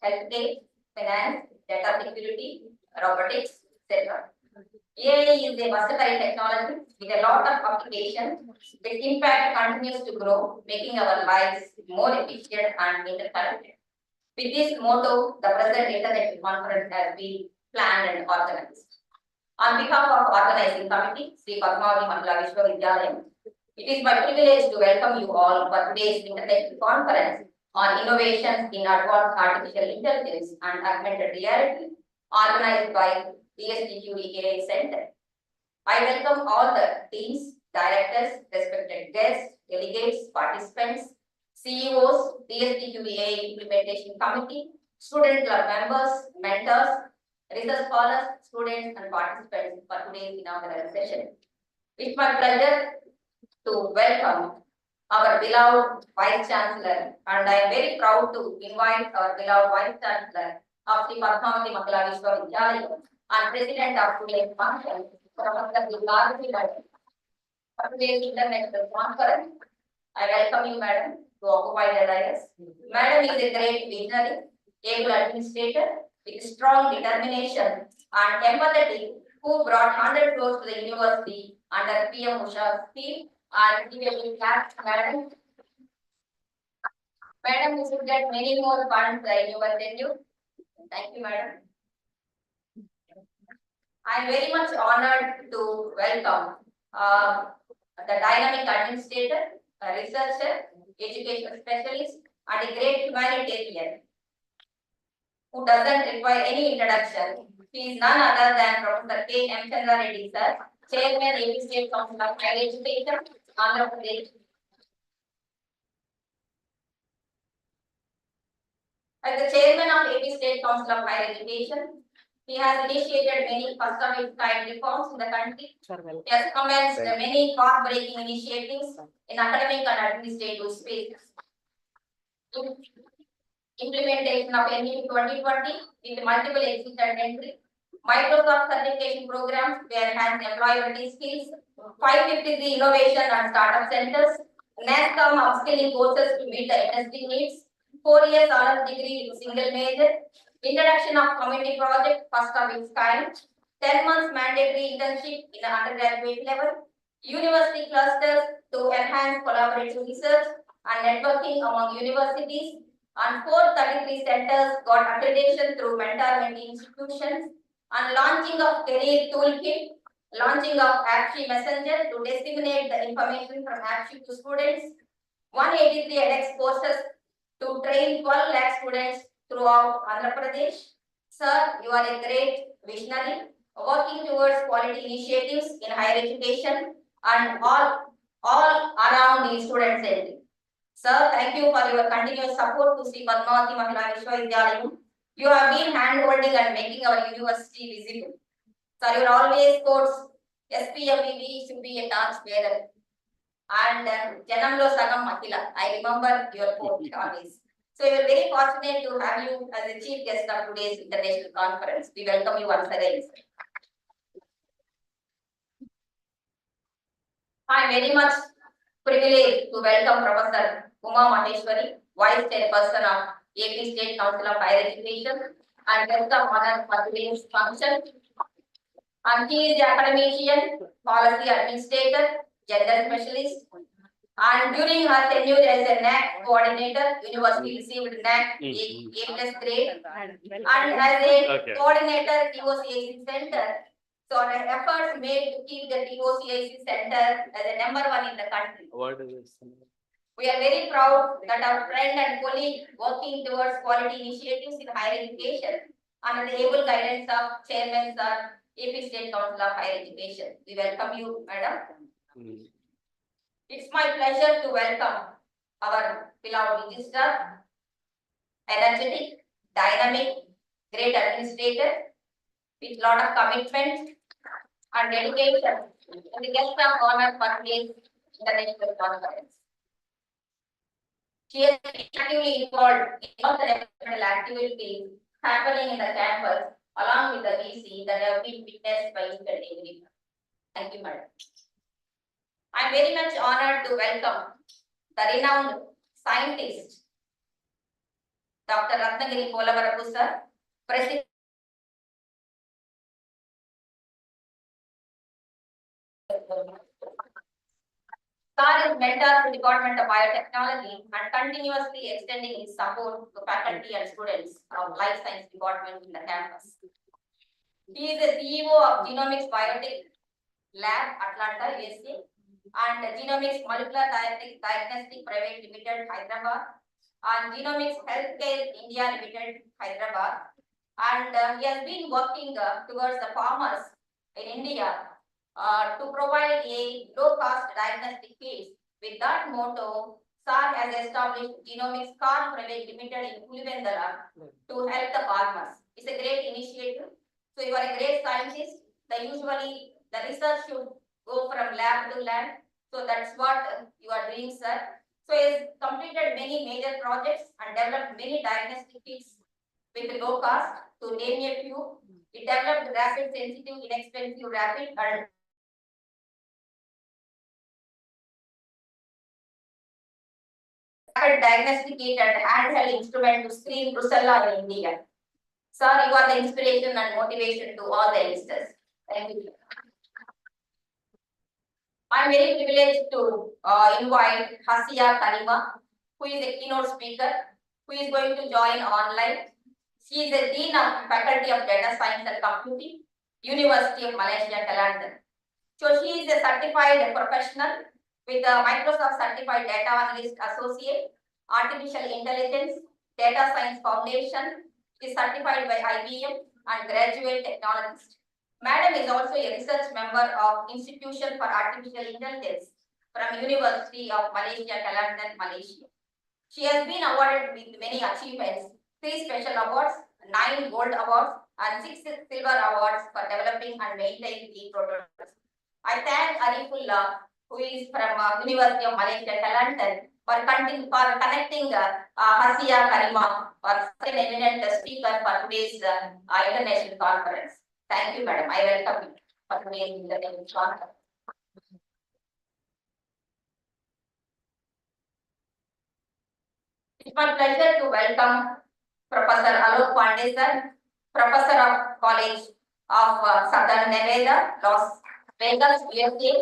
healthcare, finance, data security, robotics, etc. AI is a versatile technology with a lot of applications. Its impact continues to grow, making our lives more efficient and interconnected. With this motto, the present Internet Conference has been planned and organized. On behalf of organizing committee, Sri Padmavati Mahila Vishwavidyalayam, it is my privilege to welcome you all for today's International Conference on Innovations in Advanced Artificial Intelligence and Augmented Reality, organized by DSTQD AI Center. I welcome all the teams, directors, respected guests, delegates, participants, CEOs, DSTQD AI Implementation Committee, student club members, mentors, research scholars, students, and participants for today's inaugural session. It's my pleasure to welcome our beloved Vice Chancellor, and I am very proud to invite our beloved Vice Chancellor of the Padmavati Mahila Vishwavidyalayam and President of today's function, Professor Tirupati, for today's international conference. I welcome you, Madam, to occupy the dais. Madam is a great visionary, able administrator with strong determination and empathy, who brought 100 crores to the university under PM Usha's theme. And give a big clap, Madam. Madam, you should get many more funds in your venue. Thank you, Madam. I am very much honored to welcome the dynamic administrator, a researcher, education specialist, and a great humanitarian who doesn't require any introduction. He is none other than Professor K. M. Chandra Reddy, sir, Chairman, AP State Council of Higher Education, Andhra Pradesh. As the Chairman of AP State Council of Higher Education, he has initiated many first-of-its-kind reforms in the country. He has commenced many path-breaking initiatives in academic and administrative spaces. Implementation of NEP 2020 with multiple exit and entry, Microsoft certification programs to enhance employability skills, 553 innovation and startup centers, NASCOM upskilling courses to meet the industry needs, 4 years honors degree with single major, introduction of community project, first of its kind, 10 months mandatory internship in the undergraduate level, university clusters to enhance collaborative research and networking among universities, and 433 centers got accreditation through mentor-mentee institutions, and launching of career toolkit, launching of AppShe Messenger to disseminate the information from AppShe to students, 183 edX courses to train 12 lakh students throughout Andhra Pradesh. Sir, you are a great visionary, working towards quality initiatives in higher education and all around the student centric. Sir, thank you for your continuous support to Sri Padmavati Mahila Vishwavidyalayam. You have been hand-holding and making our university visible. Sir, you always quotes SPMVV should be a torch bearer. And Janamlo Sagam Mahila. I remember your quote always. So we are very fortunate to have you as the chief guest of today's international conference. We welcome you once again. I am very much privileged to welcome Professor Uma Maheshwari, Vice Chairperson of AP State Council of Higher Education, and guest of honor for today's function. And he is the academician, policy administrator, gender specialist, and during her tenure as a NAC coordinator, university received NAC A+ grade, and as a coordinator, TOCAC Center. So our efforts made to keep the TOCAC Center as a #1 in the country. What is this? We are very proud that our friend and colleague working towards quality initiatives in higher education under the able guidance of Chairman Sir, AP State Council of Higher Education. We welcome you, Madam. It's my pleasure to welcome our beloved registrar, energetic, dynamic, great administrator with lot of commitment and dedication, and the guest of honor for today's international conference. She has been actively involved in all the developmental activities happening in the campus, along with the VC that have been witnessed by each and everyone. Thank you, Madam. I am very much honored to welcome the renowned scientist Dr. Ratnagiri Polavarapu sir, President. Sir is mentor to Department of Biotechnology and continuously extending his support to faculty and students of Life Science Department in the campus. He is the CEO of Genomics Biotech Lab, Atlanta, USA, and Genomics Molecular Diagnostic Private Limited, Hyderabad, and Genomics Healthcare India Limited, Hyderabad. And he has been working towards the farmers in India to provide a low-cost diagnostic kits. With that motto, SAR has established Genomics Car Private Limited in Pulivendala to help the farmers. It's a great initiative. So you are a great scientist. Usually the research should go from lab to lab. So that's what you are doing, sir. So he has completed many major projects and developed many diagnostic kits with low cost. To name a few, it developed rapid, sensitive, inexpensive, rapid, and diagnostic kit and handheld instrument to screen brucella in India. Sir, you are the inspiration and motivation to all the youngsters. Thank you. I am very privileged to invite Hasia Karima, who is a keynote speaker, who is going to join online. She is the Dean of Faculty of Data Science and Computing, University of Malaysia, Kelantan. So she is a certified professional with a Microsoft Certified Data Analyst Associate, Artificial Intelligence, Data Science Foundation. She is certified by IBM and graduate technologist. Madam is also a research member of Institution for Artificial Intelligence from University of Malaysia, Kelantan, Malaysia. She has been awarded with many achievements, 3 special awards, 9 gold awards, and 6 silver awards for developing and maintaining the prototypes. I thank Arifullah, who is from University of Malaysia, Kelantan, for connecting Hasia Karima for such an eminent speaker for today's international conference. Thank you, madam. I welcome you for today's international conference. It's my pleasure to welcome Professor Alok Pandey sir, Professor of College of Southern Nevada, Las Vegas, USA.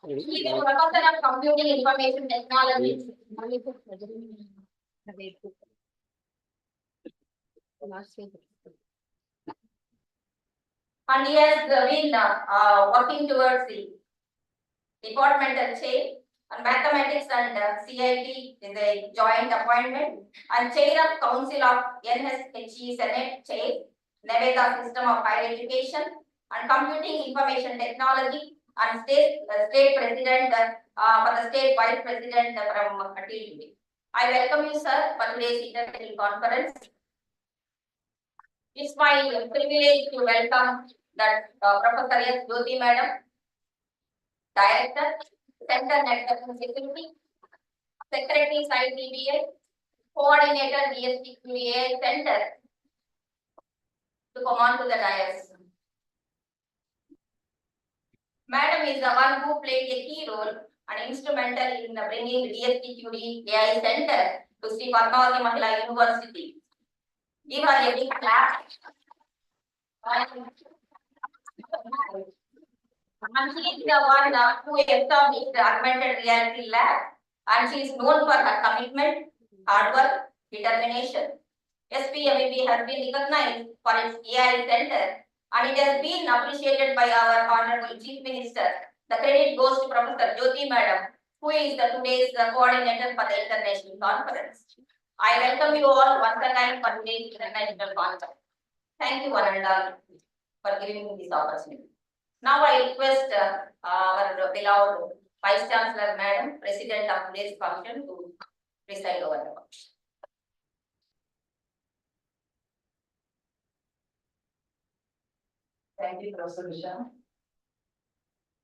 He is a Professor of Computing Information Technology. And he has been working towards the departmental chair and mathematics and CIT is a joint appointment and chair of council of NSHE Senate chair, Nevada System of Higher Education and Computing Information Technology and state president for the state vice president from TTP. I welcome you, sir, for today's international conference. It's my privilege to welcome that Professor S. Jyoti Madam, Director, Center Network and Security, Secretary Site DBA, Coordinator DSTQA Center, to come on to the dais. Madam is the one who played a key role and instrumental in bringing the DSTQD AI Center to Sri Padmavati Mahila University. Give her a big clap. And she is the one who established the Augmented Reality Lab, and she is known for her commitment, hard work, determination. SPMVV has been recognized for its AI Center, and it has been appreciated by our Honorable Chief Minister. The credit goes to Professor Jyoti Madam, who is today's coordinator for the international conference. I welcome you all once again for today's international conference. Thank you, one and all, for giving me this opportunity. Now I request our beloved Vice Chancellor Madam, President of today's function, to preside over the function. Thank you, Professor Visha.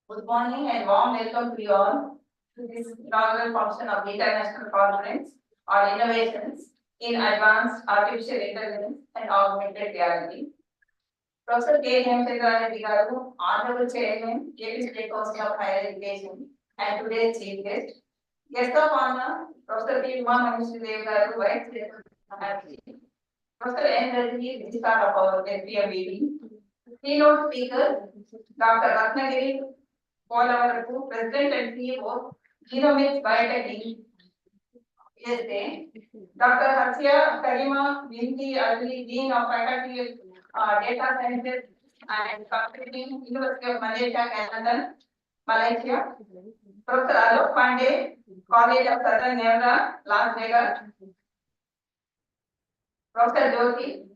Good morning and warm welcome to you all to this inaugural function of the International Conference on Innovations in Advanced Artificial Intelligence and Augmented Reality. Professor K. Hemchandra Garu, Honorable Chairman, AP State Council of Higher Education, and today's chief guest. Guest of honor, Professor P. Mahesh Garu, Vice Chairman, Professor N. Rajni, Registrar of our SPMVV. Keynote speaker, Dr. Ratnagiri Polavaru, President and CEO, Genomics Biotech Inc. USA. Dr. Harsha Karima Binti Ali, Dean of Faculty of Data Sciences and Computing, University of Malaysia, Canada, Malaysia. Professor Alok Pandey, College of Southern Nevada, Las Vegas. Professor Jyoti.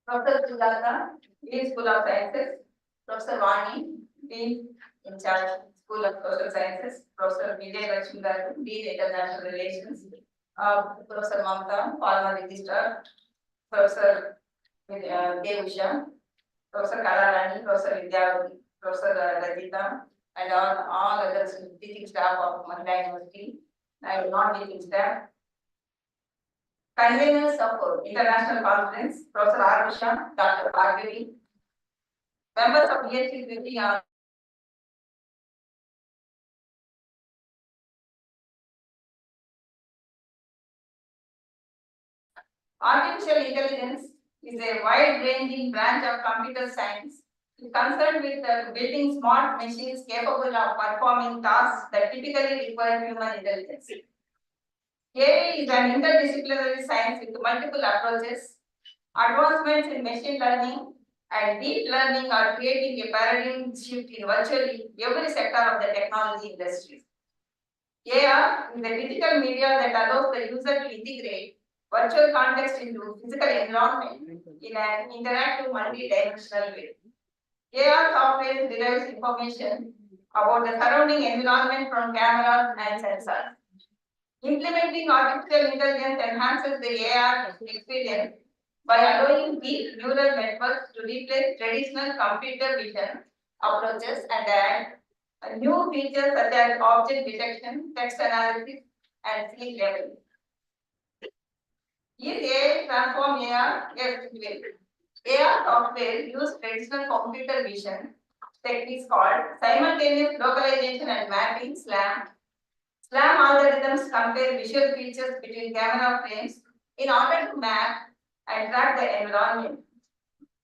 Professor Sujata, Dean School of Sciences. Professor Vani, Dean in charge School of Social Sciences. Professor Vijay Lakshmi Garu, Dean International Relations. Professor Mamta, Former Registrar. Professor Devusha, Professor Kalarani, Professor Vidya, Professor Rajita, and all other teaching staff of Mandai University, and non-teaching staff. Conveners of international conference, Professor R. Visha, Dr. Bhargavi, members of EHCPP are artificial intelligence is a wide-ranging branch of computer science. It is concerned with building smart machines capable of performing tasks that typically require human intelligence. AI is an interdisciplinary science with multiple approaches. Advancements in machine learning and deep learning are creating a paradigm shift in virtually every sector of the technology industry. AR is a digital media that allows the user to integrate virtual context into physical environment in an interactive multi-dimensional way. AR software derives information about the surrounding environment from cameras and sensors. Implementing artificial intelligence enhances the AR experience by allowing deep neural networks to replace traditional computer vision approaches and add new features such as object detection, text analysis, and scene level. Is AI transform AR? Yes, it will. AR software use traditional computer vision techniques called simultaneous localization and mapping (SLAM). SLAM algorithms compare visual features between camera frames in order to map and track the environment.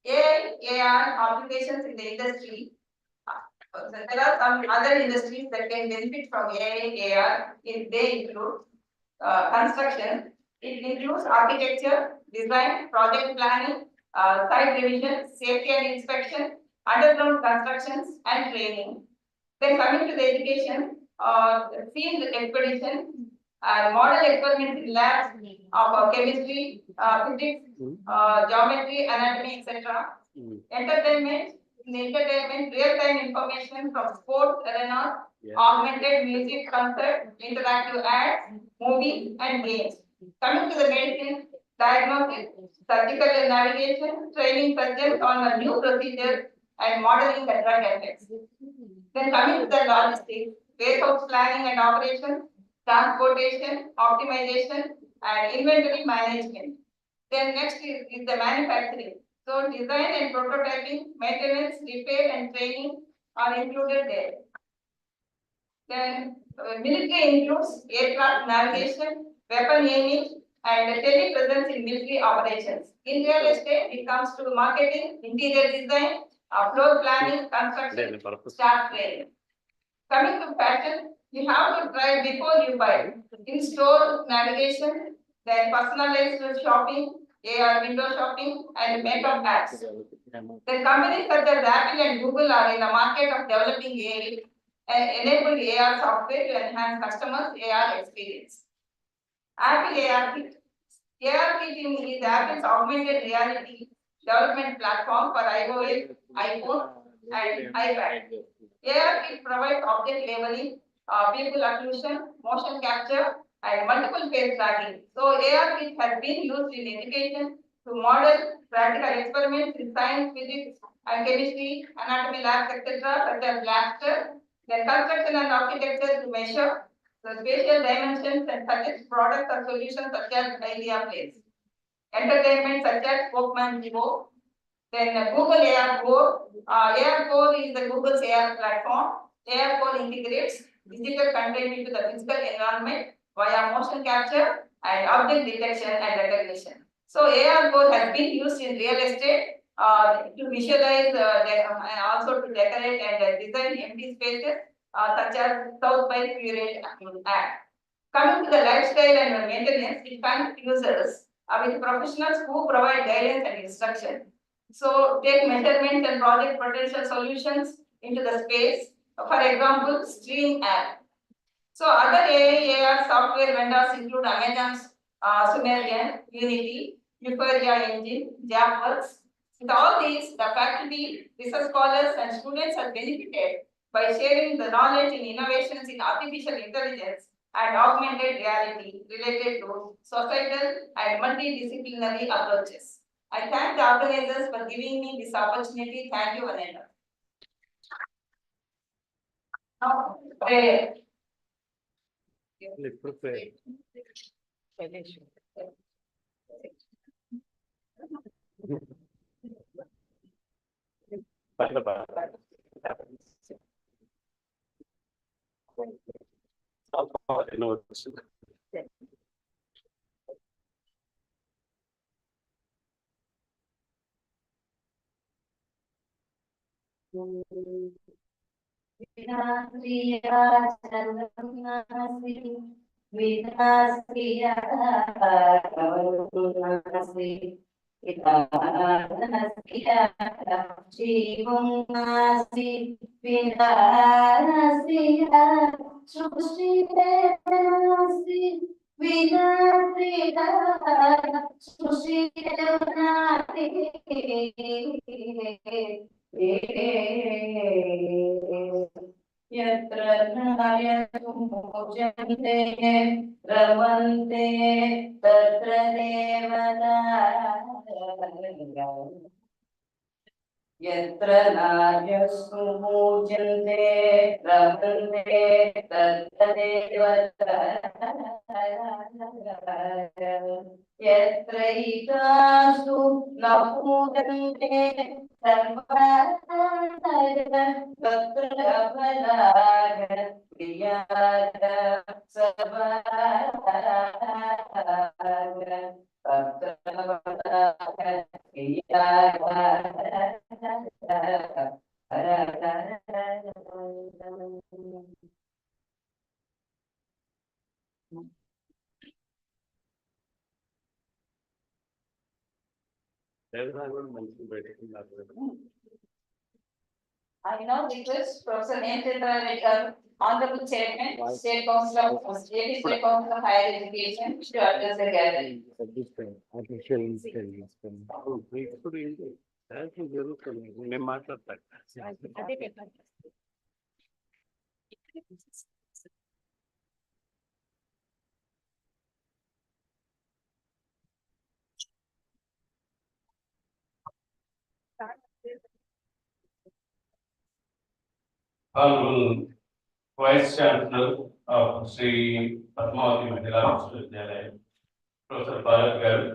AI, AR applications in the industry. There are some other industries that can benefit from AI, AR. They include construction. It includes architecture, design, project planning, site revision, safety and inspection, underground constructions, and training. Then coming to the education, field expedition, model experiments in labs of chemistry, physics, geometry, anatomy, etc. Entertainment, in entertainment, real-time information from sports arenas, augmented music, concert, interactive ads, movies, and games. Coming to the medicine, diagnosis, surgical navigation, training surgeons on a new procedure, and modeling the drug effects. Then coming to the logistics, warehouse planning and operations, transportation, optimization, and inventory management. Then next is the manufacturing. So design and prototyping, maintenance, repair, and training are included there. Then military includes aircraft navigation, weapon aiming, and telepresence in military operations. In real estate, it comes to marketing, interior design, floor planning, construction, staff training. Coming to fashion, you have to try before you buy. In-store navigation, then personalized shopping, AR window shopping, and makeup apps. The companies such as Apple and Google are in the market of developing AI and enable AR software to enhance customers' AR experience. Apple AR Kit. AR Kit is Apple's augmented reality development platform for iOS, iPhone, and iPad. AR Kit provides object labeling, people occlusion, motion capture, and multiple face tracking. So AR Kit has been used in education to model practical experiments in science, physics, and chemistry, anatomy labs, etc., such as Blaster, then construction and architecture to measure the spatial dimensions and suggest products or solutions such as idea place. Entertainment such as Spokesman Vivo, Then Google AR Core. AR Core is the Google's AR platform. AR Core integrates digital content into the physical environment via motion capture and object detection and recognition. So AR Core has been used in real estate to visualize and also to decorate and design empty spaces such as South by Curate ad. Coming to the lifestyle and maintenance, it connects users with professionals who provide guidance and instruction. So take measurements and project potential solutions into the space. For example, Stream app. So other AI AR software vendors include Amazon's Sumerian, Unity, Euphoria Engine, Jamworks. With all these, the faculty, research scholars, and students have benefited by sharing the knowledge in innovations in artificial intelligence and augmented reality related to societal and multidisciplinary approaches. I thank the organizers for giving me this opportunity. Thank you, Vanessa. Now, Yatra Naryatumujanते Ramante Tatra Devata Yatra Naryatumujanते Ramante Tatra Devata Yatra Itasu Napudante Sarvara Tatra Balaga Priyada Sarvara Tatra Balaga I now request Professor N. Honorable Chairman, State Council of State Council of Higher Education, to address the gathering. Artificial intelligence. మేము మాట్లాడతాను Honorable Vice Chancellor of Sri Padmavati Mahila Vishwavidyalaya, Professor Bharat Garu,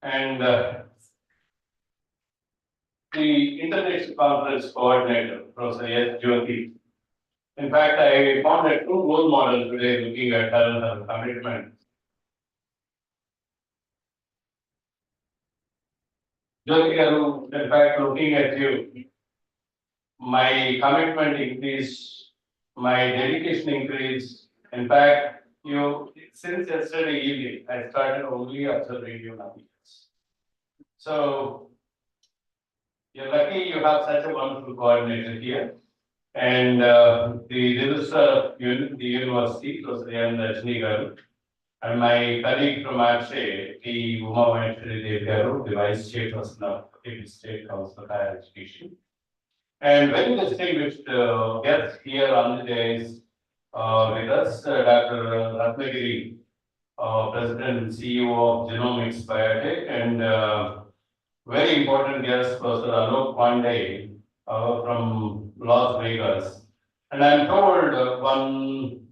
and the International Conference Coordinator, Professor S. Jyoti. In fact, I found a true role model today looking at her commitment. Jyoti Garu, in fact, looking at you, my commitment increased, my dedication increased. In fact, since yesterday evening, I started only observing you now. So you're lucky you have such a wonderful coordinator here. And the registrar of the university, Professor N. Rajni Garu, and my colleague from APSE, the Uma Maheshwari Dev Garu, the Vice Chairperson of the State Council of Higher Education. And very distinguished guests here on the days with us, Dr. Ratnagiri, President and CEO of Genomics Biotech, and very important guest, Professor Alok Pandey from Las Vegas. And I'm told one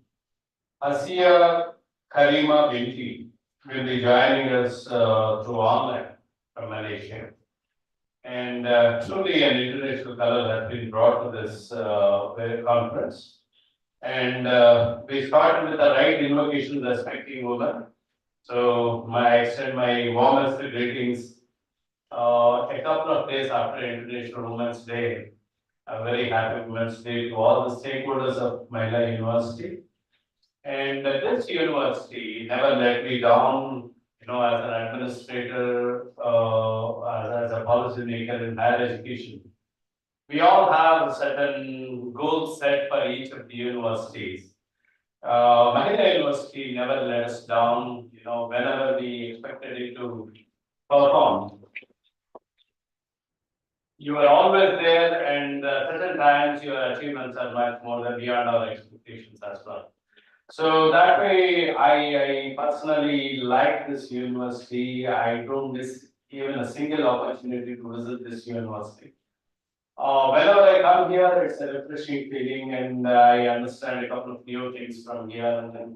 Asia Karima Binti will be joining us through online. from Malaysia. And truly an international color has been brought to this conference. And we started with the right invocation respecting women. So I extend my warmest greetings a couple of days after International Women's Day. A very happy Women's Day to all the stakeholders of Mahila University. And this university never let me down, as an administrator, as a policy maker in higher education. We all have certain goals set for each of the universities. Mahila University never let us down, whenever we expected it to perform. You are always there, and certain times your achievements are much more than beyond our expectations as well. So that way, I personally like this university. I don't miss even a single opportunity to visit this university. Whenever I come here, it's a refreshing feeling, and I understand a couple of new things from here, and then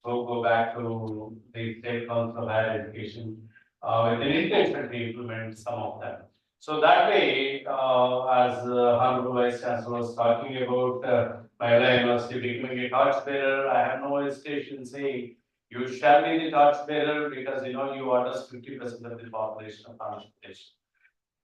go back to the State Council of Higher Education with an intention to implement some of them. So that way, as Honorable Vice Chancellor was talking about Mahila University becoming a torchbearer, I have no hesitation saying you shall be the torchbearer because you address 50% of the population of Andhra Pradesh.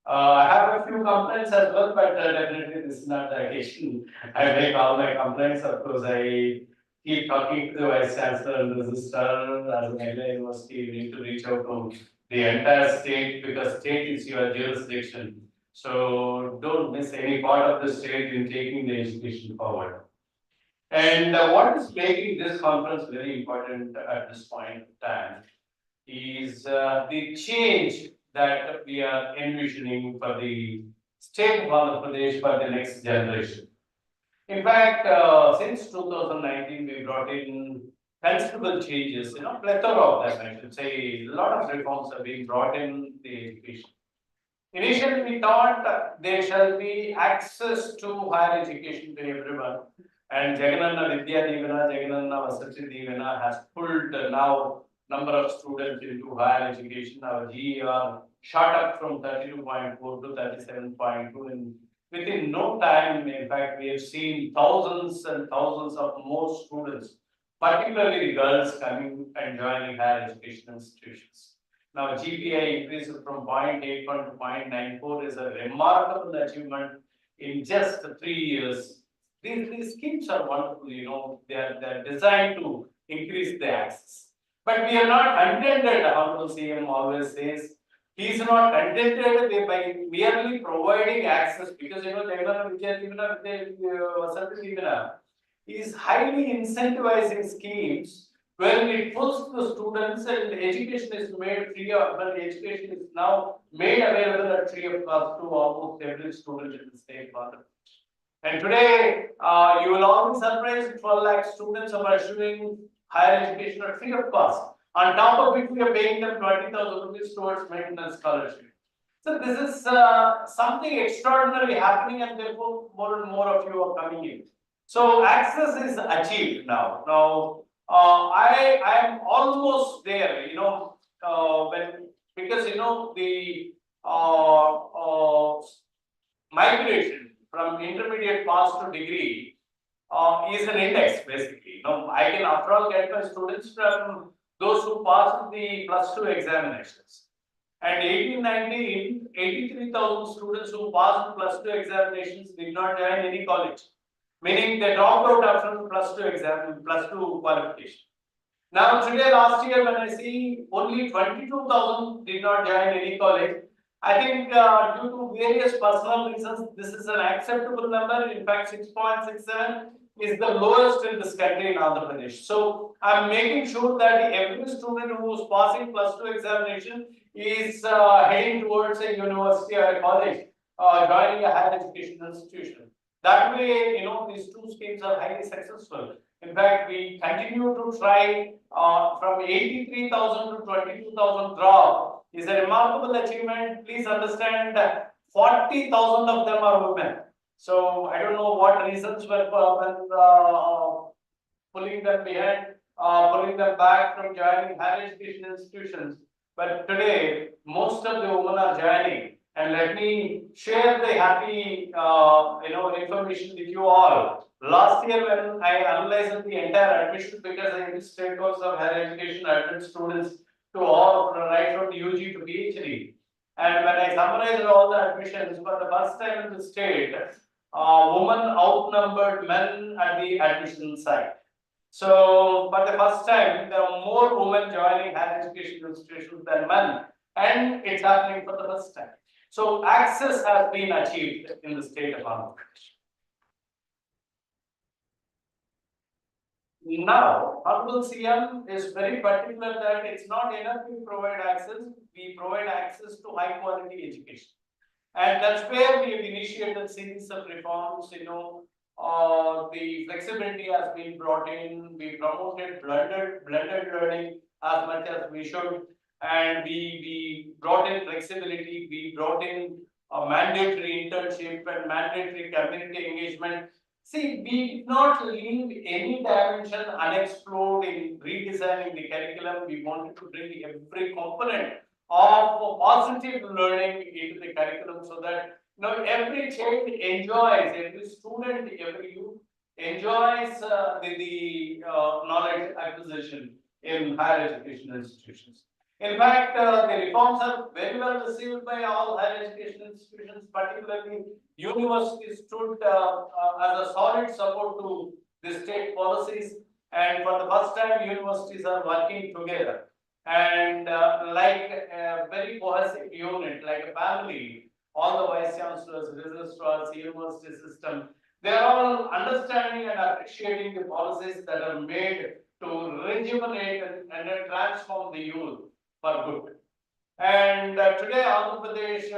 I have a few complaints as well, but definitely this is not the occasion. I make all my complaints. Of course, I keep talking to the Vice Chancellor and Registrar as Mahila University. You need to reach out to the entire state because state is your jurisdiction. So don't miss any part of the state in taking the education forward. And what is making this conference very important at this point in time is the change that we are envisioning for the state of Andhra Pradesh for the next generation. In fact, since 2019, we brought in considerable changes, plethora of them, I should say. A lot of reforms are being brought in the education. Initially, we thought there shall be access to higher education to everyone. And Jagananna Vidya Divana, Jagananna Vasati Divana has pulled now number of students into higher education. Our GER shot up from 32.4 to 37.2 and within no time. In fact, we have seen thousands and thousands of more students, particularly girls, coming and joining higher education institutions. Now, GPA increase from 0.81 to 0.94 is a remarkable achievement in just 3 years. These schemes are wonderful, they are designed to increase the access. But we are not contented, Honorable CM always says. He is not contented by merely providing access because is highly incentivizing schemes where it puts the students and education is made free of, but education is now made available at free of cost to almost every student in the state. And today, you will all be surprised 12 lakh students are pursuing higher education at free of cost. On top of it, we are paying them 20,000 rupees towards maintenance scholarship. So this is something extraordinary happening, and therefore more and more of you are coming in. So access is achieved now. Now I am almost there. Because the migration from intermediate pass to degree is an index basically. I can after all get my students from those who passed the +2 examinations. And 1819, 83,000 students who passed +2 examinations did not join any college, meaning they dropped out after the +2 qualification. Now today, last year, when I see only 22,000 did not join any college, I think due to various personal reasons, this is an acceptable number. In fact, 6.67 is the lowest in this country in Andhra Pradesh. So I'm making sure that every student who is passing +2 examination is heading towards a university or a college, joining a higher education institution. That way, these two schemes are highly successful. In fact, we continue to try from 83,000 to 22,000 drop is a remarkable achievement. Please understand that 40,000 of them are women. So I don't know what reasons were pulling them behind, pulling them back from joining higher education institutions. But today, most of the women are joining. And let me share the happy, information with you all. Last year, when I analyzed the entire admission, because I did state course of higher education, adult students to all, right from UG to PhD. And when I summarized all the admissions, for the first time in the state, women outnumbered men at the admission side. So, for the first time, there are more women joining higher education institutions than men, and it's happening for the first time. So, access has been achieved in the state of Andhra Pradesh. Now, Honorable CM is very particular that it's not enough to provide access, we provide access to high quality education. And that's where we have initiated a series of reforms, the flexibility has been brought in, we promoted blended learning as much as we should, and we brought in flexibility, we brought in a mandatory internship and mandatory community engagement. See, we did not leave any dimension unexplored in redesigning the curriculum. We wanted to bring every component of positive learning into the curriculum so that every child enjoys, every student, every youth enjoys the knowledge acquisition in higher education institutions. In fact, the reforms are very well received by all higher education institutions, particularly universities stood as a solid support to the state policies. And for the first time, universities are working together. And like a very cohesive unit, like a family, all the vice chancellors, registrars, university system, they are all understanding and appreciating the policies that are made to rejuvenate and transform the youth for good. And today, Andhra Pradesh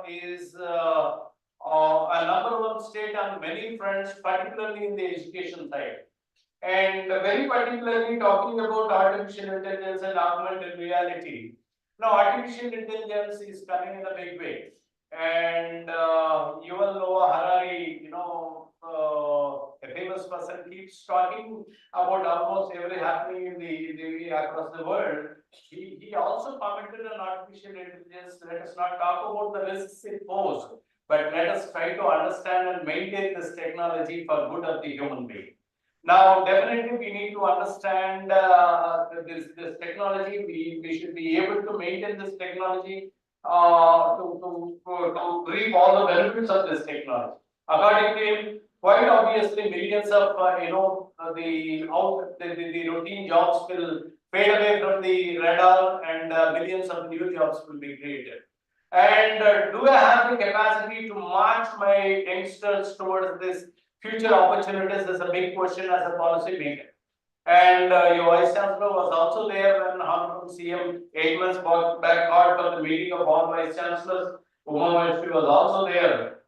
is a number one state on many fronts, particularly in the education side. And very particularly talking about artificial intelligence and augmented reality. Now, artificial intelligence is coming in a big way. And Yuval Noah Harari, a famous person, keeps talking about almost every happening in the across the world. He also commented on artificial intelligence. Let us not talk about the risks it poses, but let us try to understand and maintain this technology for good of the human being. Now, definitely, we need to understand this technology. We should be able to maintain this technology to reap all the benefits of this technology. According to him, quite obviously, millions of the routine jobs will fade away from the radar, and millions of new jobs will be created. And do I have the capacity to march my youngsters towards this future opportunities is a big question as a policy maker. And your Vice Chancellor was also there when Honorable CM 8 months back called for the meeting of all Vice Chancellors. Uma was also there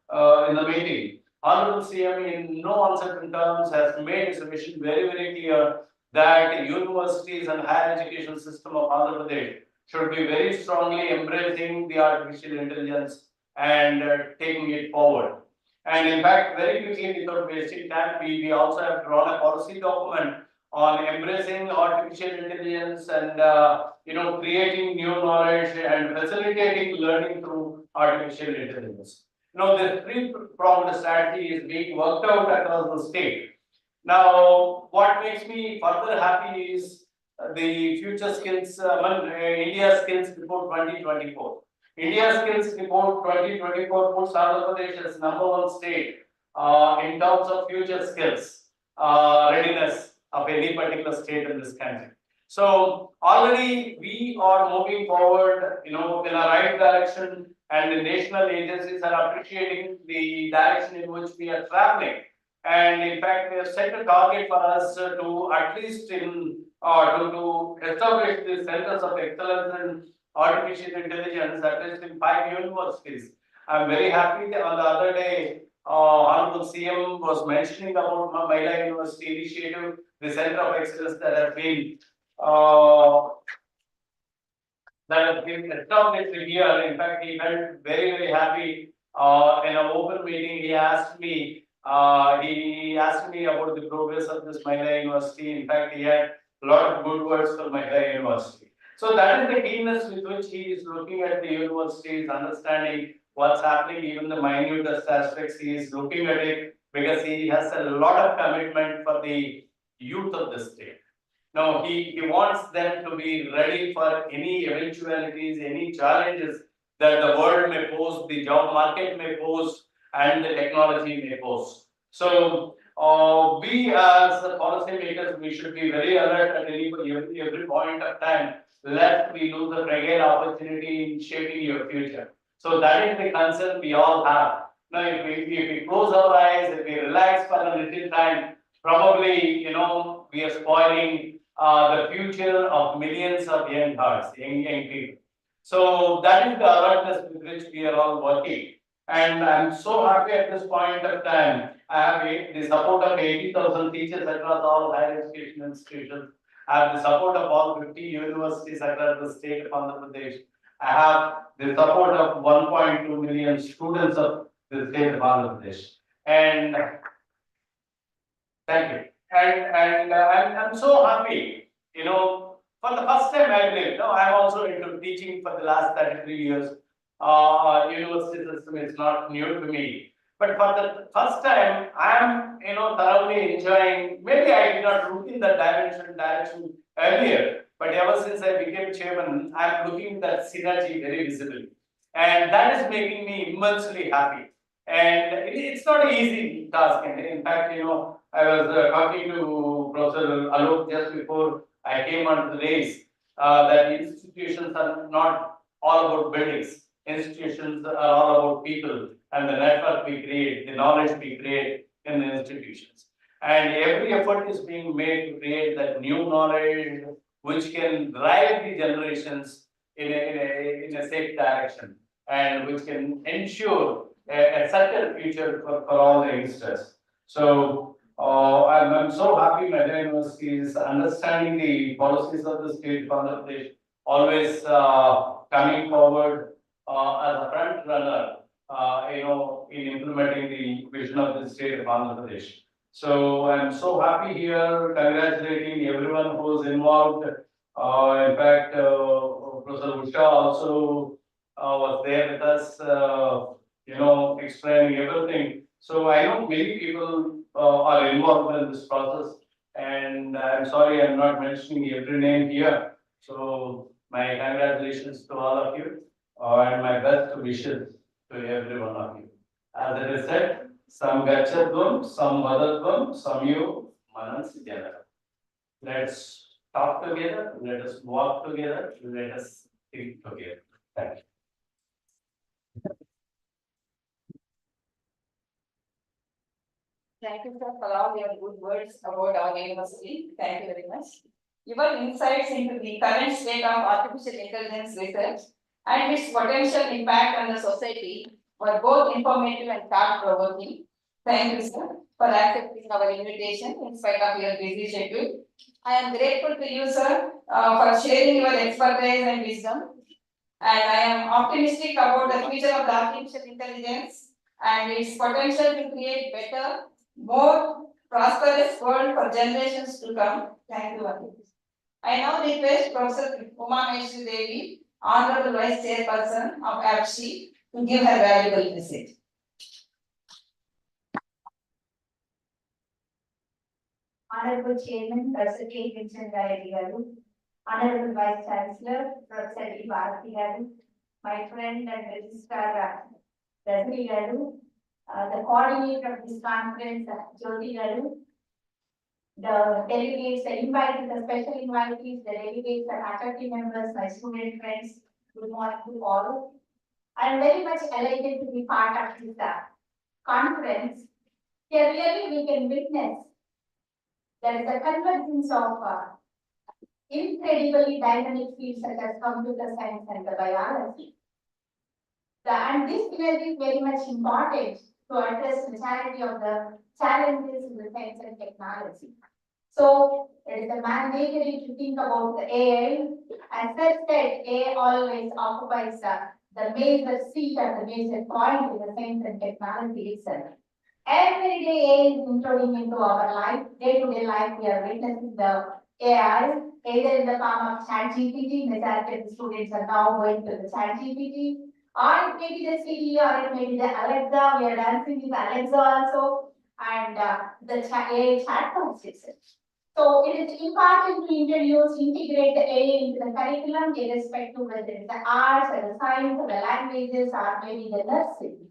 in the meeting. Honorable CM in no uncertain terms has made his mission very, very clear that universities and higher education system of Andhra Pradesh should be very strongly embracing the artificial intelligence and taking it forward. And in fact, very quickly, without wasting time, we also have drawn a policy document on embracing artificial intelligence and creating new knowledge and facilitating learning through artificial intelligence. The three-pronged strategy is being worked out across the state. Now, what makes me further happy is the future skills, India skills report 2024. India Skills Report 2024 puts Andhra Pradesh as number one state in terms of future skills readiness of any particular state in this country. So already we are moving forward, in a right direction, and the national agencies are appreciating the direction in which we are traveling. And in fact, we have set a target for us to at least to establish the centers of excellence in artificial intelligence, at least in 5 universities. I'm very happy that on the other day, Honorable CM was mentioning about Mahila University initiative, the Center of Excellence that has been established here. In fact, he felt very, very happy. In an open meeting, he asked me about the progress of this Mahila University. In fact, he had a lot of good words for Mahila University. So that is the keenness with which he is looking at the universities, understanding what's happening, even the minutest aspects, he is looking at it because he has a lot of commitment for the youth of the state. Now, he wants them to be ready for any eventualities, any challenges that the world may pose, the job market may pose, and the technology may pose. So, we as the policymakers, we should be very alert at every point of time, lest we lose a fragile opportunity in shaping your future. So that is the concern we all have. Now, if we close our eyes, if we relax for a little time, probably, we are spoiling the future of millions of young hearts, young people. So that is the alertness with which we are all working. And I'm so happy at this point of time. I have the support of 80,000 teachers across all higher education institutions. I have the support of all 50 universities across the state of Andhra Pradesh. I have the support of 1.2 million students of the state of Andhra Pradesh. And thank you. And I'm so happy, for the first time I believe, I'm also into teaching for the last 33 years. University system is not new to me. But for the first time, I am, thoroughly enjoying, maybe I did not look in that direction earlier, but ever since I became chairman, I'm looking at that synergy very visibly. And that is making me immensely happy. And it's not an easy task. And in fact, I was talking to Professor Alok just before I came onto the race, that institutions are not all about buildings. Institutions are all about people and the network we create, the knowledge we create in the institutions. And every effort is being made to create that new knowledge which can drive the generations in a safe direction and which can ensure a certain future for all the youngsters. So I'm so happy Mehta University is understanding the policies of the state of Andhra Pradesh, always coming forward as a front runner, in implementing the vision of the state of Andhra Pradesh. So I'm so happy here, congratulating everyone who is involved. In fact, Professor Usha also was there with us, explaining everything. So I know many people are involved in this process, and I'm sorry I'm not mentioning every name here. So my congratulations to all of you, and my best wishes to every one of you. As it is said, some gachatvam, some vadatvam, some you manas jana. Let's talk together, let us walk together, let us think together. Thank you. Thank you, sir, for all your good words about our university. Thank you very much. Your insights into the current state of artificial intelligence research and its potential impact on the society were both informative and thought-provoking. Thank you, sir, for accepting our invitation in spite of your busy schedule. I am grateful to you, sir, for sharing your expertise and wisdom. And I am optimistic about the future of the artificial intelligence and its potential to create better, more prosperous world for generations to come. Thank you, Adi. I now request Professor Uma Maheshwari Devi, Honorable Vice Chairperson of APSI, to give her valuable message. Honorable Chairman, Professor K. Vincent Garu, Honorable Vice Chancellor, Professor E. Bharati Garu, my friend and Registrar Rajni Garu, the coordinator of this conference, Jyoti Garu, the delegates, the invitees, the special invitees, the delegates and faculty members, my student friends, good morning to all. I am very much elated to be part of this conference. Here really we can witness there is a convergence of incredibly dynamic fields such as computer science and the biology. And this synergy is very much important to address the majority of the challenges in the science and technology. So it is a mandatory to think about the AI. As such that AI always occupies the major seat and the major point in the science and technology itself. Every day AI is intruding into our life, day-to-day life, we are witnessing the AI, either in the form of ChatGPT, majority of the students are now going to the ChatGPT, or it may be the Siri, or it may be the Alexa, we are dancing with Alexa also, and the AI chatbots itself. So it is important to integrate the AI into the curriculum, irrespective whether it's the arts or the science or the languages or maybe the nursing.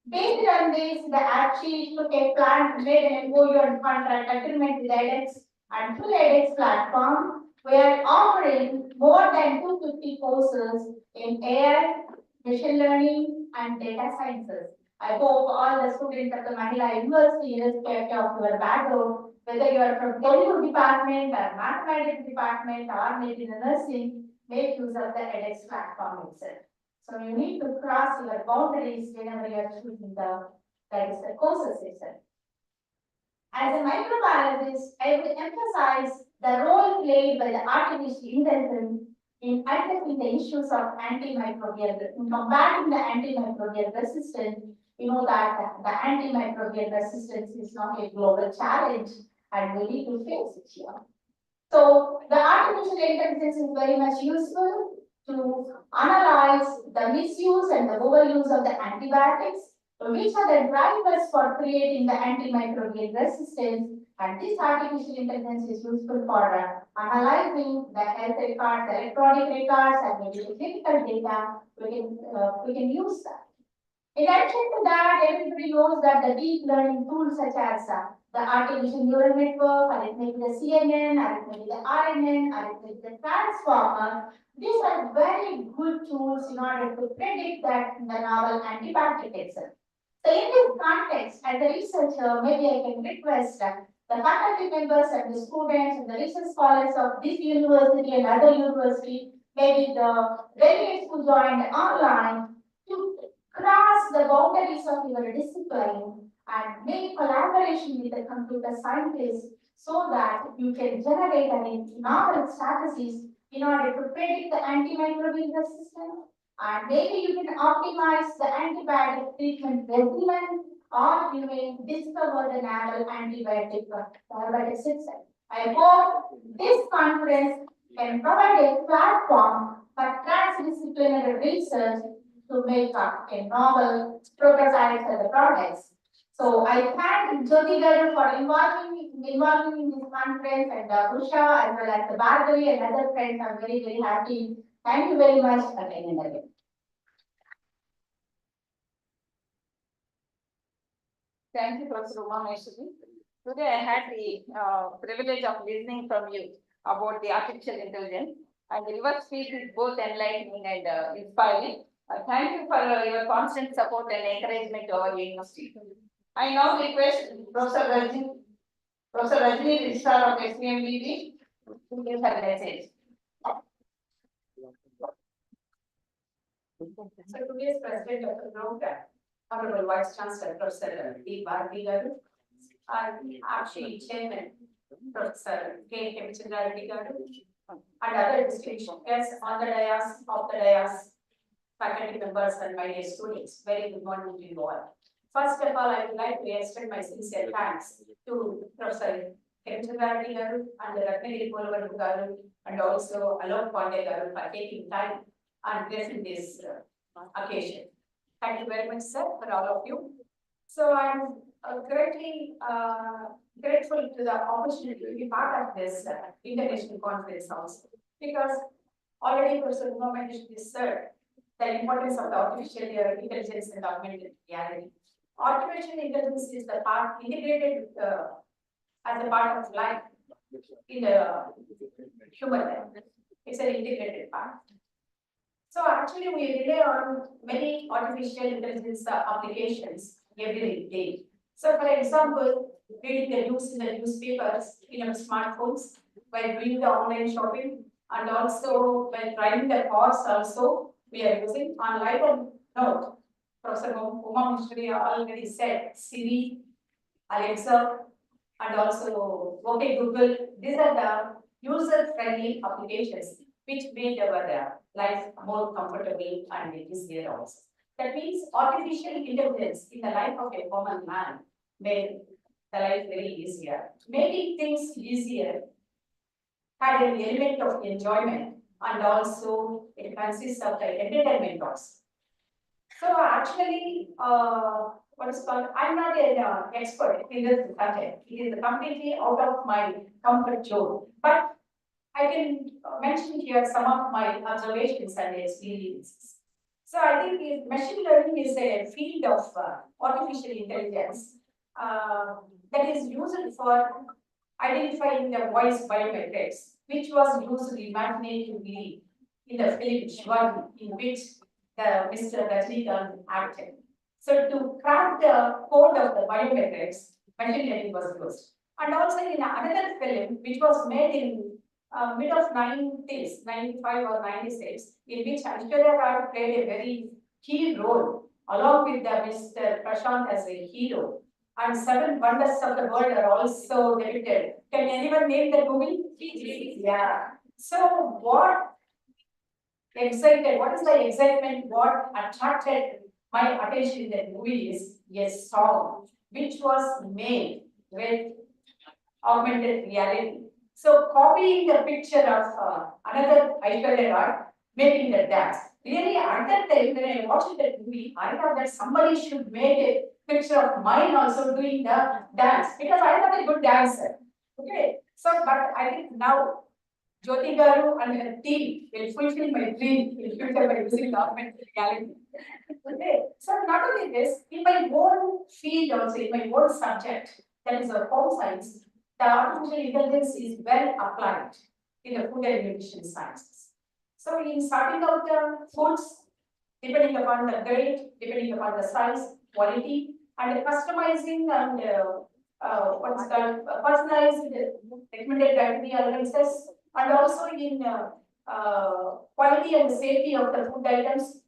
Based on this, the AppSheet took a plan, made an MOU and contract agreement with edX, and through the edX platform, we are offering more than 250 courses in AI, machine learning, and data sciences. I hope all the students of the Mahila University, irrespective of your background, whether you are from Telugu department or mathematics department or maybe the nursing, make use of the edX platform itself. So you need to cross your boundaries whenever you are choosing the courses itself. As a microbiologist, I would emphasize the role played by the artificial intelligence in addressing the issues of antimicrobial, in combating the antimicrobial resistance. You know that the antimicrobial resistance is now a global challenge and we need to face it here. So the artificial intelligence is very much useful to analyze the misuse and the overuse of the antibiotics, which are the drivers for creating the antimicrobial resistance. And this artificial intelligence is useful for analyzing the health records, the electronic records, and maybe the clinical data. We can use that. In addition to that, everybody knows that the deep learning tools such as the artificial neural network, or it may be the CNN, or it may be the RNN, or it may be the transformer, these are very good tools in order to predict that the novel antibiotic itself. So in this context, as a researcher, maybe I can request the faculty members and the students and the research scholars of this university and other university, maybe the delegates who joined online, to cross the boundaries of your discipline and make collaboration with the computer scientists so that you can generate novel strategies in order to predict the antimicrobial resistance, and maybe you can optimize the antibiotic treatment regimen, or you may discover the novel antibiotics itself. I hope this conference can provide a platform for transdisciplinary research to make up a novel prototypes for the products. So I thank Jyoti Garu for involving in this conference, and Usha as well as the Bhargavi and other friends. I'm very happy. Thank you very much again and again. Thank you, Professor Uma Maheshwari. Today I had the privilege of listening from you about the artificial intelligence, and your speech is both enlightening and inspiring. Thank you for your constant support and encouragement to our university. I now request Professor Rajni, Registrar of SPMVV, to give her message. So today's president of the program, Honorable Vice Chancellor Professor D. Bharati Garu, and AppSheet Chairman Professor K. Hemchandra Reddy Garu, and other distinguished guests on the dais, faculty members and my dear students. Very good morning to you all. First of all, I would like to extend my sincere thanks to Professor Hemchandra Reddy Garu and the Ratnagiri Polavar Garu, and also Alok Pandey Garu for taking time and gracing this occasion. Thank you very much, sir, for all of you. So I'm greatly grateful to the opportunity to be part of this international conference also, because already Professor Uma Maheshwari said the importance of the artificial intelligence and augmented reality. Artificial intelligence is the part integrated as a part of life in the human life. It's an integrated part. So actually we rely on many artificial intelligence applications every day. So for example, reading the news in the newspapers, in our smartphones, while doing the online shopping, and also while driving the cars also, we are using. On lighter note, Professor Uma Maheshwari already said Siri, Alexa, and also OK Google. These are the user-friendly applications which made our life more comfortable and easier also. That means artificial intelligence in the life of a common man made the life very easier. Making things easier had an element of enjoyment and also it consists of the entertainment also. So actually, what is called, I'm not an expert in this subject. It is completely out of my comfort zone. But I can mention here some of my observations and experiences. So I think machine learning is a field of artificial intelligence that is used for identifying the voice biometrics, which was used imaginatively in the film Shivani, in which the Mr. Rajnikant acted. So to crack the code of the biometrics, machine learning was used. And also in another film, which was made in mid of 90s, 95 or 96, in which Aishwarya Rai played a very key role, along with the Mr. Prashant as a hero. And Seven Wonders of the World are also depicted. Can anyone name the movie? Yeah. So what is the excitement, what attracted my attention in that movie is a song which was made with augmented reality. So copying the picture of another Aishwarya Rai making the dance. Really, at that time when I watched that movie, I thought that somebody should make a picture of mine also doing the dance because I am not a good dancer. Okay, so but I think now Jyoti Garu and her team will fulfill my dream in future by using the augmented reality. Okay, so not only this, in my own field also, in my own subject, that is a home science, the artificial intelligence is well applied in the food and nutrition sciences. So in sorting out the foods, depending upon the grade, depending upon the size, quality, and customizing and what's called personalized recommended dietary allowances, and also in quality and safety of the food items,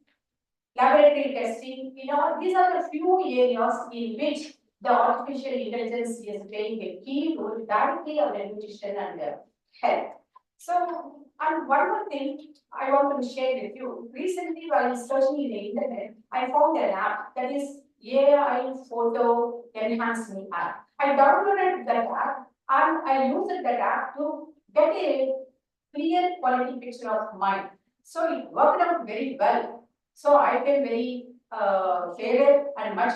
laboratory testing, these are the few areas in which the artificial intelligence is playing a key role directly on the nutrition and health. So, and one more thing I want to share with you. Recently, while searching in the internet, I found an app that is AI Photo Enhancement app. I downloaded that app and I used that app to get a clear quality picture of mine. So it worked out very well. So I feel very favored and much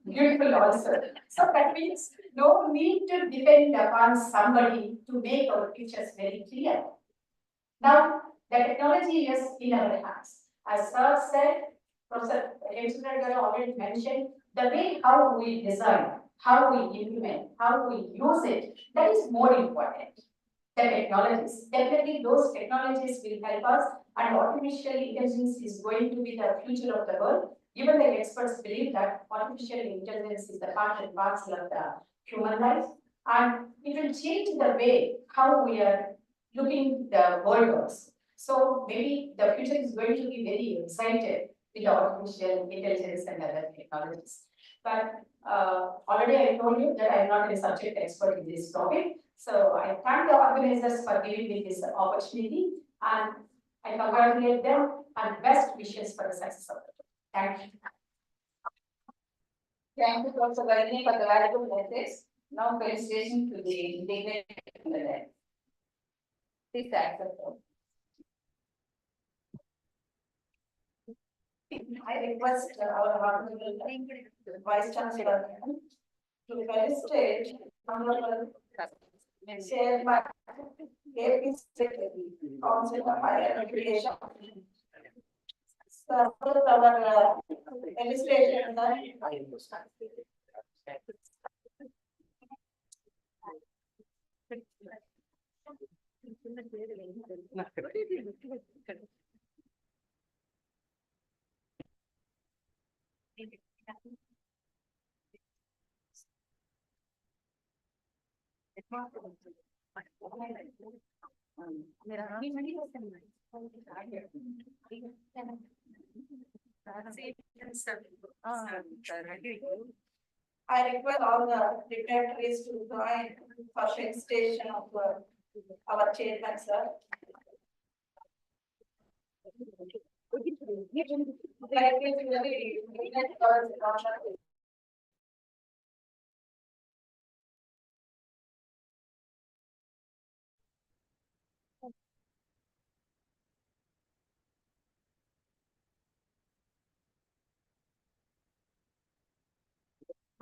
beautiful also. So that means no need to depend upon somebody to make our pictures very clear. Now the technology is in our hands. As Sir said, Professor Hemsundar already mentioned, the way how we design, how we implement, how we use it, that is more important. The technologies, definitely those technologies will help us, and artificial intelligence is going to be the future of the world. Even the experts believe that artificial intelligence is the part and parcel of the human life, and it will change the way how we are looking the world works. So maybe the future is going to be very excited with the artificial intelligence and other technologies. But already I told you that I am not a subject expert in this topic. So I thank the organizers for giving me this opportunity, and I congratulate them and best wishes for the success of it. Thank you. Thank you, Professor Varini, for the valuable message. Now, felicitation to the integrated. Please accept. I request our honorable Vice Chancellor to felicitate Honorable Chairman, AP Secretary, Council of Higher Education. So, our administration. I request all the dignitaries to join for felicitation of our chairman, sir. Thank you.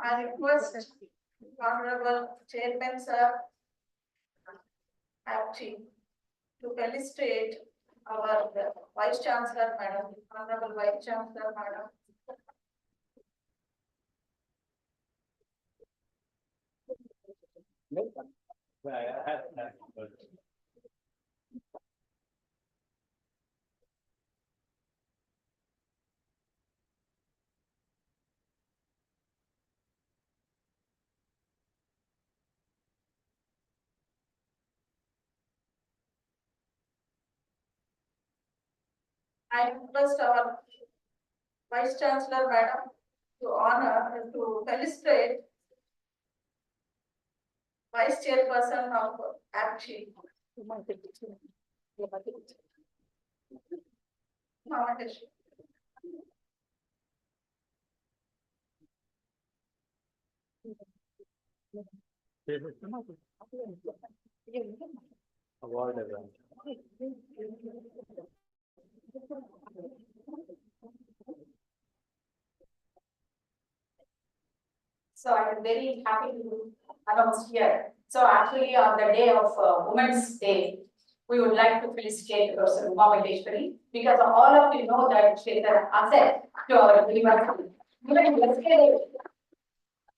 I request Honorable Chairman Sir Apchi to felicitate our Vice Chancellor Madam, Honorable Vice Chancellor Madam. I request our Vice Chancellor Madam to honor and to felicitate Vice Chairperson of APCHI. Mamadesh. Award event. So I'm very happy to announce here. So actually on the day of Women's Day, we would like to felicitate Professor Uma Maheshwari because all of you know that she is an asset to our university. Even yesterday,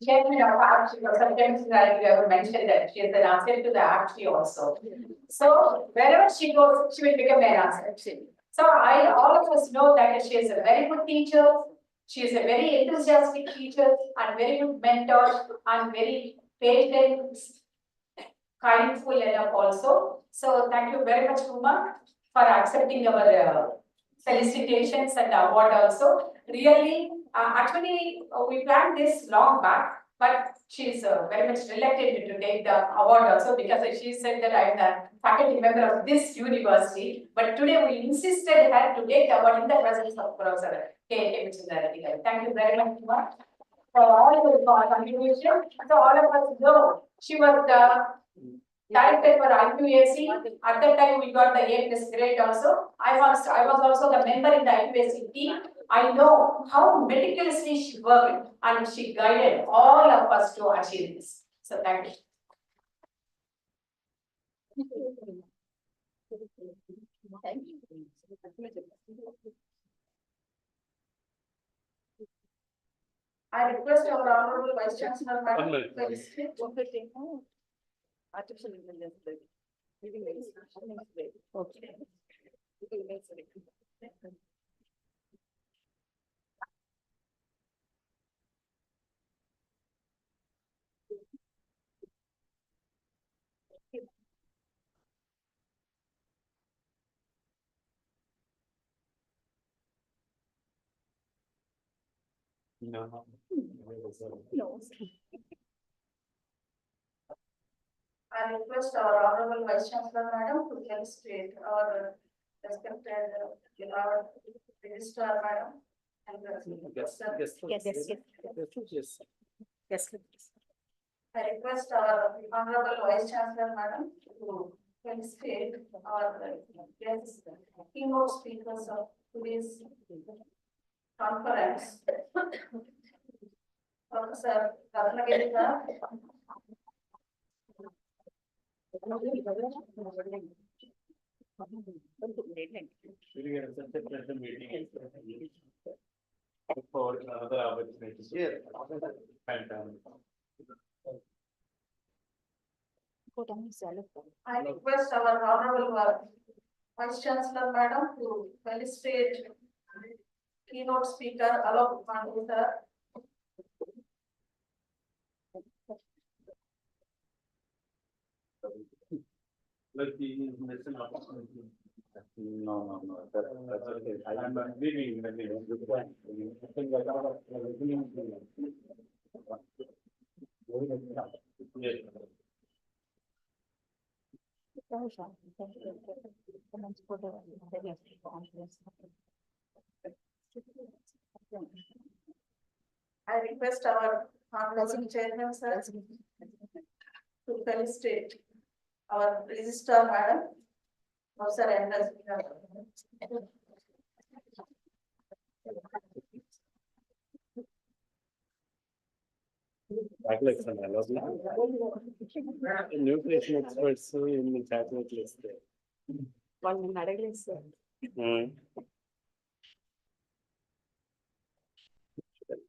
Chairman of APCHI, Professor James Narayana mentioned that she is an asset to the APCHI also. So wherever she goes, she will become an asset. So all of us know that she is a very good teacher. She is a very enthusiastic teacher and very good mentor and very patient, kindful enough also. So thank you very much, Uma, for accepting our felicitations and award also. Really, actually, we planned this long back, but she is very much reluctant to take the award also because she said that I am the faculty member of this university. But today we insisted her to take the award in the presence of Professor K. Thank you very much, Uma, for all your contribution. So all of us know she was the director for IQAC. At that time, we got the A+ grade also. I was also the member in the IQAC team. I know how meticulously she worked and she guided all of us to achieve this. So thank you. I request our Honorable Vice Chancellor Madam to felicitate. Artificial intelligence. Okay. No. No. I request our Honorable Vice Chancellor Madam to felicitate our respected our Registrar Madam and Yes, the yes. Yes. Yes. I request our Honorable Vice Chancellor Madam to felicitate our guest keynote speakers of today's conference. Professor Ratnagiri Garu, We get such a pleasant meeting. For another opportunity. Yeah. Fantastic. I request our Honorable Vice Chancellor Madam to felicitate keynote speaker Alok Pandey sir. Let's see, listen up. No. That's okay. I'm leaving. Yes. I request our Honorable Chairman sir to felicitate our Registrar Madam, Professor N.S. Chocolate and nutrition experts in the chocolate list. వాళ్ళని అడగలేదు sir.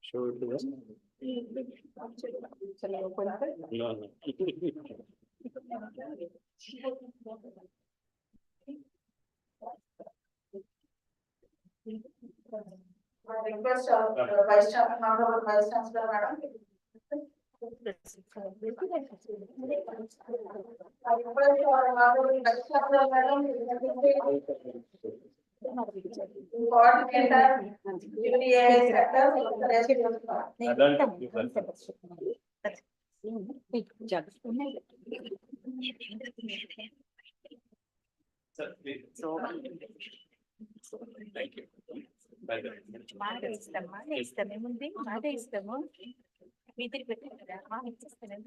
Show it to them. No, no. Request of Vice Chancellor, Honorable Vice Chancellor, Madam. I request our Honorable Vice Chancellor, Madam, coordinator, UPA sector. Thank you. Bye bye. మాట ఇస్తాం ఏముంది మాట ఇస్తాము మీ తిరిగి పెట్టారు మాట ఇచ్చేస్తాను.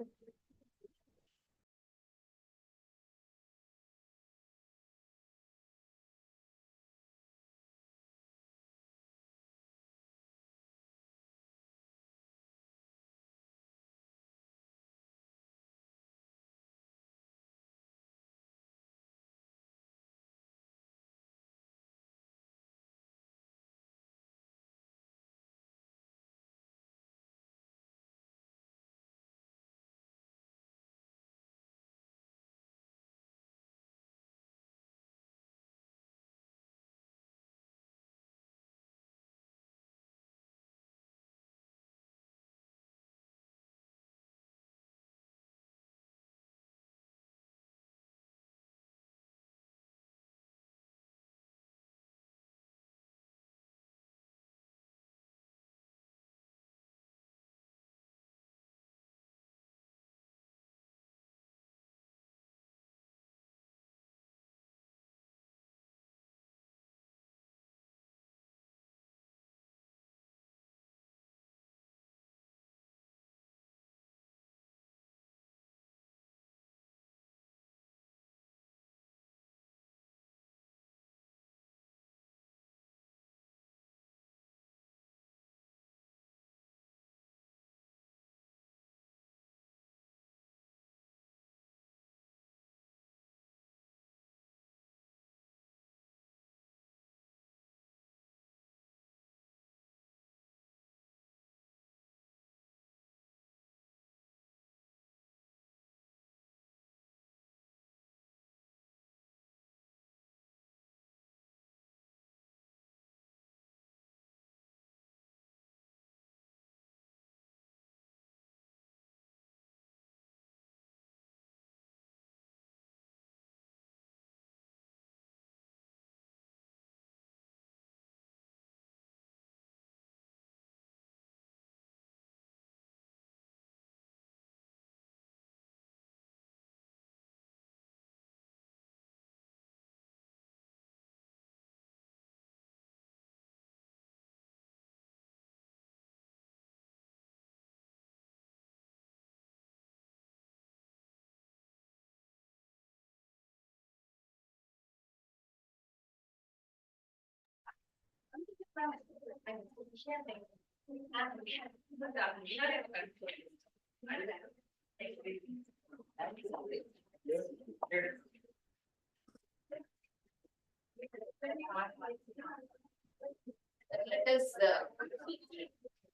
Let us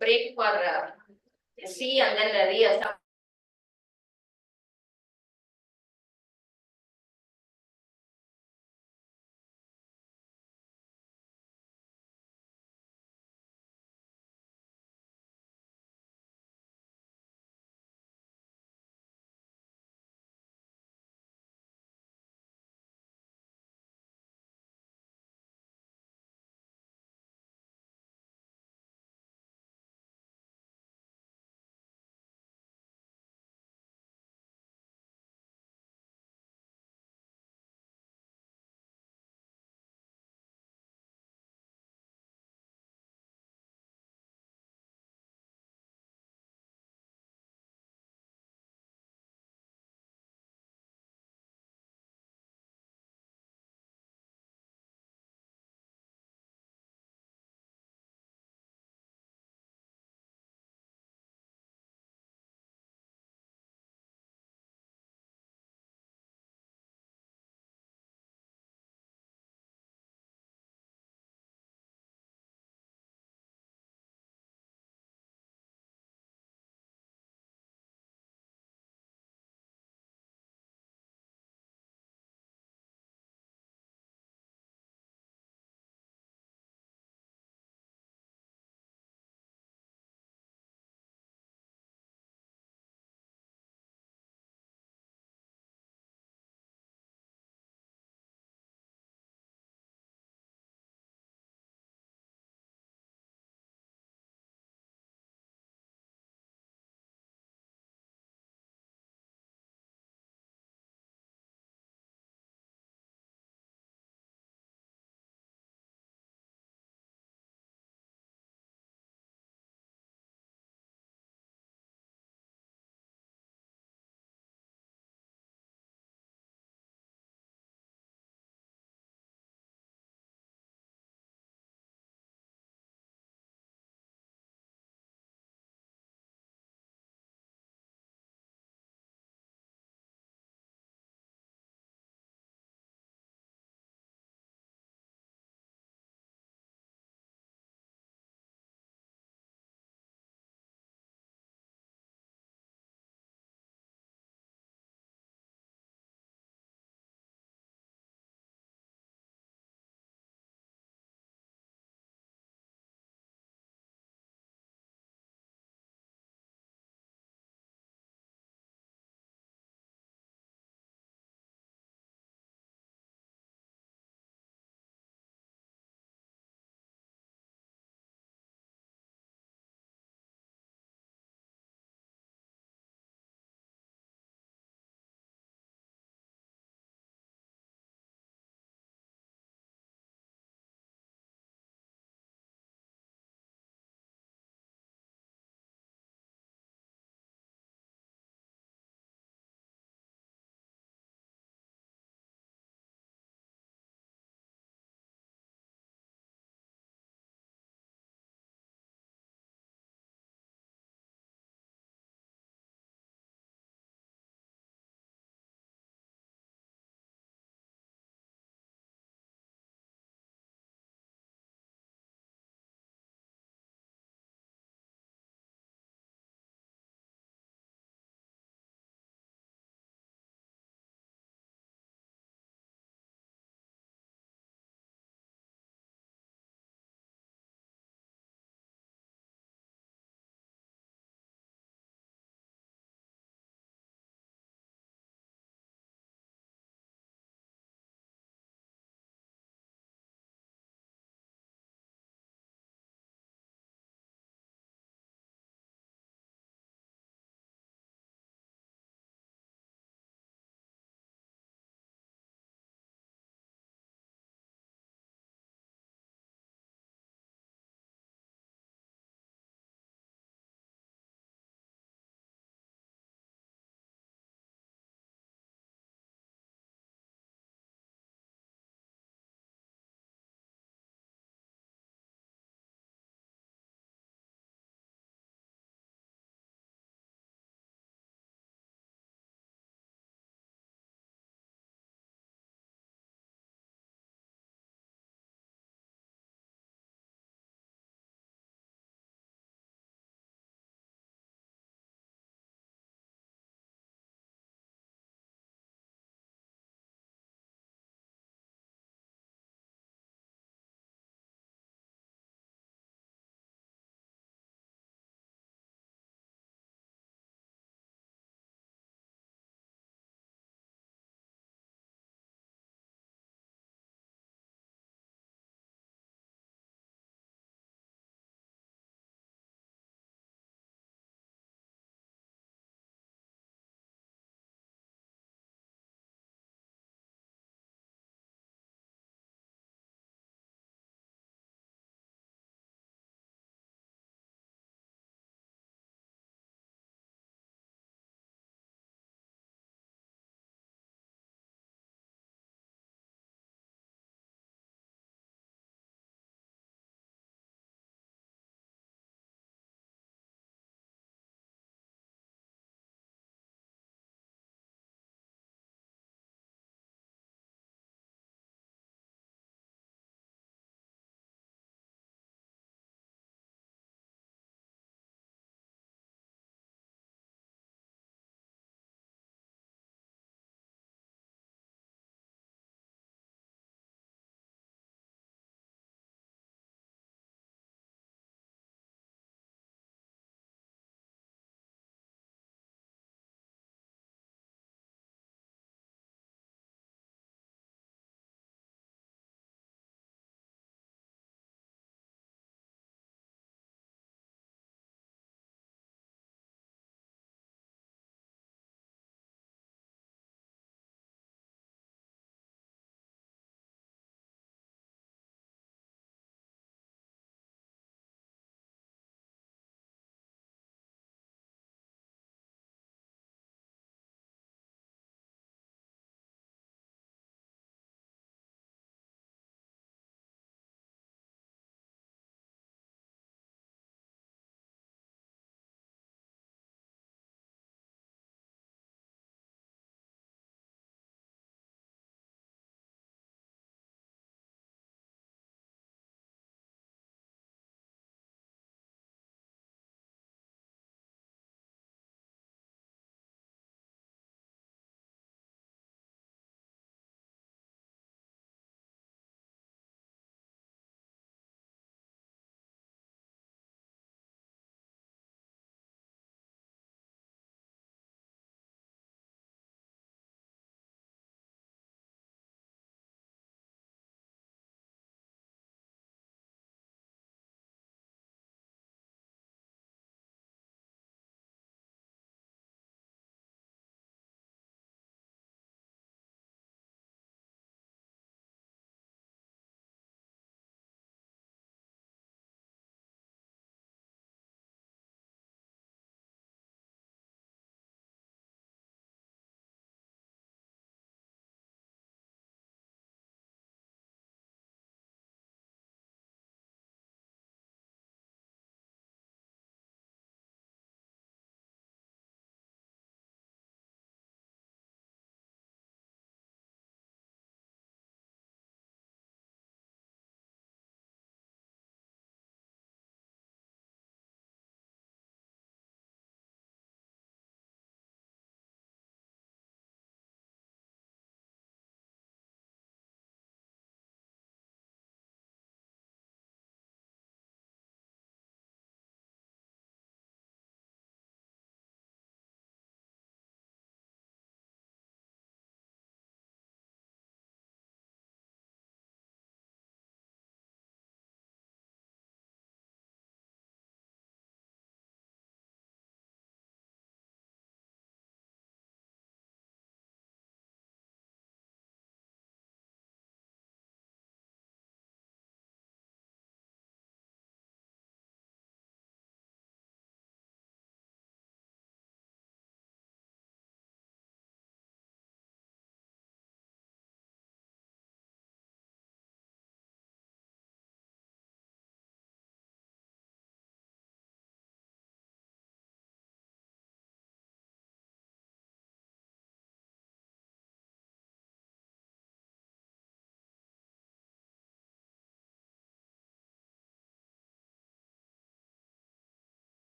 break for C and then reassemble.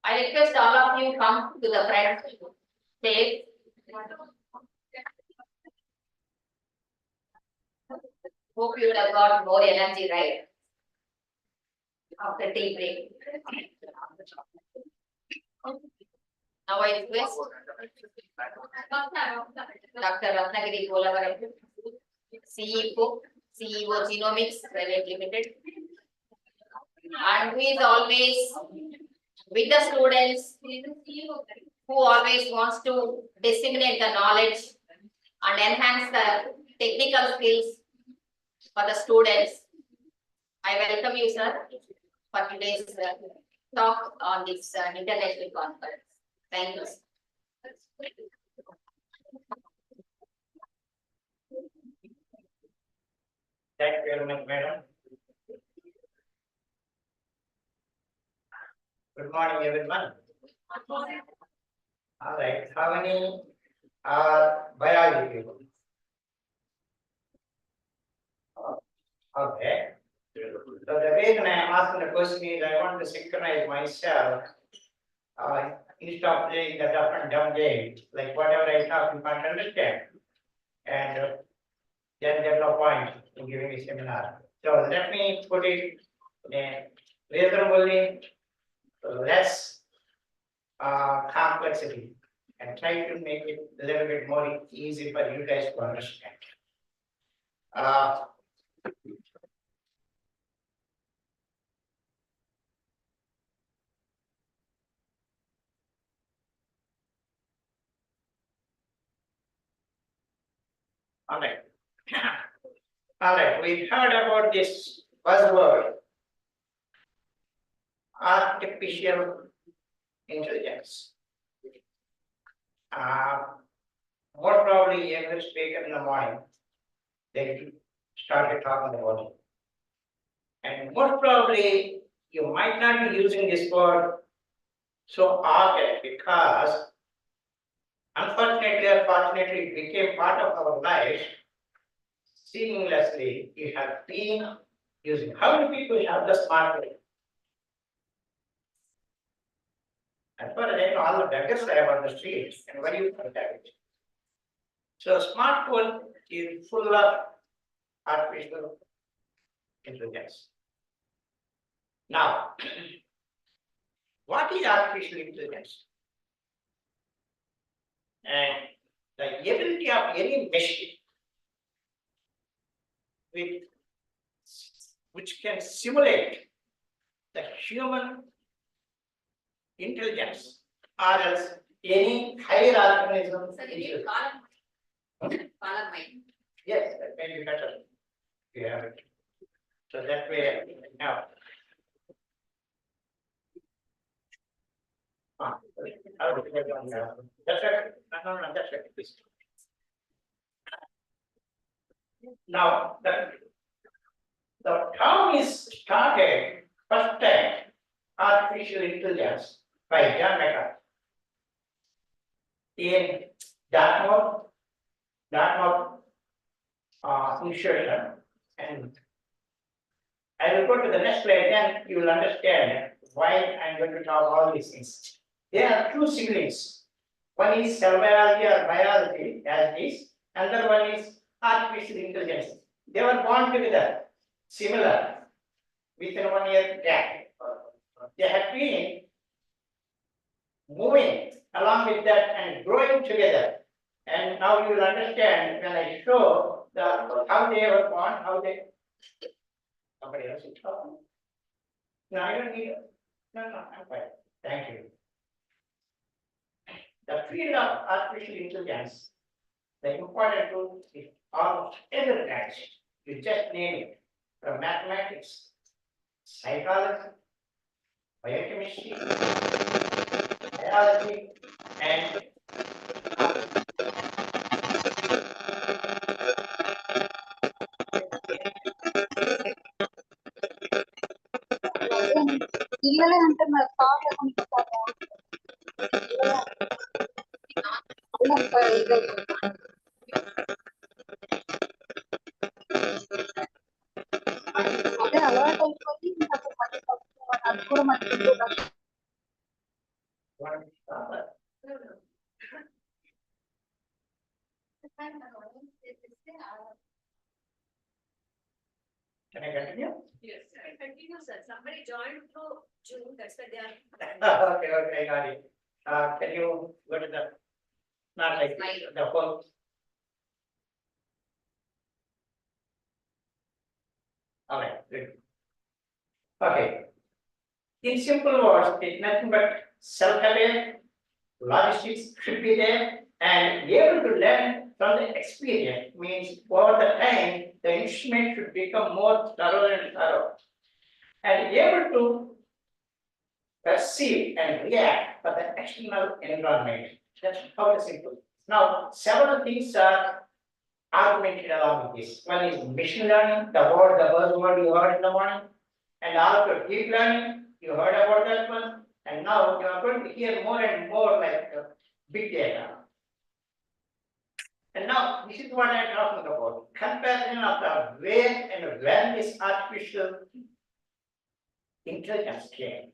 I request all of you come to the front stage. Hope you would have got more energy, right? After tea break. Now I request Dr. Ratnagiri Polavaram, CEO Genomics Private Limited, and who is always with the students, who always wants to disseminate the knowledge and enhance the technical skills for the students. I welcome you, sir, for today's talk on this international conference. Thank you. Thank you very much, madam. Good morning, everyone. All right, how many are biology people? Okay. So the reason I am asking the question is I want to synchronize myself. Instead of playing the tough and dumb game, like whatever I talk, you can't understand. And then there's no point in giving a seminar. So let me put it in a reasonably less complexity and try to make it a little bit more easy for you guys to understand. All right. All right, we heard about this buzzword, artificial intelligence. Most probably every speaker in the morning, they started talking about it. And most probably you might not be using this word so often because unfortunately or fortunately it became part of our life. Seamlessly, you have been using. How many people have the smartphone? As far as I know, all the beggars I have on the streets, and why do you have it? So smartphone is full of artificial intelligence. Now, what is artificial intelligence? And the ability of any machine which can simulate the human intelligence or else any higher organism. Sir, you need column mind. Yes, that may be better. Yeah. So that way now. That's right. No, that's right. Please. Now the term is started first time artificial intelligence by John McCarthy in Dartmouth institution, and I will go to the next slide, then you will understand why I'm going to talk all these things. There are two siblings. One is cell biology or biology as is, another one is artificial intelligence. They were born together, similar, within 1 year gap. They have been moving along with that and growing together. And now you will understand when I show how they were born, how they. Somebody else is talking. No, I don't need it. No, I'm fine. Thank you. The field of artificial intelligence, the important tool is almost every branch. You just name it. From mathematics, psychology, biochemistry, biology, and అదే అలవాటు అయిపోయి ఇంకా అసలు పట్టించుకోవాలి. అది కూడా మర్చిపోతాను. Can I continue? Yes, continue, sir. Somebody joined through June, that's why they are. Okay, okay, I got it. Can you go to the, not like the whole. All right, good. Okay. In simple words, it's nothing but self-aware, logistics should be there, and able to learn from the experience means over the time, the instrument should become more thorough and thorough. And able to perceive and react for the external environment. That's how it's simple. Now, several things are augmented along with this. One is machine learning, the buzzword you heard in the morning, and also deep learning, you heard about that one, and now you are going to hear more and more like big data. And now, this is what I am talking about, comparison of the where and when this artificial intelligence came.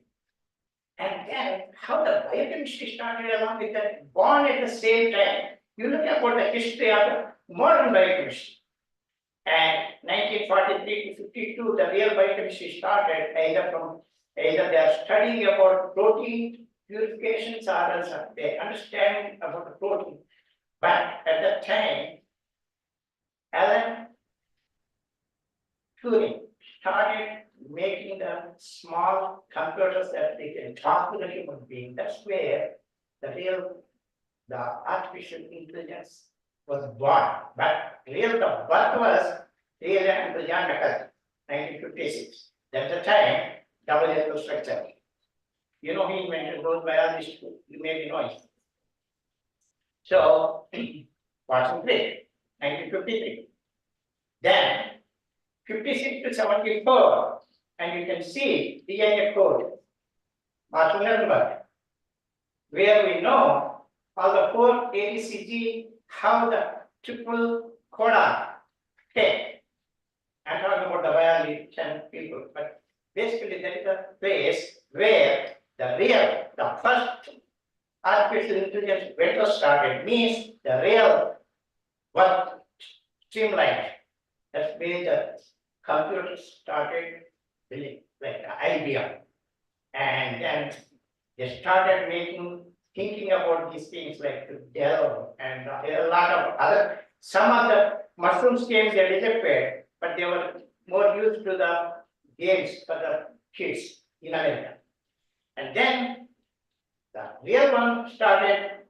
And then how the biochemistry started along with that, born at the same time. You look about the history of the modern biochemistry. And 1943 to 52, the real biochemistry started either they are studying about protein purifications or else they understand about the protein. But at that time, Alan Turing started making the small computers that they can talk to the human being. That's where the artificial intelligence was born. But the birth was really under John McCarthy, 1956. That's the time, double helix structure. You know, he invented those biologists, you may be knowing. So, Watson Crick, 1953. Then, 56 to 74, and you can see DNA code, Martin Lundberg, where we know all the 4 ATCG, how the triple codon take. I'm talking about the biology 10 people, but basically that is the place where the first artificial intelligence vector started, means the real work streamlined. That's where the computers started building, like the IBM. And then they started thinking about these things like Dell and a lot of other, some of the mushrooms came, they disappeared, but they were more used to the games for the kids in America. And then the real one started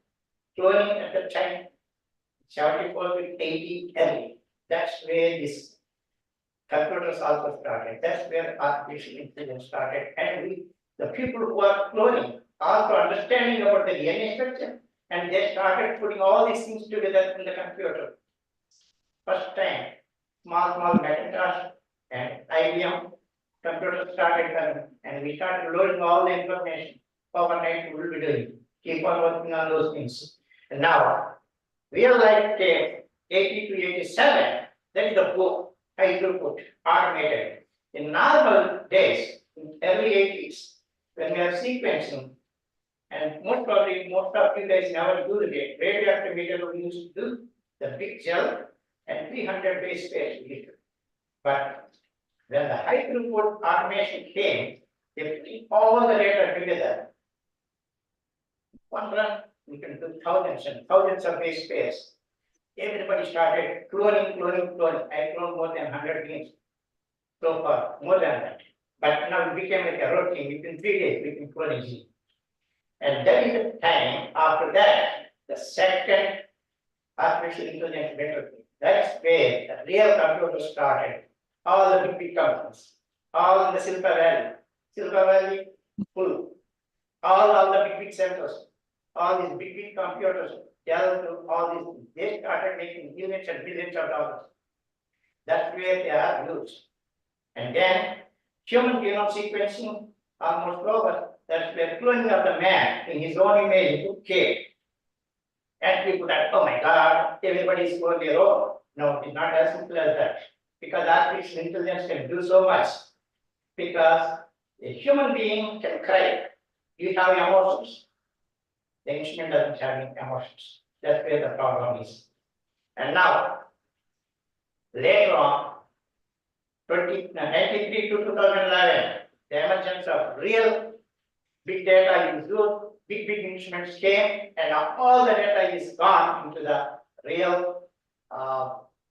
cloning at the time, 74 to 80 early. That's where this computers also started. That's where artificial intelligence started. And the people who are cloning, also understanding about the DNA structure, and they started putting all these things together in the computer. First time, small Macintosh and IBM computers started coming, and we started loading all the information. Overnight we will be doing, keep on working on those things. And now, real life 80 to 87, that is the book, high throughput, automated. In normal days, in early 80s, when we are sequencing, and most of you guys never do the radioactive meter, we used to do the big gel and 300 base pairs. But when the high throughput automation came, they put all the data together. One run, we can do thousands and thousands of base pairs. Everybody started cloning. I cloned more than 100 genes so far, more than that. But now it became like a routine. Within 3 days, we can clone a gene. And that is the time after that, the second artificial intelligence method. That's where the real computers started. All the big companies, all in the Silver Valley, full. All the big centers, all these big computers, all these, they started making millions and billions of dollars. That's where they are used. And then human genome sequencing almost over. That's where cloning of the man in his own image, 2K. And people that, oh my God, everybody's going their own. No, it's not as simple as that. Because artificial intelligence can do so much. Because a human being can cry. You have emotions. The instrument doesn't have any emotions. That's where the problem is. And now, later on, 1993 to 2011, the emergence of real big data is used, big instruments came, and now all the data is gone into the real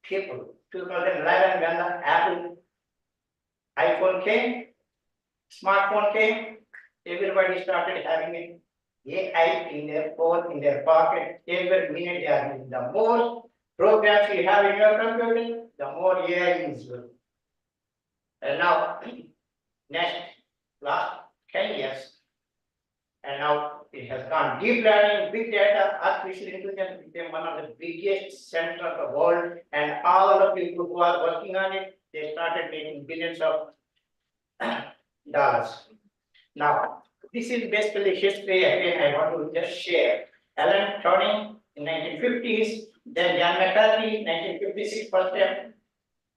people. 2011, when the Apple iPhone came, smartphone came, everybody started having an AI in their phone, in their pocket. Every minute they are using. The more programs you have in your computer, the more AI is used. And now, last 10 years, and now it has gone deep learning, big data, artificial intelligence became one of the biggest centers of the world, and all the people who are working on it, they started making billions of dollars. Now, this is basically history. Again, I want to just share. Alan Turing in 1950s, then John McCarthy, 1956 first step.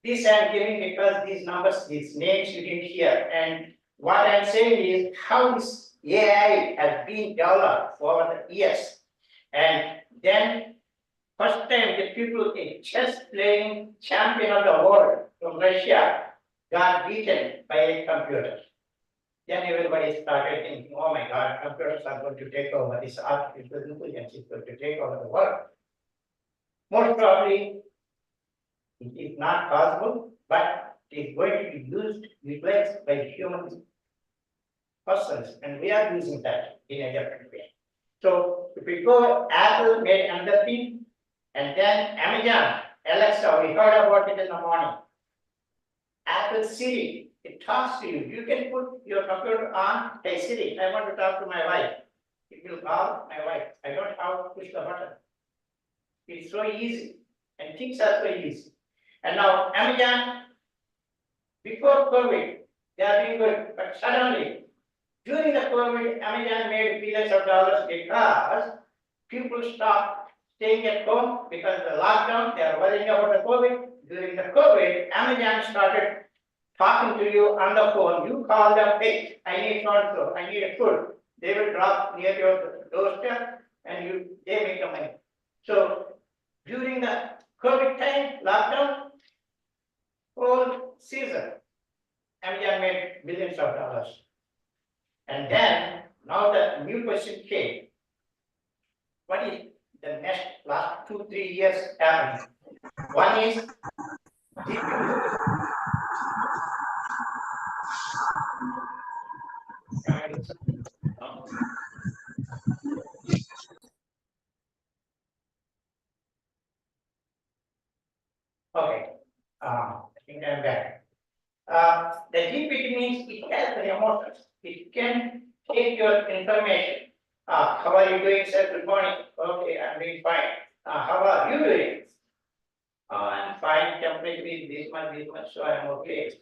This I am giving because these numbers, these names you didn't hear. And what I'm saying is how this AI has been developed over the years. And then first time the people, a chess playing champion of the world from Russia, got beaten by a computer. Then everybody started thinking, oh my God, computers are going to take over, this artificial intelligence is going to take over the world. Most probably, it is not possible, but it is going to be utilized by human persons, and we are using that in a different way. So if we go, Apple made another thing, and then Amazon, Alexa, we heard about it in the morning. Apple Siri, it talks to you. You can put your computer on, hey Siri, I want to talk to my wife. It will call my wife. I don't have to push the button. It's so easy, and things are so easy. And now Amazon, before COVID, they are doing good, but suddenly, during the COVID, Amazon made billions of dollars because people stopped staying at home because of the lockdown, they are worrying about the COVID. During the COVID, Amazon started talking to you on the phone. You call them, hey, I need so I need a food. They will drop near your doorstep and they make the money. So during the COVID time, lockdown, whole season, Amazon made billions of dollars. And then, now the new question came. What is the last 2-3 years happening? One is okay, I think I'm back. The GPT means it has the emotions. It can take your information. How are you doing, sir? Good morning. Okay, I'm doing fine. How are you doing? I'm fine. Temperature is this much, so I'm okay.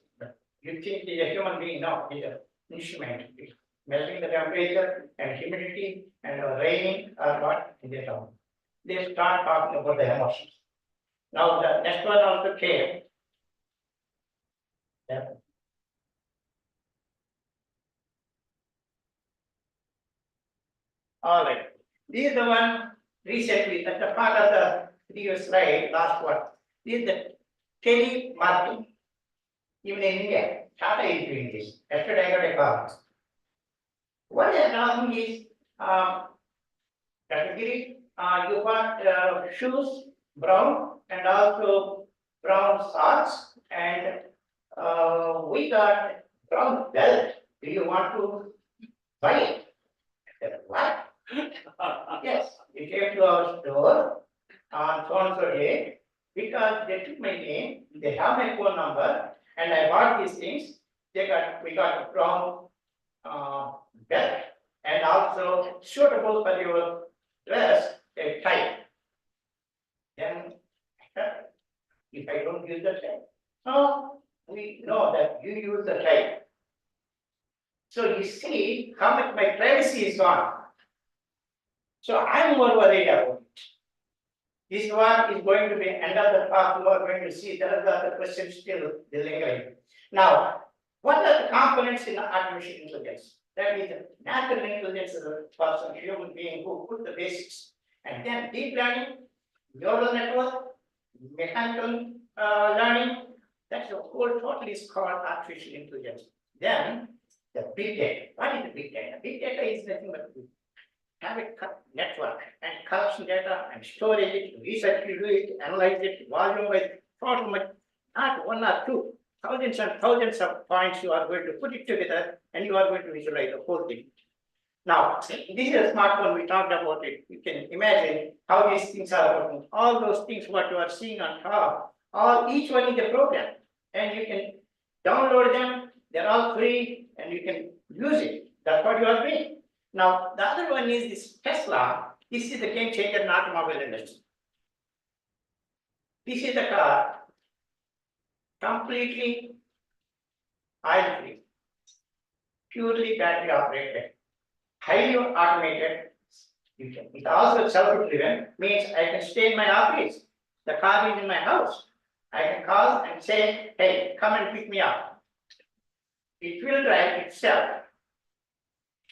You think it's a human being? No, it's an instrument. It's measuring the temperature and humidity and raining or what in the town. They start talking about the emotions. Now the next one also came. Yeah. All right. This is the one recently, that's the part of the previous slide, last one. This is the telemarketing. Even in India, Tata is doing this. Yesterday I got a call. What they are talking is, category, you got shoes, brown, and also brown socks, and we got brown belt. Do you want to buy it? I said, what? Yes, we came to our store on so and so day because they took my name, they have my phone number, and I bought these things. We got a brown belt and also suitable for your dress, a tie. Then, if I don't use the tie, no, we know that you use the tie. So you see how much my privacy is gone. So I'm more worried about it. This is what is going to be end of the talk. You are going to see there are the questions still lingering. Now, what are the components in artificial intelligence? That is, natural intelligence is a person, human being who put the basics, and then deep learning, neural network, mechanical learning. That's the whole total is called artificial intelligence. Then the big data. What is the big data? Big data is nothing but have a network and collection data and storage it, research you do it, analyze it, volume wise, total much, not one or two, thousands and thousands of points you are going to put it together and you are going to visualize the whole thing. Now, this is a smartphone, we talked about it. You can imagine how these things are working. All those things what you are seeing on top, each one is a program and you can download them. They're all free and you can use it. That's what you are doing. Now, the other one is this Tesla. This is the game changer in automobile industry. This is the car, completely oil-free, purely battery operated, highly automated. It's also self-driven, means I can stay in my office. The car is in my house. I can call and say, hey, come and pick me up. It will drive itself,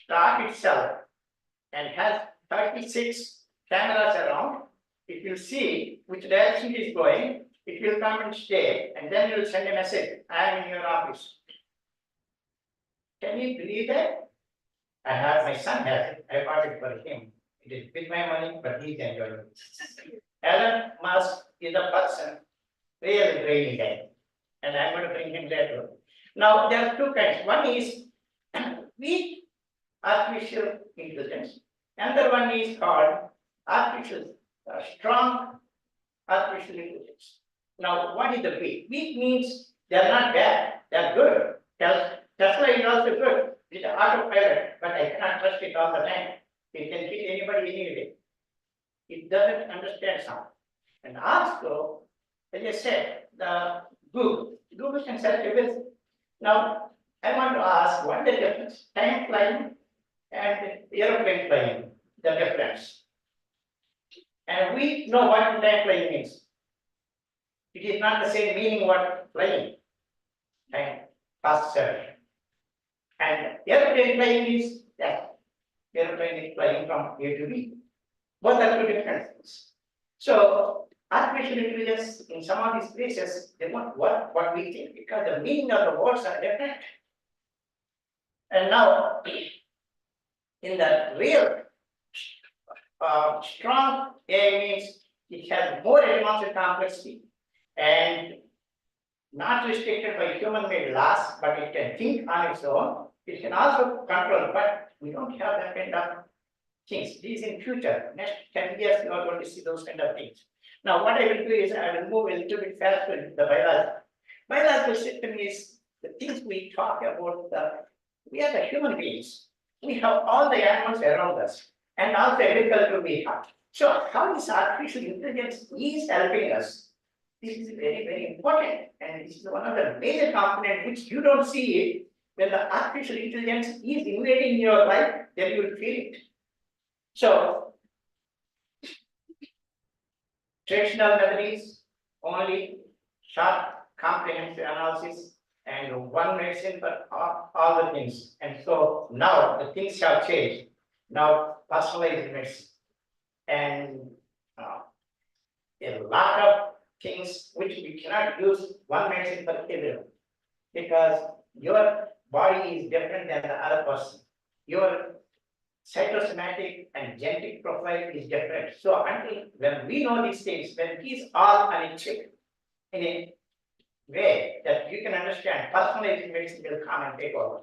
start itself, and has 36 cameras around. It will see which direction it is going. It will come and stay, and then you will send a message, I am in your office. Can you believe that? I have, my son has it, I bought it for him. It is with my money, but he's enjoying it. Elon Musk is a person, really brilliant guy, and I'm going to bring him later. Now, there are two kinds. One is weak artificial intelligence. Another one is called strong artificial intelligence. Now, what is the weak? Weak means they are not bad, they are good. Tesla is also good. It's an autopilot, but I cannot trust it all the time. It can hit anybody anyway. It doesn't understand sound. And also, as I said, the Google can search everything. Now, I want to ask what the difference? Time flying and airplane flying, the difference. And we know what time flying means. It is not the same meaning what flying, time, fast search. And airplane flying is that. Airplane is flying from A to B. Both are two different things. So, artificial intelligence in some of these places, they won't work what we think because the meaning of the words are different. And now, in the real strong AI means it has more advanced complexity and not restricted by human-made laws, but it can think on its own. It can also control, but we don't have that kind of things. These in future, next 10 years, you are going to see those kind of things. Now, what I will do is I will move a little bit faster into the biology. Biological system is the things we talk about. We are the human beings. We have all the animals around us, and also agriculture we have. So, how this artificial intelligence is helping us? This is very, very important, and this is one of the major components which you don't see it. When the artificial intelligence is invading your life, then you will feel it. So, traditional method is only short comprehensive analysis and one medicine for all the things. And so now the things have changed. Now personalized medicine and a lot of things which we cannot use one medicine for everyone because your body is different than the other person. Your cytosomatic and genetic profile is different. So until when we know these things, when it is all on a chip in a way that you can understand, personalized medicine will come and take over.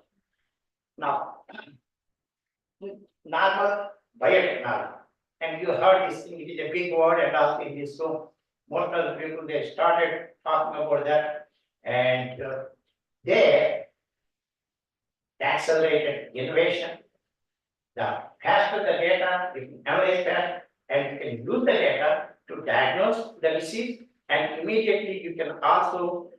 Now, normal biotechnology, and you heard this thing, it is a big word and all in this. So most of the people they started talking about that, and they accelerated innovation. The faster the data, you can analyze that, and you can use the data to diagnose the disease, and immediately you can also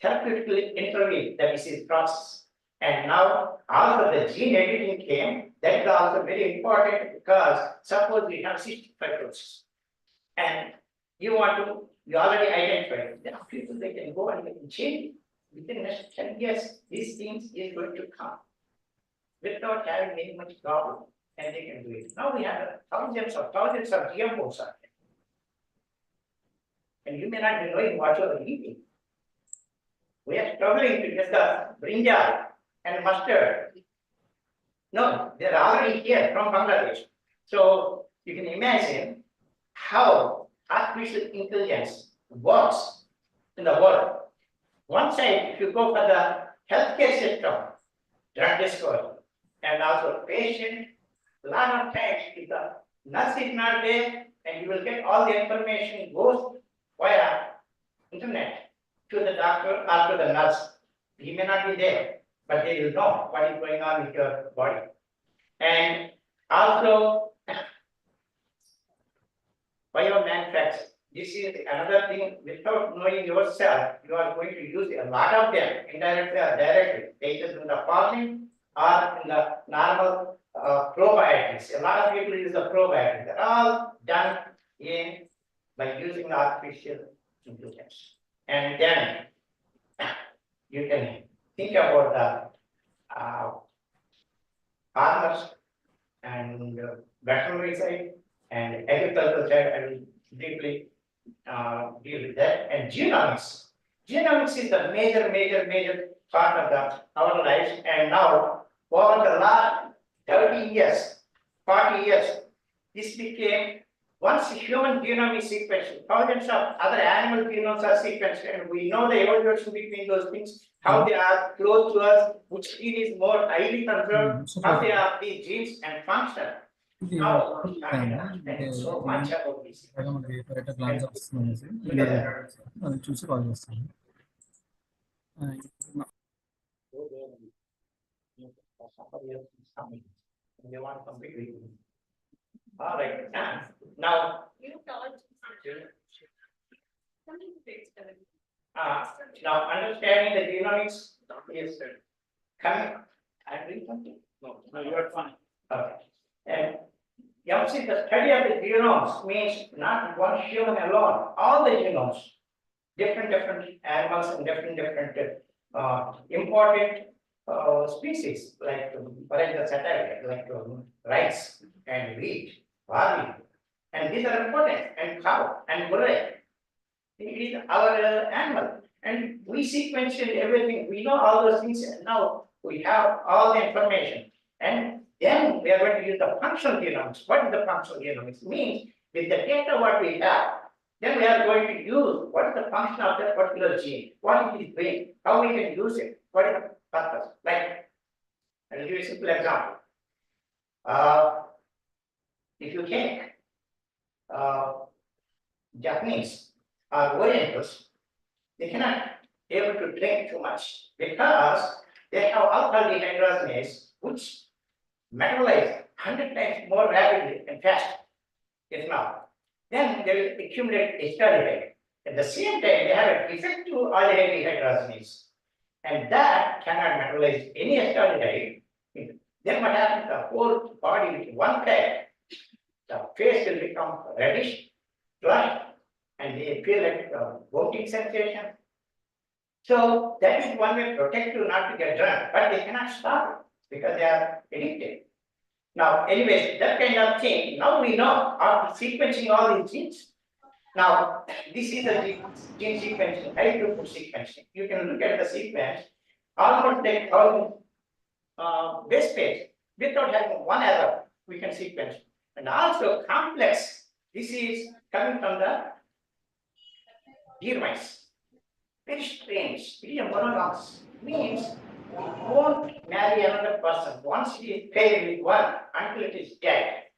therapeutically intervene the disease process. And now, also the gene editing came, that is also very important because suppose we have cystic fibrosis, and you already identified, there are people they can go and they can change. Within the next 10 years, these things is going to come without having any much problem, and they can do it. Now we have thousands of GMOs out there. And you may not be knowing what you are eating. We are struggling to get the brinjal and mustard. No, they're already here from Bangladesh. So you can imagine how artificial intelligence works in the world. One side, if you go for the healthcare system, drug discovery, and also patient, a lot of times if the nurse is not there, and you will get all the information goes via internet to the doctor or to the nurse. He may not be there, but they will know what is going on with your body. And also, biomanufacturing. This is another thing, without knowing yourself, you are going to use a lot of them, indirectly or directly, either in the farming or in the normal probiotics. A lot of people use the probiotics. They're all done by using artificial intelligence. And then you can think about the farmers and veterinary side and agricultural side. I will deeply deal with that. And genomics. Genomics is the major part of our lives. And now, over the last 30 years, 40 years, this became, once the human genome is sequenced, thousands of other animal genomes are sequenced, and we know the evolution between those things, how they are close to us, which gene is more highly conserved, how they are these genes and function. Now, so much about this. చూసి call చేస్తాను They want completely. All right, now. Now understanding the genomics is coming. I'm doing something? No, you are fine. Okay. And you see, the study of the genomes means not one human alone, all the genomes, different animals and different important species, like for example, like rice and wheat, barley, and these are important, and cow and bull. It is our animal, and we sequence everything. We know all those things, and now we have all the information, and then we are going to use the functional genomics. What is the functional genomics? Means with the data what we have, then we are going to use what is the function of that particular gene, what it is doing, how we can use it, what is the purpose. Like, I'll give you a simple example. If you take Japanese or Orientals, they cannot able to drink too much because they have alcohol dehydrogenase, which metabolize 100 times more rapidly and fast. Yes, now. Then they will accumulate acetaldehyde. At the same time, they have a defective aldehyde dehydrogenase, and that cannot metabolize any acetaldehyde. Then what happens? The whole body with one pair, the face will become reddish, flushed, and they feel like vomiting sensation. So that is one way protective not to get drunk, but they cannot stop it because they are addicted. Now, anyways, that kind of thing, now we know after sequencing all these genes. Now, this is the gene sequencing, high throughput sequencing. You can look at the sequence, almost like 1,000 base pairs. Without having one error, we can sequence. And also complex, this is coming from the deer mice. Very strange, very monogamous, means it won't marry another person. Once it is paired with one, until it is dead,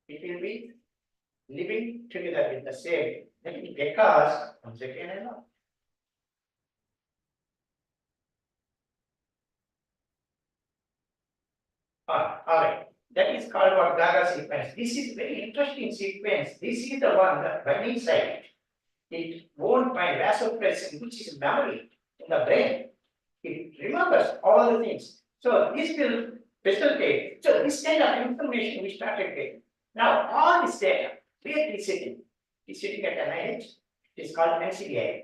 it will be living together with the same. That is because, once again, I know. All right, that is called what Gaga sequence. This is very interesting sequence. This is the one that binding site. It won't bind vasopressin, which is memory in the brain. It remembers all the things. So this will facilitate. So this kind of information we started getting. Now all this data, where is it? is sitting at NIH, it is called NCDI.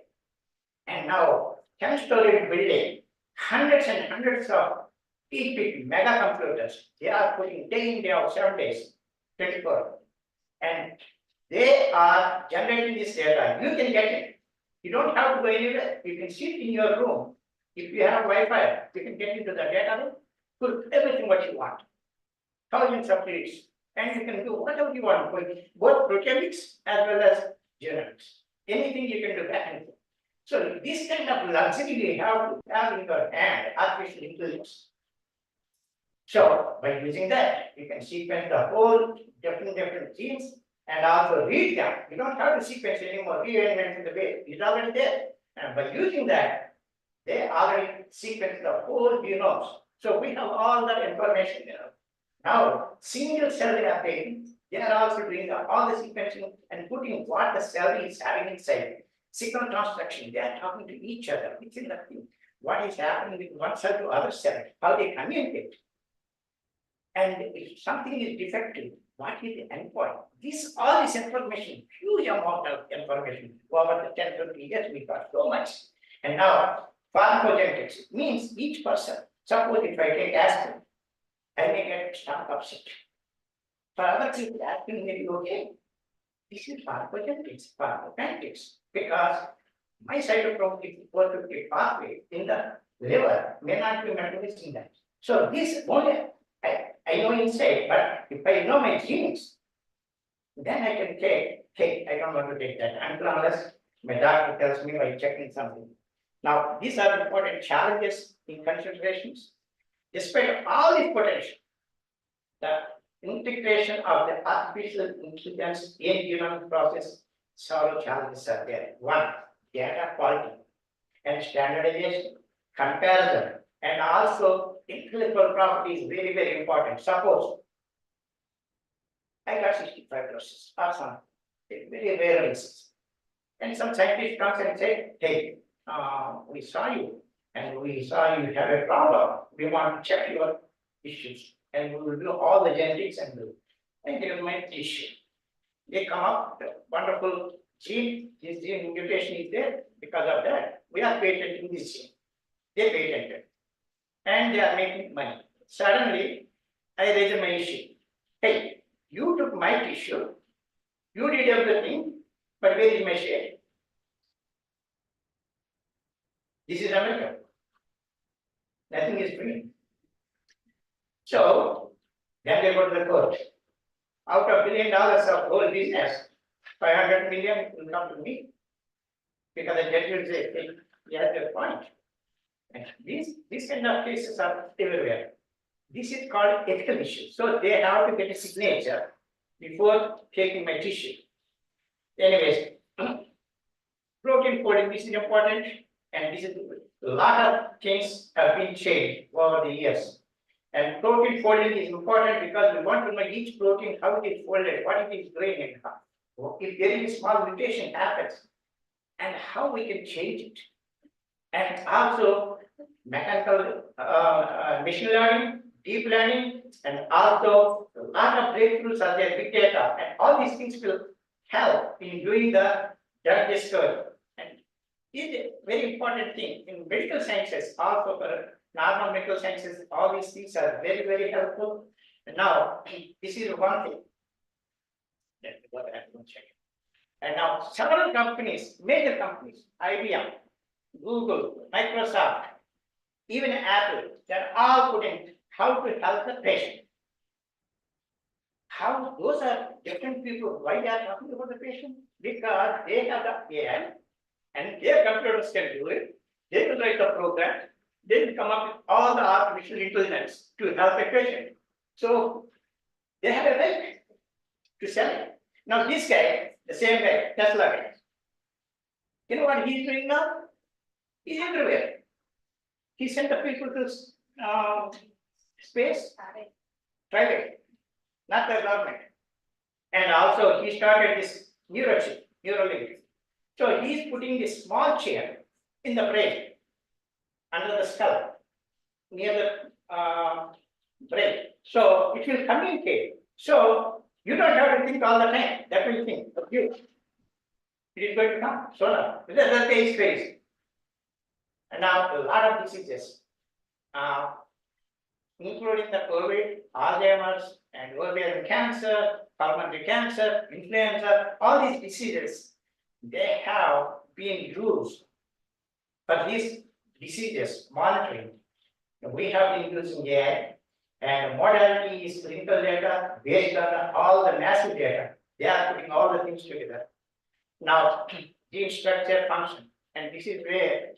And now, 10-story building, hundreds and hundreds of big mega computers, they are putting day in, day out, 7 days, 24. And they are generating this data. You can get it. You don't have to go anywhere. You can sit in your room. If you have Wi-Fi, you can get into the data room, put everything what you want. Thousands of reads. And you can do whatever you want, both proteomics as well as genomics. Anything you can do that. So this kind of luxury we have to have in your hand, artificial intelligence. So by using that, you can sequence the whole different genes and also read them. You don't have to sequence anymore, reinvent the base. It's already there. And by using that, they already sequence the whole genomes. So we have all that information there. Now, single cell assay, they are also doing all the sequencing and putting what the cell is having inside. Signal transduction, they are talking to each other. It's in the thing. What is happening with one cell to other cell, how they communicate. And if something is defective, what is the endpoint? All this information, huge amount of information. Over the 10, 20 years, we got so much. And now, pharmacogenetics means each person, suppose if I take aspirin, I may get stomach upset. For other people, aspirin may be okay. This is pharmacogenetics, because my cytochrome 450 pathway in the liver may not be metabolizing that. So this only I know inside, but if I know my genes, then I can take, I don't want to take that unless my doctor tells me by checking something. Now, these are important challenges in considerations. Despite all this potential, the integration of the artificial intelligence in genomic process, several challenges are there. One, data quality and standardization, comparison, and also intellectual property is very, very important. Suppose I got 65 processes or some very rare cases, and some scientist comes and say, hey, we saw you and we saw you have a problem. We want to check your issues and we will do all the genetics and do. And they will make issue. They come up with a wonderful gene, this gene mutation is there. Because of that, we are patenting this gene. They patented. And they are making money. Suddenly, I raise my issue. Hey, you took my tissue, you did everything, but where is my share? This is America. Nothing is free. So, then they go to the court. Out of $1 billion of whole business, 500 million will come to me. Because the judge will say, hey, you have a point. And these kind of cases are everywhere. This is called ethical issue. So they have to get a signature before taking my tissue. Anyways, protein coding, this is important, and this is a lot of things have been changed over the years. And protein folding is important because we want to know each protein, how it is folded, what it is doing, and how. If there is a small mutation happens, and how we can change it. And also mechanical machine learning, deep learning, and also a lot of breakthroughs are there, big data, and all these things will help in doing the drug discovery. And it is a very important thing in medical sciences, also for normal medical sciences, all these things are very, very helpful. And now, this is one thing. Let me go back and check. And now, several companies, major companies, IBM, Google, Microsoft, even Apple, they're all putting how to help the patient. How those are different people. Why they are talking about the patient? Because they have the AI and their computers can do it. They will write the program. They will come up with all the artificial intelligence to help a patient. So they have a right to sell it. Now this guy, the same guy, Tesla guy, you know what he's doing now? He's everywhere. He sent the people to space, private, not the government. And also he started this neurochip, Neuralink. So he's putting this small chair in the brain, under the skull, near the brain. So it will communicate. So you don't have to think all the time. That will think of you. It is going to come sooner. That's the age phase. And now a lot of diseases, including the COVID, Alzheimer's, and ovarian cancer, pulmonary cancer, influenza, all these diseases, they have been used for these diseases monitoring. We have been using AI, and modality is clinical data based on all the massive data. They are putting all the things together. Now, gene structure function, and this is where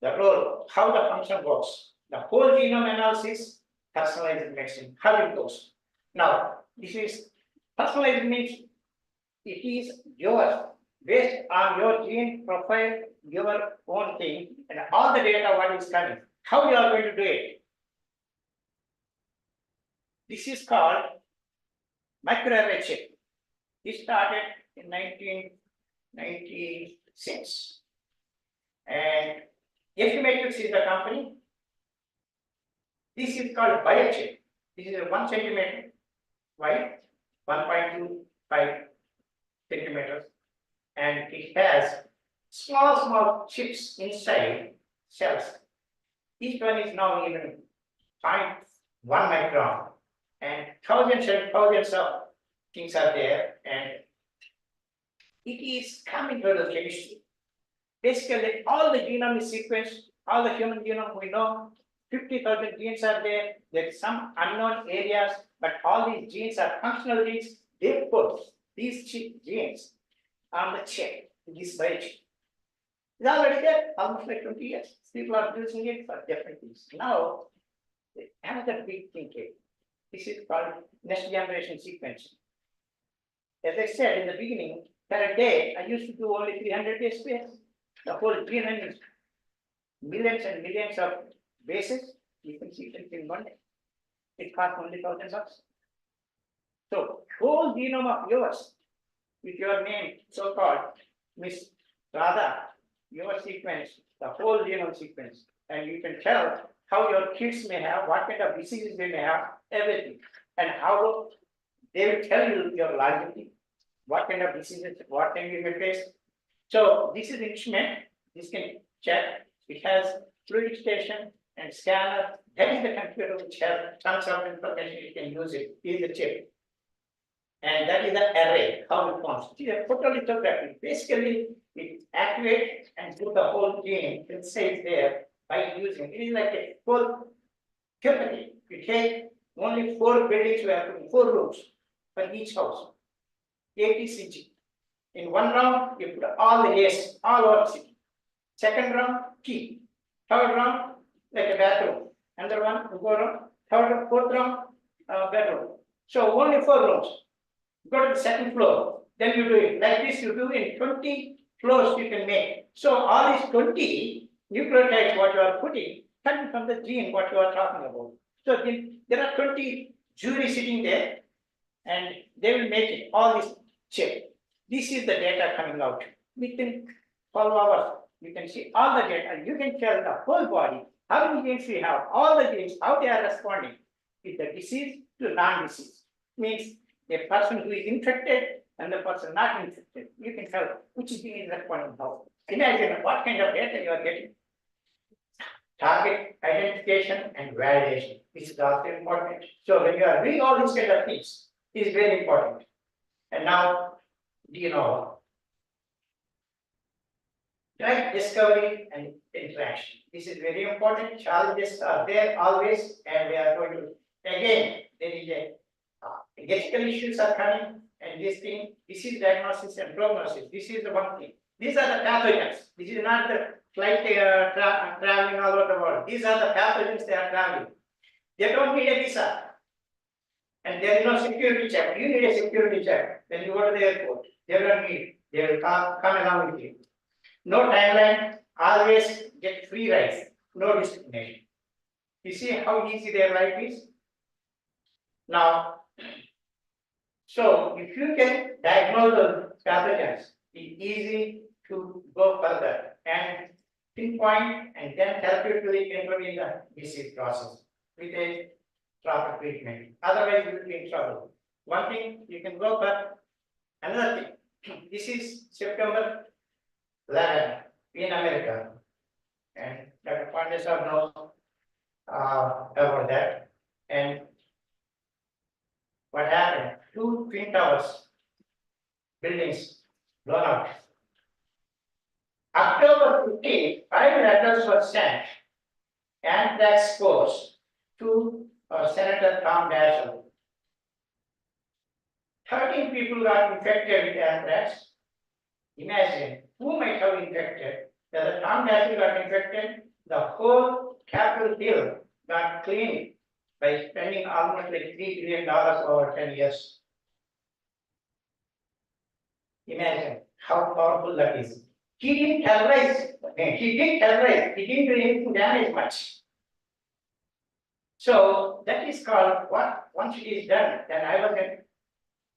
the role, how the function works. The whole genome analysis, personalized medicine, how it goes. Now, this is personalized means it is yours, based on your gene profile, your own thing, and all the data what is coming. How you are going to do it? This is called microarray chip. This started in 1996. And SPMVV is the company. This is called biochip. This is a 1 centimeter wide, 1.25 centimeters, and it has small chips inside cells. Each one is now even 0.1 micron, and thousands and thousands of things are there, and it is coming to the chemistry. Basically, all the genome is sequenced, all the human genome we know, 50,000 genes are there. There's some unknown areas, but all these genes are functional genes. They put these genes on the chip, this biochip. It's already there, almost like 20 years. People are using it for different things. Now, another big thing came. This is called next generation sequencing. As I said in the beginning, per day, I used to do only 300 base pairs. The whole genome is millions and millions of bases. You can sequence in 1 day. It costs only $1,000. So, whole genome of yours, with your name, so-called Miss Radha, your sequence, the whole genome sequence, and you can tell how your kids may have, what kind of diseases they may have, everything, and how they will tell you your longevity, what kind of diseases, what time you may face. So this is an instrument, this can check, it has fluid station and scanner, that is the computer which has tons of information, you can use it, is the chip. And that is the array, how it forms. It is a photolithography. Basically, it activates and put the whole gene inside there by using. It is like a full Tirupati. You take only 4 buildings, we are putting 4 rooms for each house. 80 CG. In one round, you put all the A's, all over the city. Second round, key. Third round, like a bathroom. Another one, you go around. Third, fourth round, bedroom. So only 4 rooms. Go to the second floor, then you do it. Like this, you do in 20 floors you can make. So all these 20 nucleotides what you are putting coming from the gene what you are talking about. So there are 20 jury sitting there, and they will make it, all this chip. This is the data coming out. Within 12 hours, you can see all the data. You can tell the whole body, how many genes we have, all the genes, how they are responding with the disease to non-disease. Means a person who is infected and the person not infected. You can tell which gene is responding how. Imagine what kind of data you are getting. Target identification and validation. This is also important. So when you are doing all these kind of things, it is very important. And now, do you know drug discovery and interaction? This is very important. Challenges are there always, and we are going to again. There is a ethical issues are coming, and this is diagnosis and prognosis. This is the one thing. These are the pathogens. This is not the flight traveling all over the world. These are the pathogens they are traveling. They don't need a visa, and there is no security check. You need a security check when you go to the airport. They don't need. They will come along with you. No timeline. Always get free rides. No discrimination. You see how easy their life is. Now, so if you can diagnose the pathogens, it's easy to go further and pinpoint and then therapeutically intervene the disease process with a proper treatment. Otherwise, you will be in trouble. One thing you can go for, another thing, this is September 11 in America. And Dr. Pandesar knows about that. And what happened? 2 twin towers buildings blown out. October 15, 5 letters were sent, anthrax scores to Senator Tom Daschle. 13 people got infected with anthrax. Imagine who might have infected. Whether Tom Daschle got infected, the whole Capitol Hill got cleaned by spending almost like $3 billion over 10 years. Imagine how powerful that is. He didn't terrorize, he didn't do anything damage much. So that is called what once it is done, then I was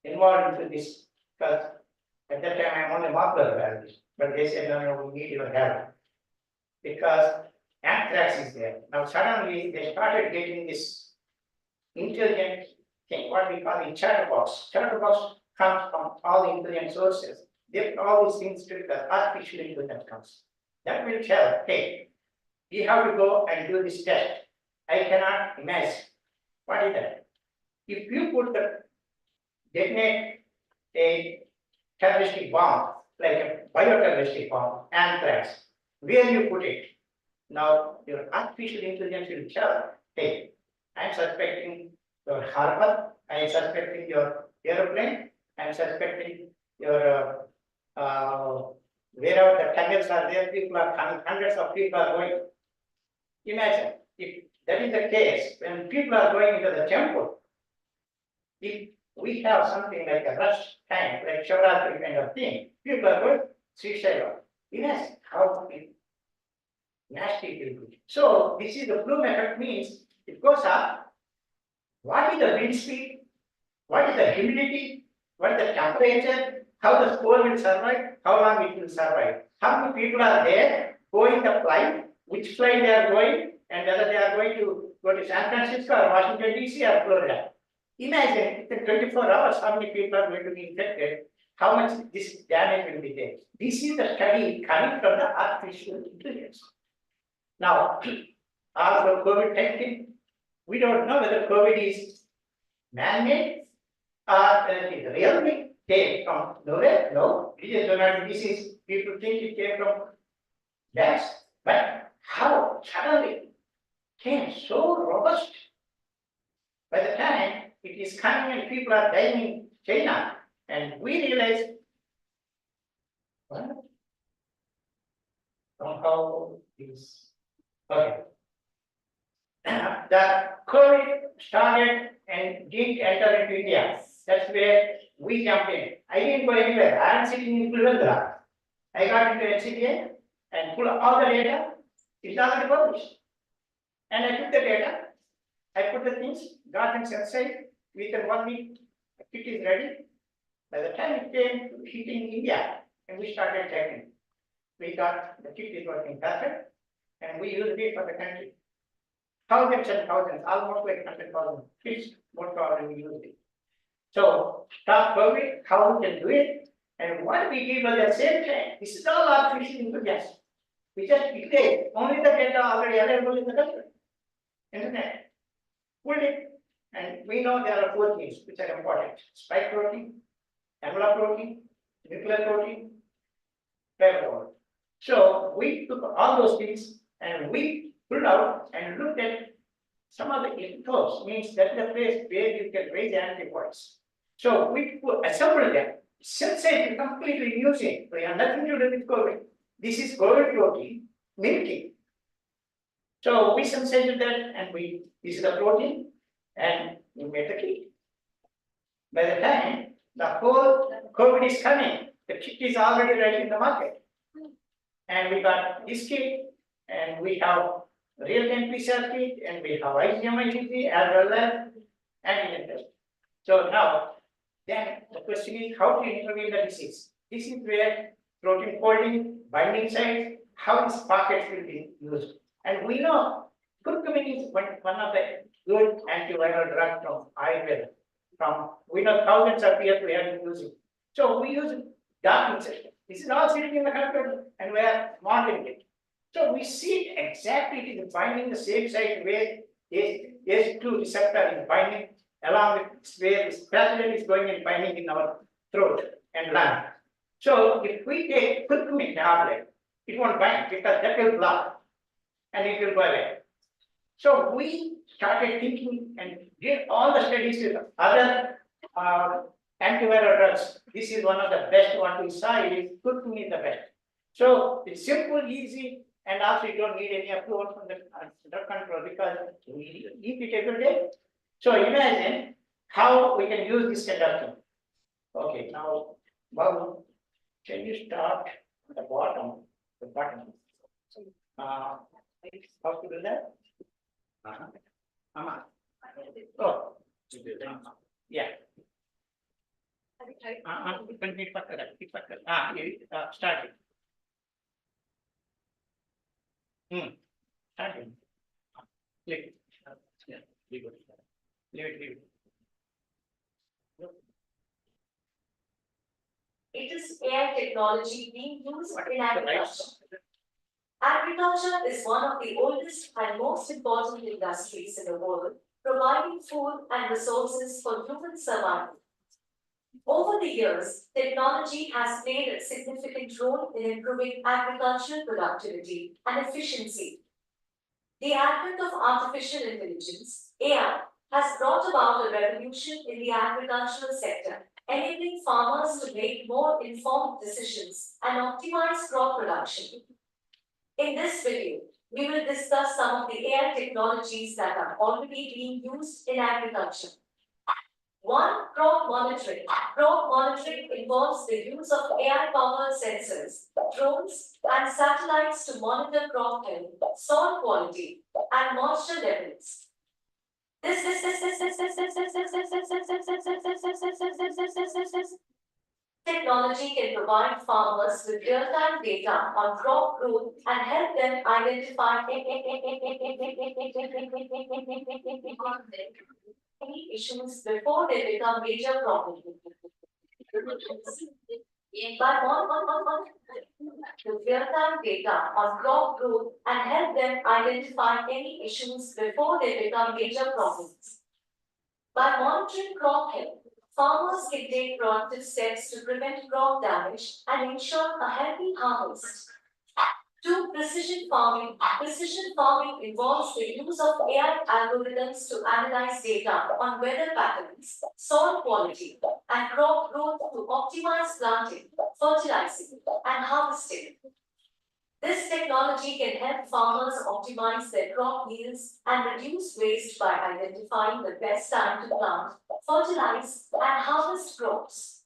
involved into this because at that time I'm only molecular biologist, but they said, no, we need your help. Because anthrax is there. Now suddenly they started getting this intelligent thing, what we call the chatterbox. Chatterbox comes from all the intelligent sources. They all these things to the artificial intelligence comes. That will tell, hey, we have to go and do this test. I cannot imagine. What is that? If you put the detonate a terroristic bomb, like a bioterroristic bomb, anthrax, where you put it? Now your artificial intelligence will tell, hey, I'm suspecting your harbor, I'm suspecting your aeroplane, I'm suspecting your wherever the tunnels are there, people are coming, hundreds of people are going. Imagine if that is the case, when people are going into the temple, if we have something like a rush time, like Shivratri kind of thing, people are going, Sri Shaiva. Imagine how nasty it will be. So this is the plume effect means it goes up. What is the wind speed? What is the humidity? What is the temperature? How the score will survive? How long it will survive? How many people are there going the flight? Which flight they are going? And whether they are going to go to San Francisco or Washington DC or Florida. Imagine in 24 hours how many people are going to be infected. How much this damage will be there. This is the study coming from the artificial intelligence. Now, after COVID testing, we don't know whether COVID is man-made or is really came from nowhere. No, it is not disease. People think it came from bats, but how suddenly came so robust? By the time it is coming and people are dying in China, and we realize, well, somehow is okay. The COVID started and didn't enter into India. That's where we jumped in. I didn't go anywhere. I am sitting in Pulvendra. I got into NCDA and pulled all the data. It's already published. And I took the data. I put the things, got them synthesized. Within 1 week, the kit is ready. By the time it came to hitting India, and we started checking, we got the kit is working perfect, and we used it for the country. Thousands and thousands, almost like 100,000 kits, most already used it. So, stop COVID, how we can do it, and what we did was the same thing. This is all artificial intelligence. We just declared only the data already available in the country. Internet. Pulled it, and we know there are 4 things which are important: spike protein, amyloid protein, nuclear protein, protein. So we took all those things and we pulled out and looked at some of the epitopes, means that's the place where you can raise antibodies. So we assembled them, synthesized completely new thing. We have nothing to do with COVID. This is COVID protein mimicking. So we synthesized that and this is the protein and we made the kit. By the time the whole COVID is coming, the kit is already ready in the market. And we got this kit and we have real-time PCR kit and we have IgM as well as antigen test. So now, then the question is how to intervene the disease. This is where protein folding, binding sites, how these pockets will be used. And we know curcumin is one of the good antiviral drugs from Ayurveda. We know thousands of years we have been using. So we use docking system. This is all sitting in the computer and we are monitoring it. So we see exactly it is finding the same site where S2 receptor is binding along with where the pathogen is going and binding in our throat and lung. So if we take curcumin tablet, it won't bind because that will block and it will go away. So we started thinking and did all the studies with other antiviral drugs. This is one of the best one we saw, is curcumin is the best. So it's simple, easy, and also you don't need any approval from the drug control because we eat it every day. So imagine how we can use this conductor. Okay, now, Babu, can you start at the bottom? The button. How to do that? Oh, yeah. Start it. Start it. Click. Yeah, leave it. Leave it. It is AI technology being used in agriculture. Agriculture is one of the oldest and most important industries in the world, providing food and resources for human survival. Over the years, technology has played a significant role in improving agricultural productivity and efficiency. The advent of artificial intelligence, AI, has brought about a revolution in the agricultural sector, enabling farmers to make more informed decisions and optimize crop production. In this video, we will discuss some of the AI technologies that are already being used in agriculture. 1. Crop monitoring. Crop monitoring involves the use of AI-powered sensors, drones, and satellites to monitor crop health, soil quality, and moisture levels. Technology can provide farmers with real-time data on crop growth and help them identify any issues before they become major problems. By with real-time data on crop growth and help them identify any issues before they become major problems. By monitoring crop health, farmers can take proactive steps to prevent crop damage and ensure a healthy harvest. 2. Precision farming. Precision farming involves the use of AI algorithms to analyze data on weather patterns, soil quality, and crop growth to optimize planting, fertilizing, and harvesting. This technology can help farmers optimize their crop yields and reduce waste by identifying the best time to plant, fertilize, and harvest crops.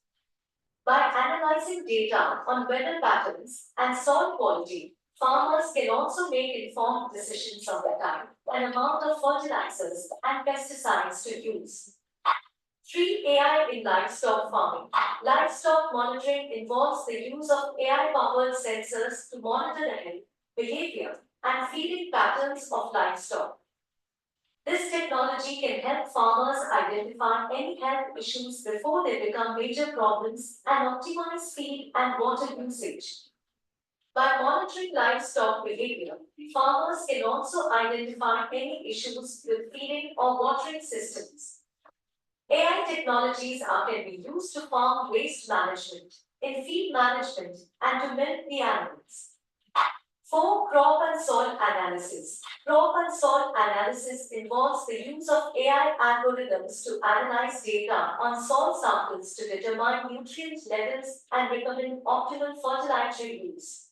By analyzing data on weather patterns and soil quality, farmers can also make informed decisions on the time and amount of fertilizers and pesticides to use. 3. AI in livestock farming. Livestock monitoring involves the use of AI-powered sensors to monitor the health, behavior, and feeding patterns of livestock. This technology can help farmers identify any health issues before they become major problems and optimize feed and water usage. By monitoring livestock behavior, farmers can also identify any issues with feeding or watering systems. AI technologies can be used to farm waste management, in feed management, and to milk the animals. 4. Crop and soil analysis. Crop and soil analysis involves the use of AI algorithms to analyze data on soil samples to determine nutrient levels and recommend optimal fertilizer use.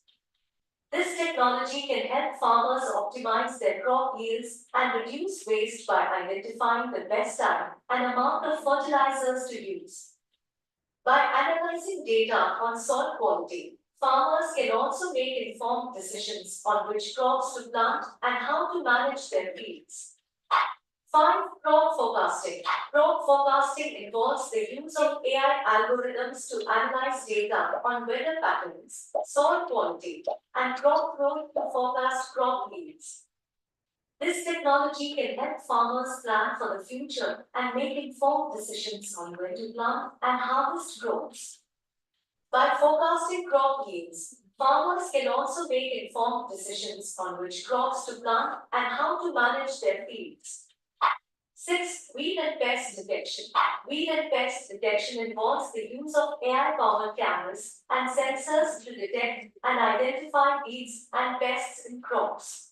This technology can help farmers optimize their crop yields and reduce waste by identifying the best time and amount of fertilizers to use. By analyzing data on soil quality, farmers can also make informed decisions on which crops to plant and how to manage their fields. 5. Crop forecasting. Crop forecasting involves the use of AI algorithms to analyze data on weather patterns, soil quality, and crop growth to forecast crop yields. This technology can help farmers plan for the future and make informed decisions on when to plant and harvest crops. By forecasting crop yields, farmers can also make informed decisions on which crops to plant and how to manage their fields. 6. Weed and pest detection. Weed and pest detection involves the use of AI-powered cameras and sensors to detect and identify weeds and pests in crops.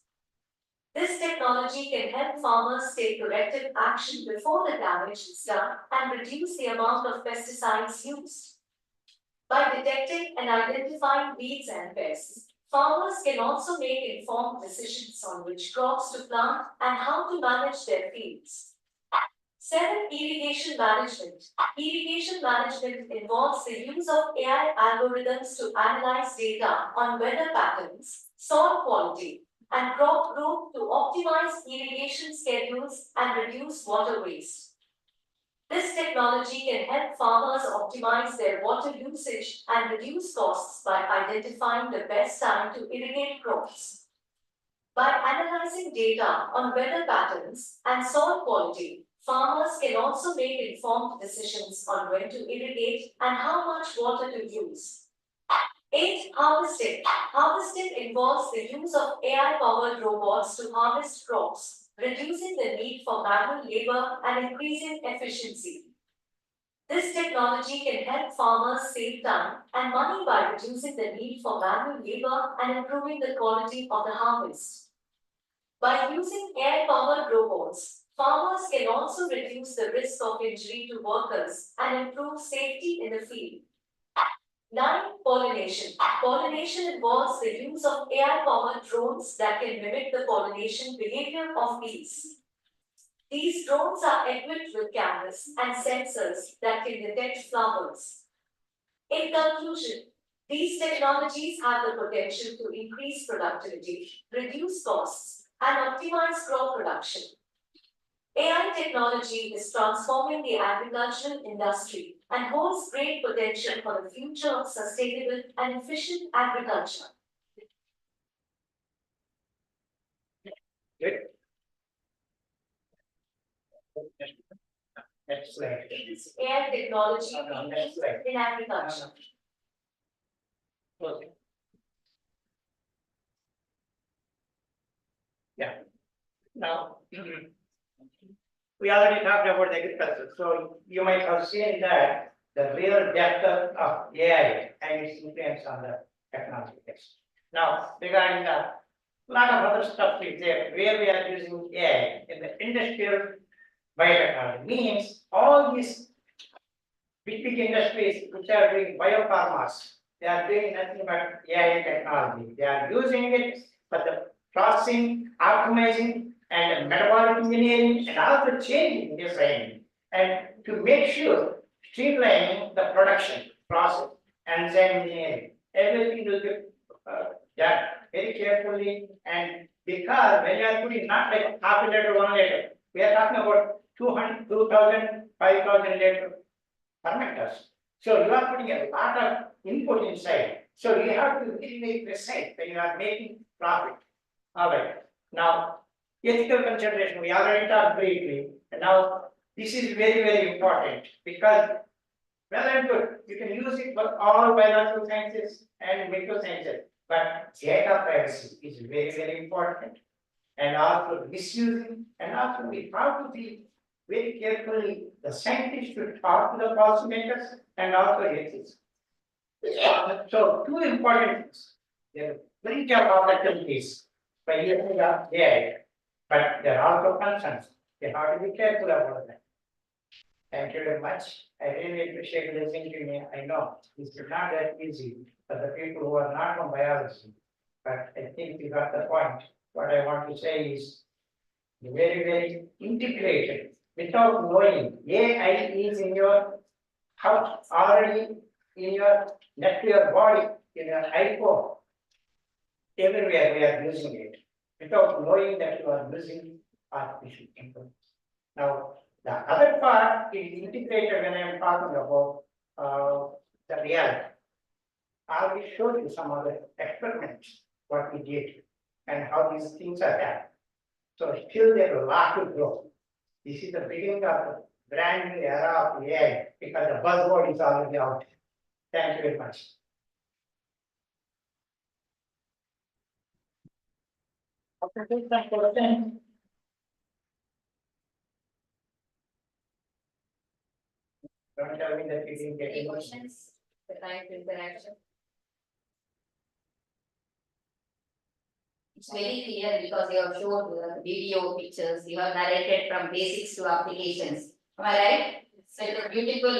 This technology can help farmers take corrective action before the damage is done and reduce the amount of pesticides used. By detecting and identifying weeds and pests, farmers can also make informed decisions on which crops to plant and how to manage their fields. 7. Irrigation management. Irrigation management involves the use of AI algorithms to analyze data on weather patterns, soil quality, and crop growth to optimize irrigation schedules and reduce water waste. This technology can help farmers optimize their water usage and reduce costs by identifying the best time to irrigate crops. By analyzing data on weather patterns and soil quality, farmers can also make informed decisions on when to irrigate and how much water to use. 8. Harvesting. Harvesting involves the use of AI-powered robots to harvest crops, reducing the need for manual labor and increasing efficiency. This technology can help farmers save time and money by reducing the need for manual labor and improving the quality of the harvest. By using AI-powered robots, farmers can also reduce the risk of injury to workers and improve safety in the field. 9. Pollination. Pollination involves the use of AI-powered drones that can mimic the pollination behavior of bees. These drones are equipped with cameras and sensors that can detect flowers. In conclusion, these technologies have the potential to increase productivity, reduce costs, and optimize crop production. AI technology is transforming the agricultural industry and holds great potential for the future of sustainable and efficient agriculture. Next slide. Is AI technology Next slide. in agriculture? Okay. Yeah. Now, we already talked about agriculture, so you might have seen that the real depth of AI and its influence on the technology. Now, regarding a lot of other stuff is there where we are using AI in the industrial biotechnology, means all these big industries which are doing biopharmas, they are doing nothing but AI technology. They are using it for the processing, optimizing, and metabolic engineering, and also changing design, and to make sure streamlining the production process, enzyme engineering, everything will be done very carefully. And because when you are putting not like half a liter, 1 liter, we are talking about 200, 2,000, 5,000 liter fermenters. So you are putting a lot of input inside. So you have to be very precise when you are making profit. All right. Now, ethical consideration, we already talked briefly. And now this is very important because well and good, you can use it for all biological sciences and medical sciences, but data privacy is very important. And also misusing, and also we have to be very carefully the scientists to talk to the policymakers and also ethics. So two important things. There are plenty of opportunities by using AI, but there are also concerns. You have to be careful about that. Thank you very much. I really appreciate listening to me. I know it's not that easy for the people who are not from biology, but I think you got the point. What I want to say is very integrated without knowing. AI is in your house already, in your next to your body, in your iPhone. Everywhere we are using it without knowing that you are using artificial intelligence. Now, the other part is integrated when I am talking about the reality. I will show you some other experiments, what we did and how these things are done. So still there is a lot to grow. This is the beginning of a brand new era of AI because the buzzword is already out. Thank you very much. Okay, thank you. Don't tell me that we didn't get Any it. questions? The time to interaction. It's very clear because you have shown the video pictures, you have narrated from basics to applications. Am I right? So it's a beautiful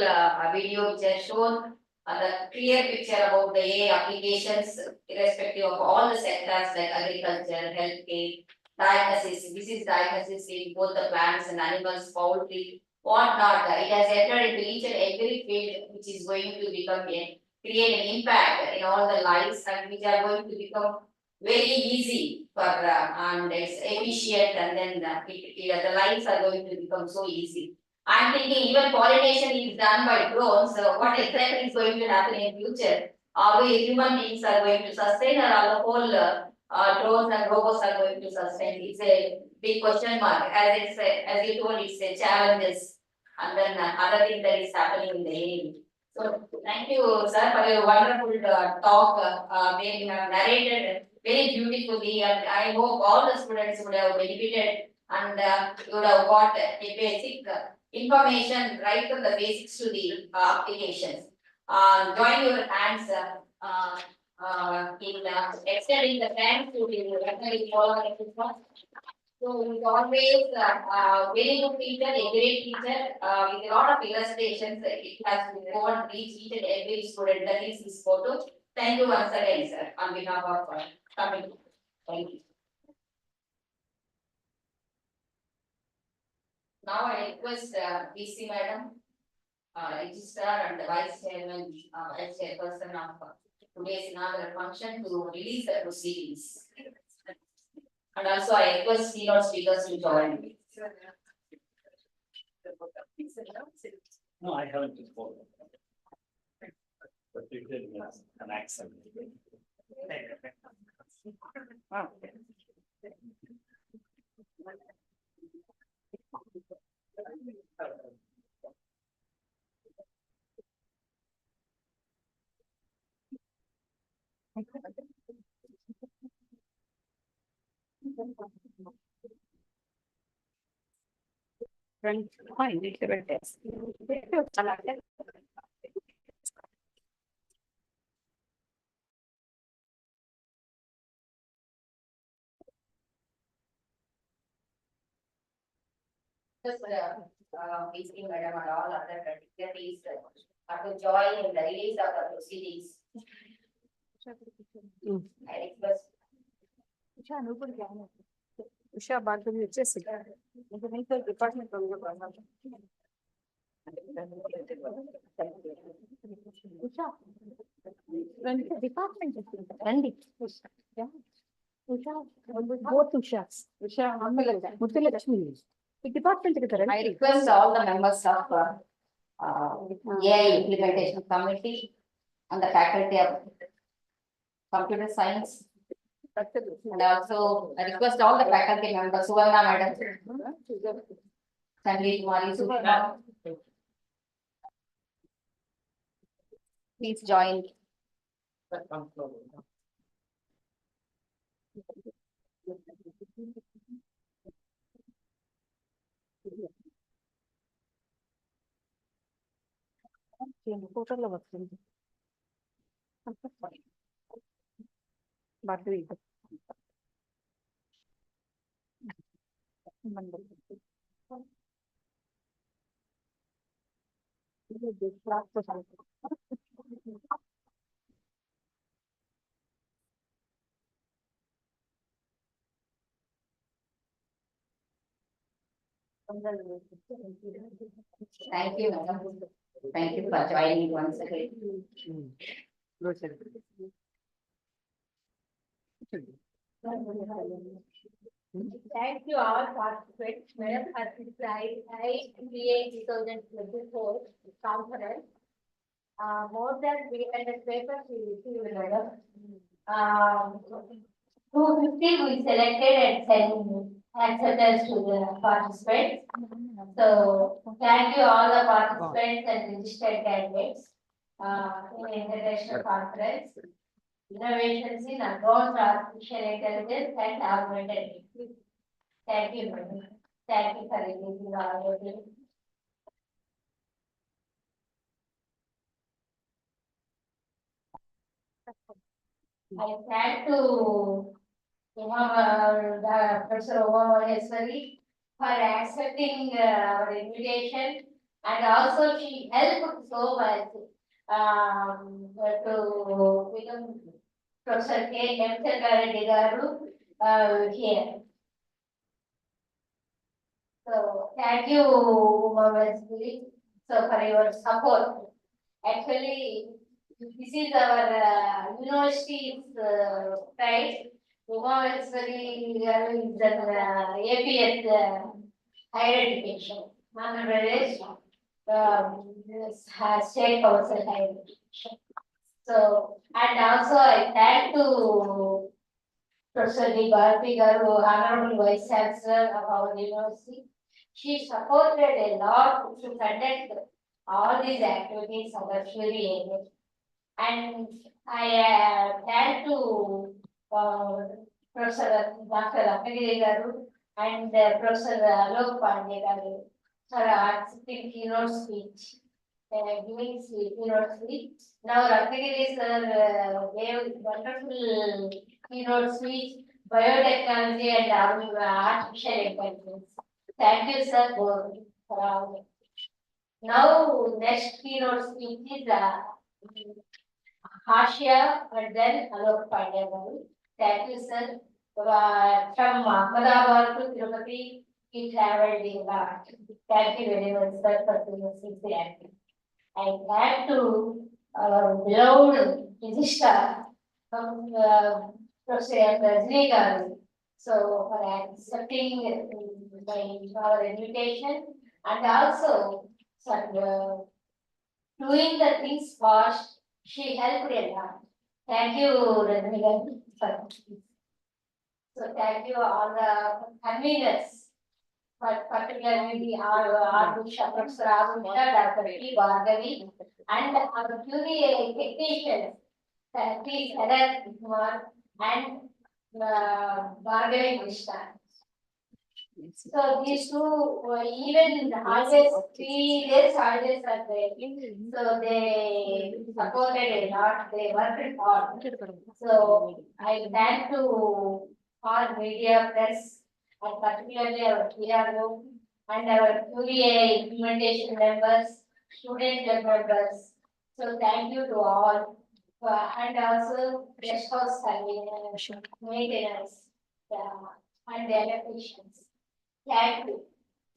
video which has shown the clear picture about the AI applications irrespective of all the sectors like agriculture, healthcare, diagnosis, disease diagnosis in both the plants and animals, poultry, whatnot. It has entered into each and every field which is going to become create an impact in all the lives and which are going to become very easy for and it's efficient and then the lives are going to become so easy. I'm thinking even pollination is done by drones, so what exactly is going to happen in future? Are we human beings are going to sustain or are the whole drones and robots are going to sustain? It's a big question mark as it's as you told it's a challenges and then other thing that is happening in the area. So thank you sir for your wonderful talk where you have narrated very beautifully and I hope all the students would have benefited and you would have got a basic information right from the basics to the applications. Join your hands in extending the thanks to the veterinary follower. So he's always very good teacher, a great teacher with a lot of illustrations. It has to go and reach each and every student. That is his photo. Thank you once again, sir, on behalf of coming. Thank you. Now I request VC madam, registrar and the vice chairman, vice chairperson of today's inaugural function to release the proceedings. And also I request keynote speakers to join me. No, I haven't before. But you did an accent. Fine, it's a bit test. Just VC madam and all other dignitaries to join in the release of the proceedings. I request. Usha బాగా వచ్చేసి department department రండి Muthulakshmi department కదా. I request all the members of AI implementation committee and the faculty of computer science. And also I request all the faculty members, Suvarna madam, Sandeep Kumari, Suvarna. Please join. ఫోటోలో వస్తుంది birthday Thank you, madam. Thank you for joining once again. Thank you all participants. Madam has described IPA 2024 conference. More than 300 papers we received, madam. 250 we selected and sent acceptance to the participants. So thank you all the participants and registered candidates. in international conference. Innovations in advanced artificial intelligence and augmented. Thank you, madam. Thank you for releasing all of you. I thank to Professor Umamaheswari for accepting our invitation, and also she helped so much to become Professor K. M. Reddy garu here. So thank you, Umamaheswari, so for your support. Actually, this is our university's prize. Umamaheswari is an APS higher education. Andhra Pradesh state council higher education. So, and also I thank to Professor D. Bharati garu, Honorable Vice Chancellor of our university. She supported a lot to conduct all these activities of the theory area. And I thank to Professor Dr. Augmented garu and Professor Alok Pandey garu for accepting keynote speech, giving keynote speech. Now Augmented sir gave wonderful keynote speech, biotechnology and artificial intelligence. Thank you, sir, for all. Now, next keynote speech is Hashia and then Alok Pandey garu. Thank you, sir. From Ahmedabad to Tirupati, he traveled in lot. Thank you very much, sir, for doing this activity. I thank to beloved Registrar from Professor Rajni garu. So for accepting our invitation, and also for doing the things fast, she helped a lot. Thank you, Rajni garu. So thank you all the conveners, but particularly our Bishop, Professor Dr. P. Bhargavi, and our QA technicians, please Heather Kumar and Bhargavi Krishna. So these two were even in the holidays, 3 days holidays are there. So they supported a lot, they worked hard. So I thank to all media press, and particularly our PRO and our QA implementation members, student members. So thank you to all. And also guest house maintenance and the electricians. Thank you.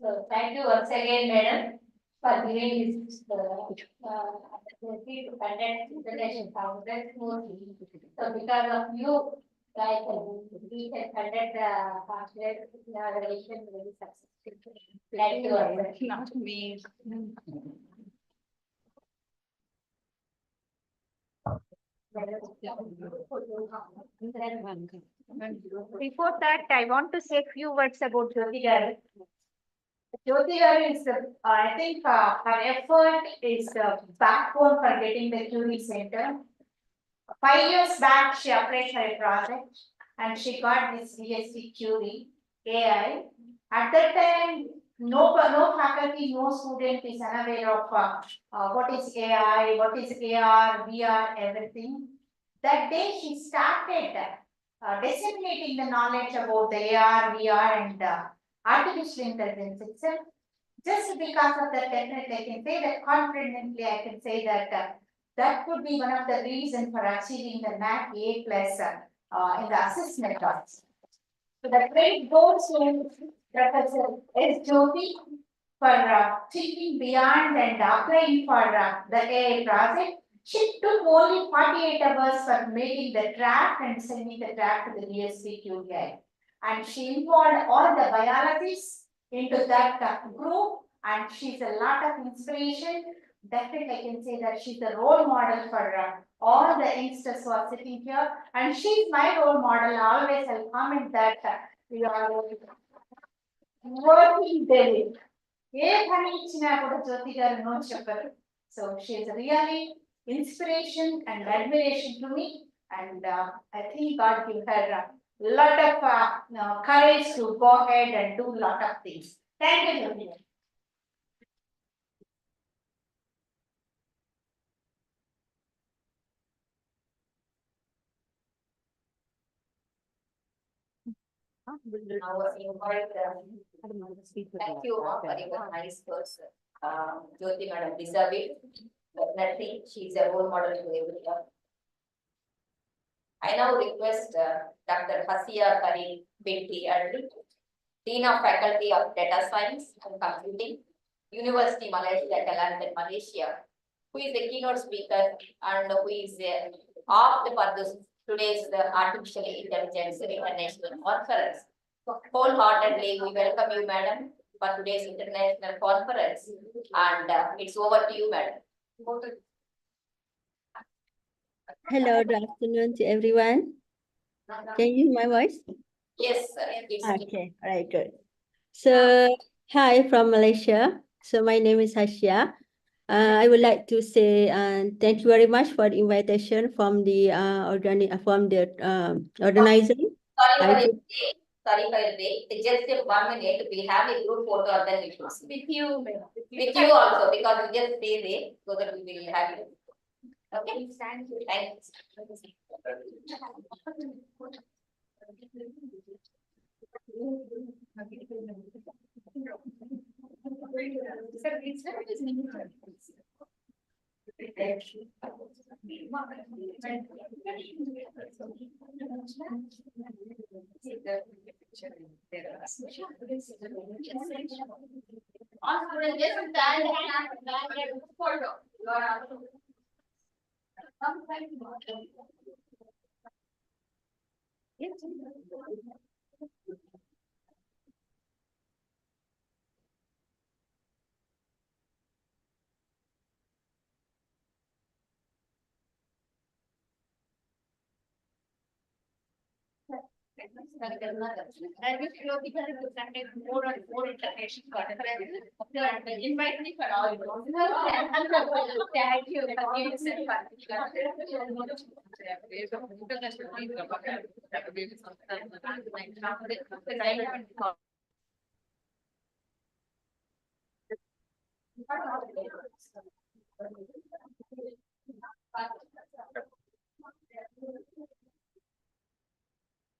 So thank you once again, madam, for giving this opportunity to conduct international conference. So because of you, like we can conduct the conference inauguration very successfully. Thank you. Not me. Before that, I want to say a few words about Jyoti garu. Jyoti garu is, I think, her effort is the backbone for getting the Curie Center. 5 years back, she applied for a project and she got this BSc Curie AI. At that time, no faculty, no student is unaware of what is AI, what is AR, VR, everything. That day, she started disseminating the knowledge about the AR, VR, and artificial intelligence itself. Just because of that, definitely I can say that confidently, I can say that that could be one of the reasons for achieving the NAC A+ in the assessment also. So the great goals to Professor S. Jyoti for thinking beyond and applying for the AI project. She took only 48 hours for making the draft and sending the draft to the BSc QI. And she involved all the biologists into that group, and she's a lot of inspiration. Definitely, I can say that she's a role model for all the youngsters who are sitting here, and she's my role model. Always I'll comment that we are working daily. So she is really inspiration and admiration to me. And I think God give her a lot of courage to go ahead and do a lot of things. Thank you, Jyoti. Now, invite, thank you all for your nice words. Jyoti madam deserve it. Definitely, she is a role model to everyone. I now request Dr. Hasia Karim Binti Adli, Dean of Faculty of Data Science and Computing, University Malaysia, Kelantan, Malaysia, who is the keynote speaker and who is asked for this today's Artificial Intelligence International Conference. Wholeheartedly, we welcome you, madam, for today's international conference, and it's over to you, madam. Hello, good afternoon to everyone. Can you hear my voice? Yes, sir. Okay, all right, good. So, hi from Malaysia. So, my name is Hasia. I would like to say thank you very much for the invitation from the organizer. Sorry for the day. Just 1 minute. We have a group photo of the with you. With you also, because we just stay there so that we will have it. Okay. Thank you. I wish you to conduct more international conferences. Invite me for all. Thank you.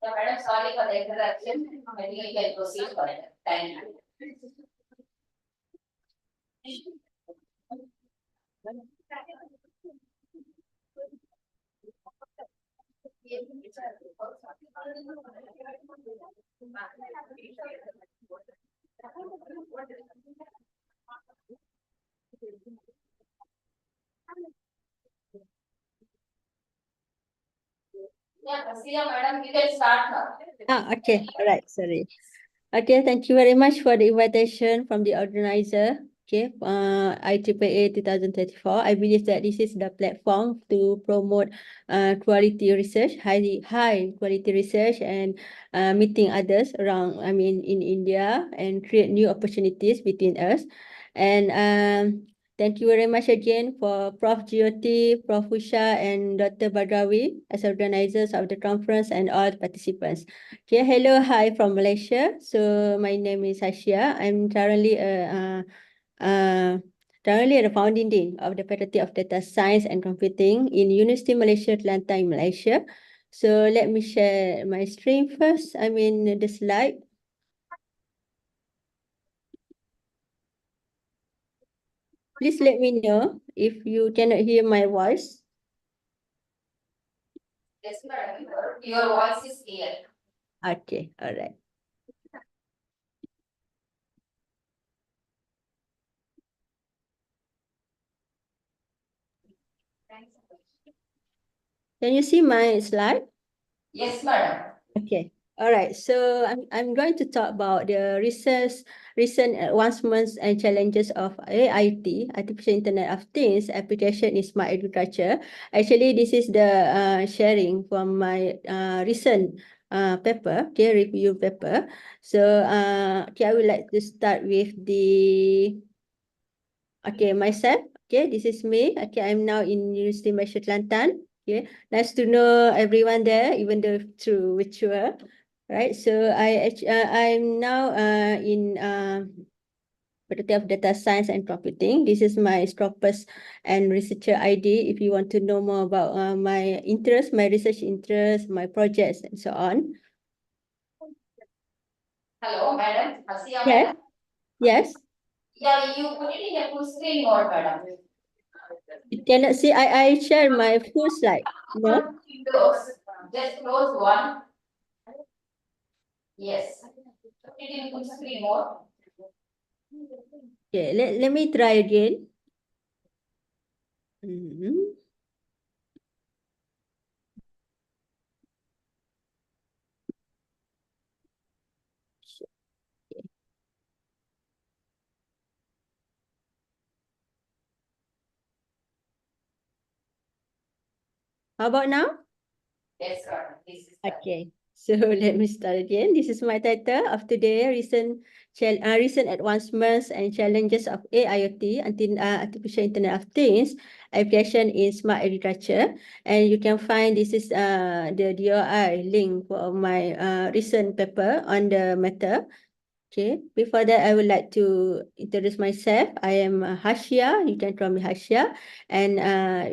Yeah, madam, sorry for the interruption. Maybe we can proceed further. Thank you. Yeah, Sia, madam, you can start now. Okay, all right, sorry. Okay, thank you very much for the invitation from the organizer. Okay, IAAA 2024. I believe that this is the platform to promote quality research, high quality research, and meeting others around, in India, and create new opportunities between us. And thank you very much again for Prof. Jyoti, Prof. Usha, and Dr. Badrawi as organizers of the conference and all participants. Okay, hello, hi from Malaysia. So my name is Hasia. I'm currently the founding dean of the Faculty of Data Science and Computing in University Malaysia, Kelantan, Malaysia. So let me share my screen first. The slide. Please let me know if you cannot hear my voice. Yes, madam. Your voice is clear. Okay, all right. Can you see my slide? Yes, madam. Okay. All right. So I'm going to talk about the recent advancements and challenges of AIT, Artificial Internet of Things, application in smart agriculture. Actually, this is the sharing from my recent paper, review paper. So I would like to start with myself. Okay, this is me. Okay, I'm now in University Malaysia Kelantan. Okay, nice to know everyone there, even though through virtual. Right, so I'm now in Faculty of Data Science and Computing. This is my Scopus and Researcher ID. If you want to know more about my interest, my research interest, my projects, and so on. Hello, madam. Asiya, Yes. madam. Yes. Yeah, you put it in a full screen mode, madam. You cannot see. I share my full slide. No. Close. Just close one. Yes. Put it in full screen mode. Okay. Let me try again. Mhm. How about now? Yes, sir. This is. Okay, so let me start again. This is my title of today, recent advancements and challenges of AIoT, artificial Internet of Things, application in smart agriculture. And you can find this is the DOI link for my recent paper on the matter. Okay, before that, I would like to introduce myself. I am Hashia. You can call me Hashia. And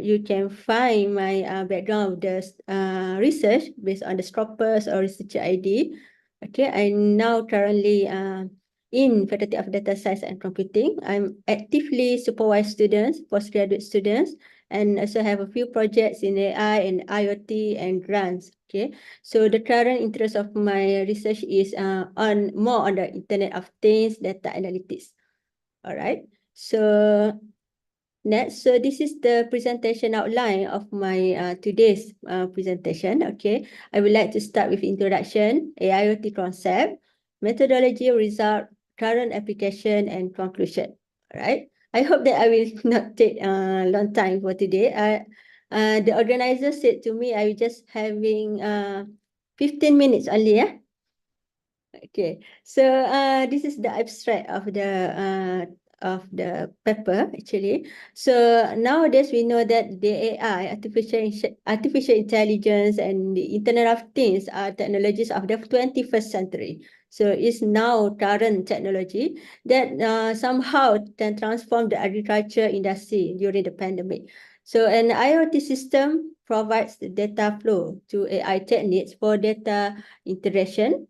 you can find my background of the research based on the Scopus or researcher ID. Okay, I'm now currently in Faculty of Data Science and Computing. I'm actively supervise students, postgraduate students, and also have a few projects in AI and IoT and grants. Okay. So the current interest of my research is more on the Internet of Things, data analytics. All right. So next, so this is the presentation outline of my today's presentation. Okay. I would like to start with introduction, AIoT concept, methodology, result, current application, and conclusion. All right. I hope that I will not take a long time for today. The organizer said to me, I will just having 15 minutes only, yeah? Okay, so this is the abstract of the paper actually. So nowadays we know that the AI, artificial intelligence, and the Internet of Things are technologies of the 21st century. So it's now current technology that somehow can transform the agriculture industry during the pandemic. So an IoT system provides the data flow to AI techniques for data interaction.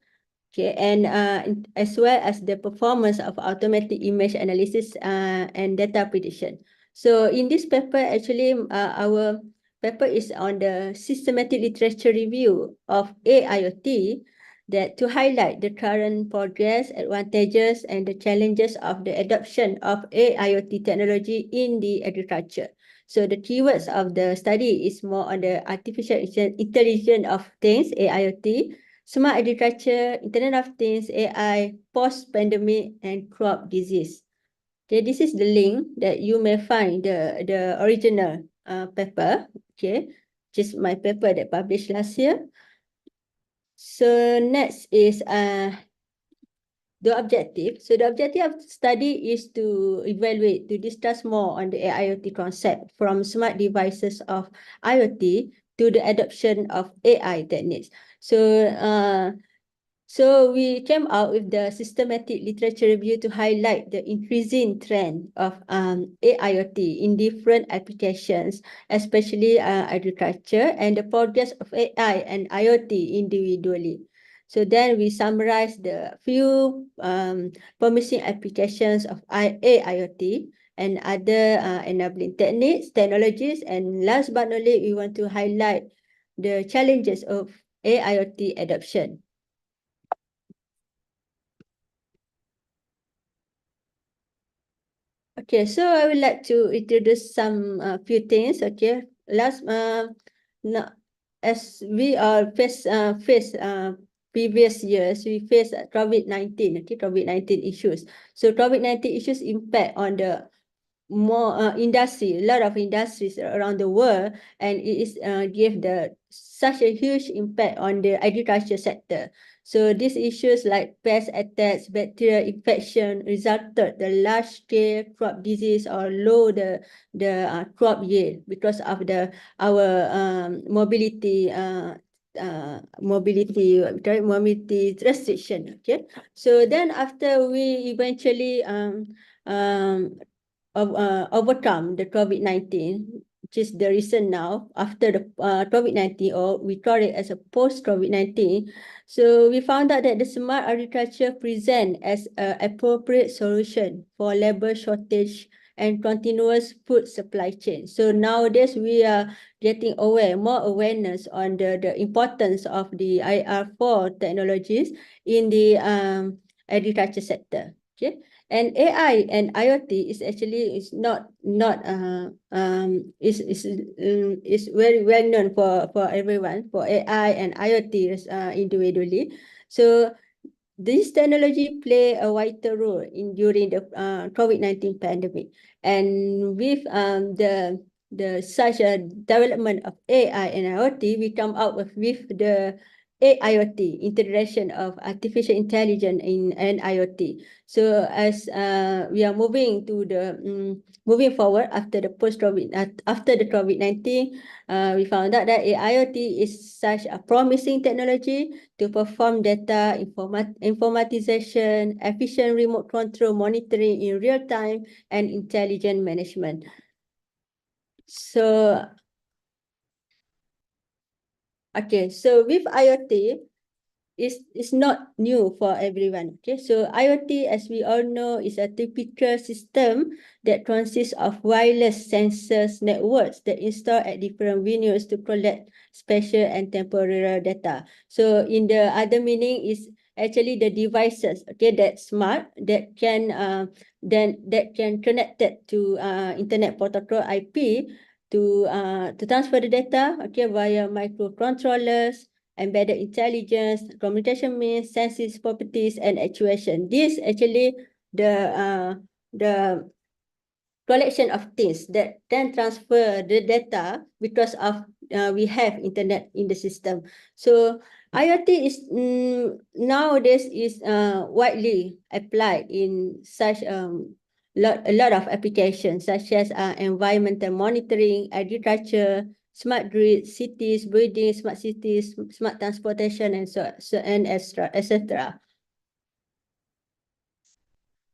Okay, and as well as the performance of automatic image analysis and data prediction. So in this paper, actually, our paper is on the systematic literature review of AIoT that to highlight the current progress, advantages, and the challenges of the adoption of AIoT technology in the agriculture. So the keywords of the study is more on the artificial intelligence of things, AIoT, smart agriculture, Internet of Things, AI, post-pandemic, and crop disease. Okay, this is the link that you may find the original paper. Okay, just my paper that published last year. So next is the objective. So the objective of the study is to evaluate, to discuss more on the AIoT concept from smart devices of IoT to the adoption of AI techniques. So we came out with the systematic literature review to highlight the increasing trend of AIoT in different applications, especially agriculture, and the progress of AI and IoT individually. So then we summarize the few promising applications of AIoT and other enabling technologies, and last but not least, we want to highlight the challenges of AIoT adoption. Okay, so I would like to introduce some few things. Okay, as we are face previous years, we face COVID-19. Okay, COVID-19 issues. So COVID-19 issues impact on the more industry, a lot of industries around the world, and it is give the such a huge impact on the agriculture sector. So these issues like pest attacks, bacterial infection resulted the large scale crop disease or low the crop yield because of the our mobility restriction. Okay, so then after we eventually overcome the COVID-19, which is the reason now after the COVID-19, or we call it as a post-COVID-19. So we found out that the smart agriculture present as an appropriate solution for labor shortage and continuous food supply chain. So nowadays we are getting more awareness on the importance of the IR4 technologies in the agriculture sector. Okay. And AI and IoT is actually is very well known for everyone, for AI and IoT individually. So this technology play a vital role in during the COVID-19 pandemic, and with the such a development of AI and IoT, we come out with the AIoT, integration of artificial intelligence and IoT. So as we are moving to the moving forward after the COVID-19, we found out that AIoT is such a promising technology to perform data informatization, efficient remote control monitoring in real time, and intelligent management. So, okay, so with IoT, it's not new for everyone. Okay, so IoT, as we all know, is a typical system that consists of wireless sensors networks that install at different venues to collect spatial and temporal data. So in the other meaning is actually the devices, okay, that smart, that can connect it to internet protocol IP to transfer the data, okay, via microcontrollers, embedded intelligence, communication means, senses, properties, and actuation. This actually the collection of things that then transfer the data because of we have internet in the system. So IoT is nowadays is widely applied in such a lot of applications such as environmental monitoring, agriculture, smart grid, cities, buildings, smart cities, smart transportation, and etc.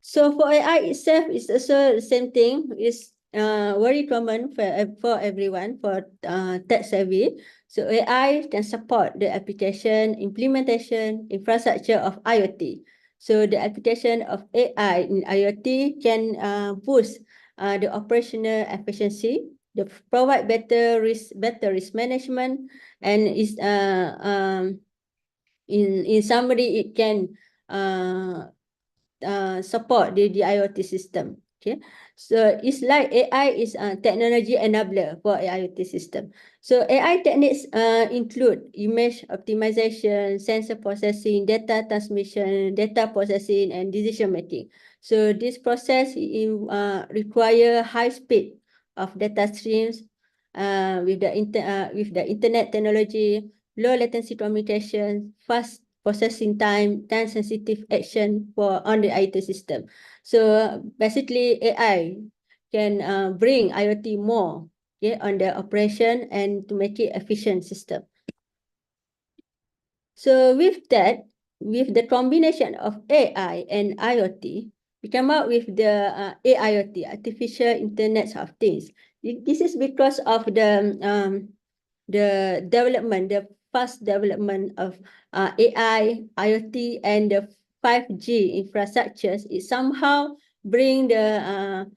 So for AI itself, it's also the same thing. It's very common for everyone, for tech savvy. So AI can support the application, implementation, infrastructure of IoT. So the application of AI in IoT can boost the operational efficiency, provide better risk management, and is in summary, it can support the IoT system. Okay, so it's like AI is a technology enabler for IoT system. So AI techniques include image optimization, sensor processing, data transmission, data processing, and decision making. So this process require high speed of data streams with the internet technology, low latency communication, fast processing time sensitive action on the IT system. So basically AI can bring IoT more, okay, on the operation and to make it efficient system. So with that, with the combination of AI and IoT, we come out with the AIoT, Artificial Internet of Things. This is because of the development, the fast development of AI, IoT, and the 5G infrastructures. It somehow bring the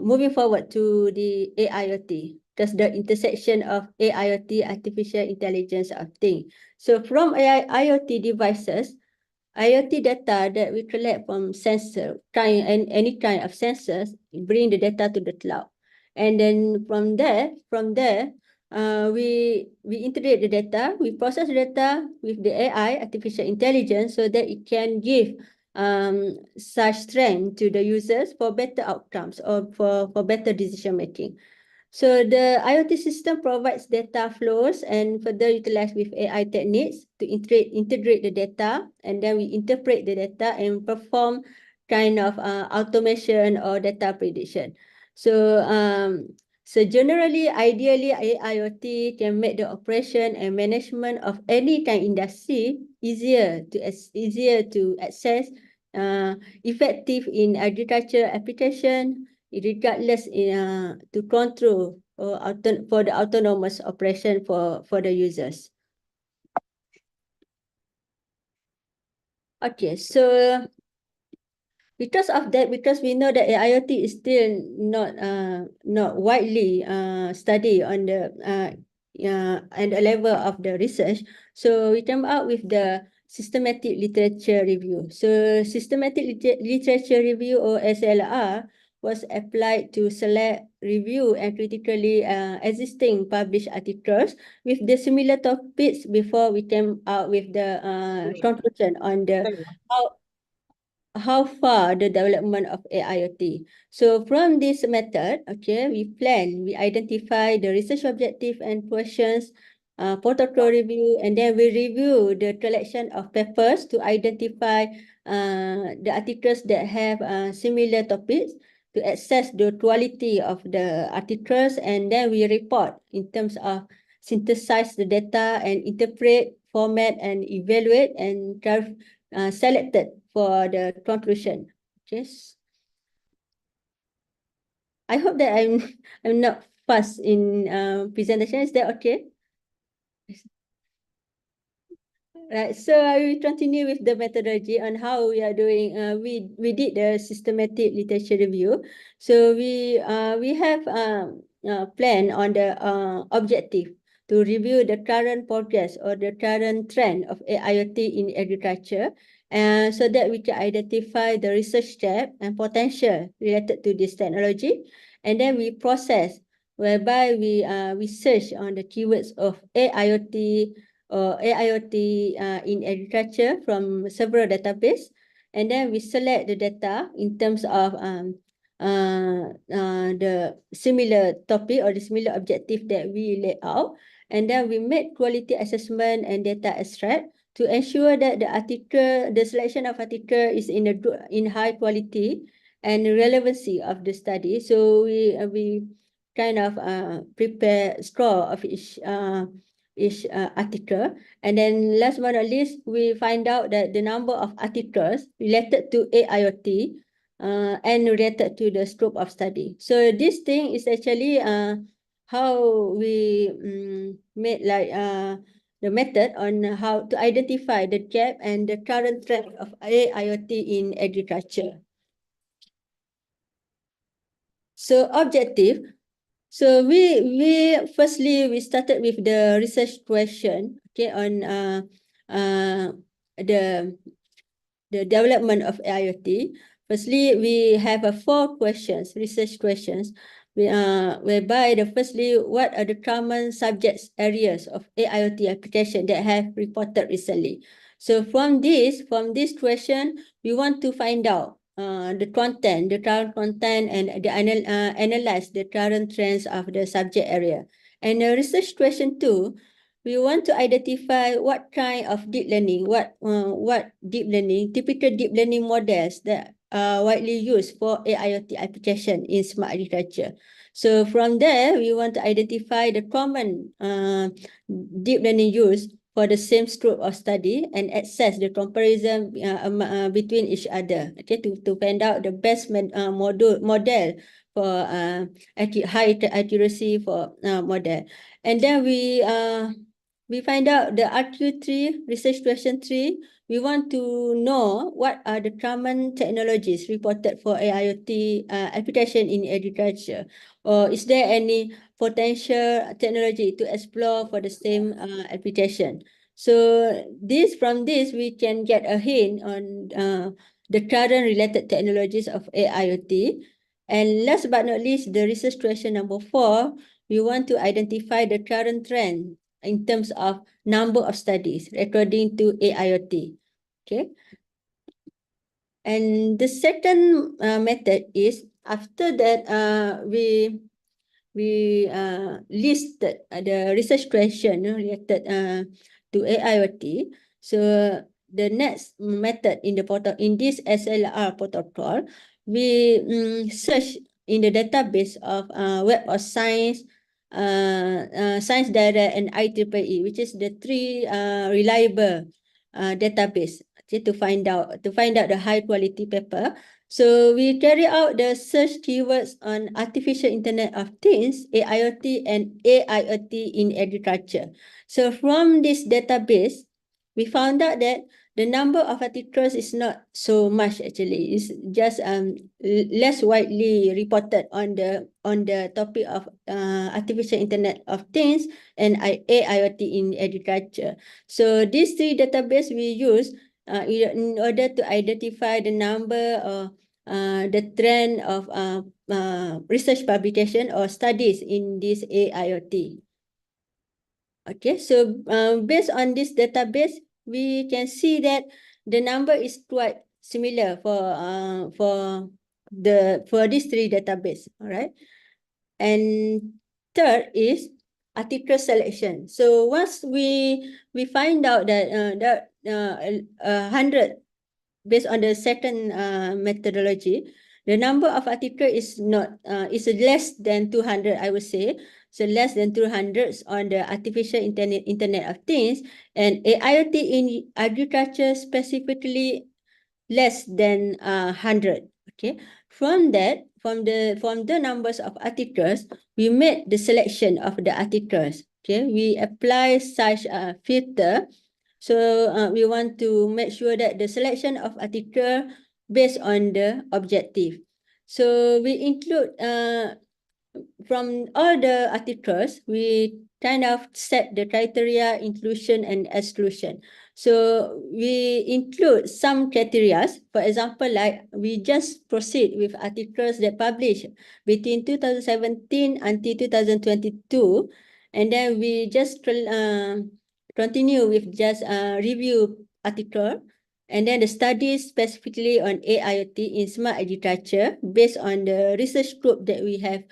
moving forward to the AIoT. That's the intersection of AIoT, artificial intelligence of things. So from AI, IoT devices, IoT data that we collect from sensor, any kind of sensors, bring the data to the cloud. And then from there, we integrate the data, we process the data with the AI, artificial intelligence, so that it can give such trend to the users for better outcomes or for better decision making. So the IoT system provides data flows and further utilized with AI techniques to integrate the data, and then we interpret the data and perform kind of automation or data prediction. So so generally, ideally, IoT can make the operation and management of any kind industry easier to access, effective in agriculture application, regardless to control or for the autonomous operation for the users. Okay, so because of that, because we know that IoT is still not widely studied on the and the level of the research, so we come out with the systematic literature review. So systematic literature review, or SLR, was applied to select, review, and critically existing published articles with the similar topics before we came out with the conclusion on the how far the development of AIoT. So from this method, okay, we identify the research objective and questions, protocol review, and then we review the collection of papers to identify the articles that have similar topics, to assess the quality of the articles, and then we report in terms of synthesize the data and interpret, format, and evaluate, and selected for the conclusion. Yes. I hope that I'm not fast in presentation. Is that okay? Right, so I will continue with the methodology on how we are doing. We did the systematic literature review. So we have plan on the objective to review the current progress or the current trend of IoT in agriculture, and so that we can identify the research step and potential related to this technology, and then we process, whereby we search on the keywords of AIoT or AIoT in agriculture from several databases, and then we select the data in terms of the similar topic or the similar objective that we lay out, and then we make quality assessment and data extract to ensure that the selection of article is in high quality and relevancy of the study. So we kind of prepare score of each article. And then last but not least, we find out that the number of articles related to AIoT and related to the scope of study. So this thing is actually how we made like the method on how to identify the gap and the current trend of AIoT in agriculture. So objective. So we firstly started with the research question, okay, on the development of IoT. Firstly, we have 4 questions, research questions, whereby firstly, what are the common subjects areas of AIoT application that have reported recently? So from this question, we want to find out the current content, and analyze the current trends of the subject area. And the research question 2, we want to identify what kind of deep learning, typical deep learning models that are widely used for AIoT application in smart agriculture. So from there, we want to identify the common deep learning used for the same scope of study and assess the comparison between each other, okay, to find out the best model for high accuracy for model. And then we find out the RQ3, research question 3. We want to know what are the common technologies reported for AIoT application in agriculture, or is there any potential technology to explore for the same application. So from this we can get a hint on the current related technologies of AIoT. And last but not least, the research question number 4, we want to identify the current trend in terms of number of studies according to AIoT. Okay. And the second method is after that we listed the research question related to AIoT. So the next method in the portal, in this SLR protocol, we search in the database of Web of Science, Science Direct, and IEEE, which is the three reliable database, okay, to find out the high quality paper. So we carry out the search keywords on artificial Internet of Things, AIoT, and AIoT in agriculture. So from this database, we found out that the number of articles is not so much actually. It's just less widely reported on the topic of artificial Internet of Things and AIoT in agriculture. So these three database we use in order to identify the number of the trend of research publication or studies in this AIoT. Okay, so based on this database, we can see that the number is quite similar for these three database. All right, and third is article selection. So once we find out that 100 based on the second methodology, the number of articles is not is less than 200, I would say. So less than 200 on the artificial internet of things, and AIoT in agriculture specifically less than 100. Okay, from that, from the numbers of articles, we made the selection of the articles. Okay, we apply such a filter. So we want to make sure that the selection of article based on the objective. So we include from all the articles, we kind of set the criteria inclusion and exclusion. So we include some criteria. For example, like we just proceed with articles that published between 2017 until 2022, and then we just continue with just review article, and then the studies specifically on AIoT in smart agriculture based on the research group that we have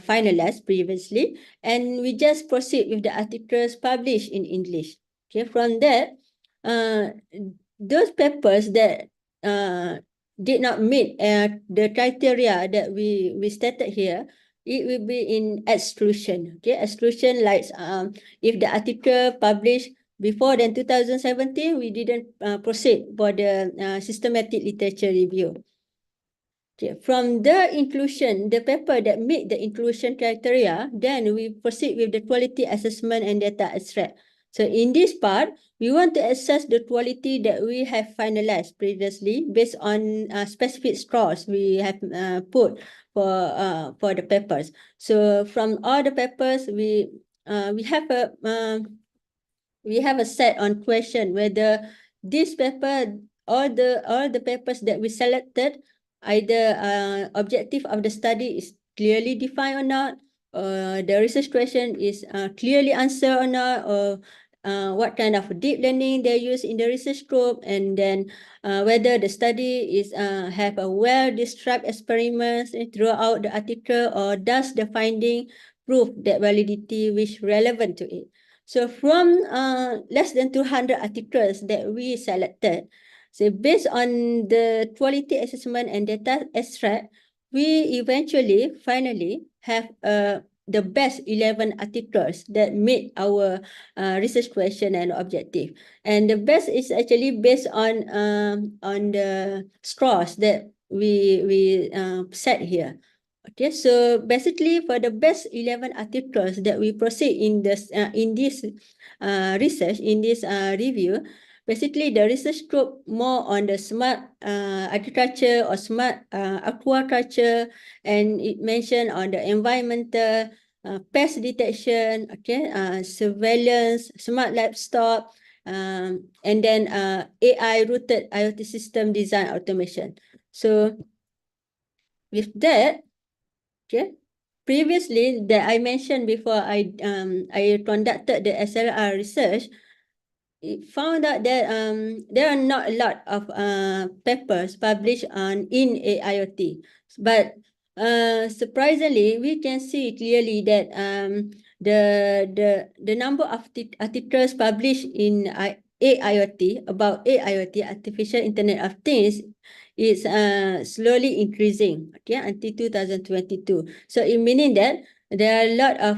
finalized previously, and we just proceed with the articles published in English. Okay, from that, those papers that did not meet the criteria that we stated here, it will be in exclusion. Okay, exclusion like if the article published before than 2017, we didn't proceed for the systematic literature review. Okay, from the inclusion, the paper that meet the inclusion criteria, then we proceed with the quality assessment and data extract. So in this part, we want to assess the quality that we have finalized previously based on specific scores we have put for the papers. So from all the papers, we have a set on question whether this paper, all the papers that we selected, either objective of the study is clearly defined or not, the research question is clearly answered or not, or what kind of deep learning they use in the research group, and then whether the study is have a well-described experiments throughout the article, or does the finding prove that validity which relevant to it. So from less than 200 articles that we selected, so based on the quality assessment and data extract, we eventually finally have the best 11 articles that meet our research question and objective. And the best is actually based on the scores that we set here. Okay, so basically for the best 11 articles that we proceed in this research, in this review, basically the research group more on the smart agriculture or smart aquaculture, and it mentioned on the environmental pest detection, okay, surveillance, smart livestock, and then AI rooted IoT system design automation. So with that, okay, previously that I mentioned before, I conducted the SLR research. it found out that there are not a lot of papers published on in AIoT, but surprisingly, we can see clearly that the number of articles published in AIoT about AIoT, artificial Internet of Things, is slowly increasing, okay, until 2022. So it meaning that there are a lot of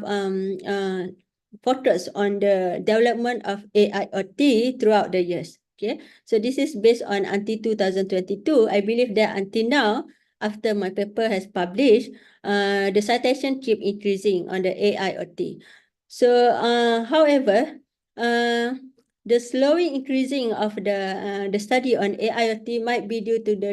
focus on the development of AIoT throughout the years. Okay, so this is based on until 2022. I believe that until now, after my paper has published, the citation keep increasing on the AIoT. So, however, the slowing increasing of the study on AIoT might be due to the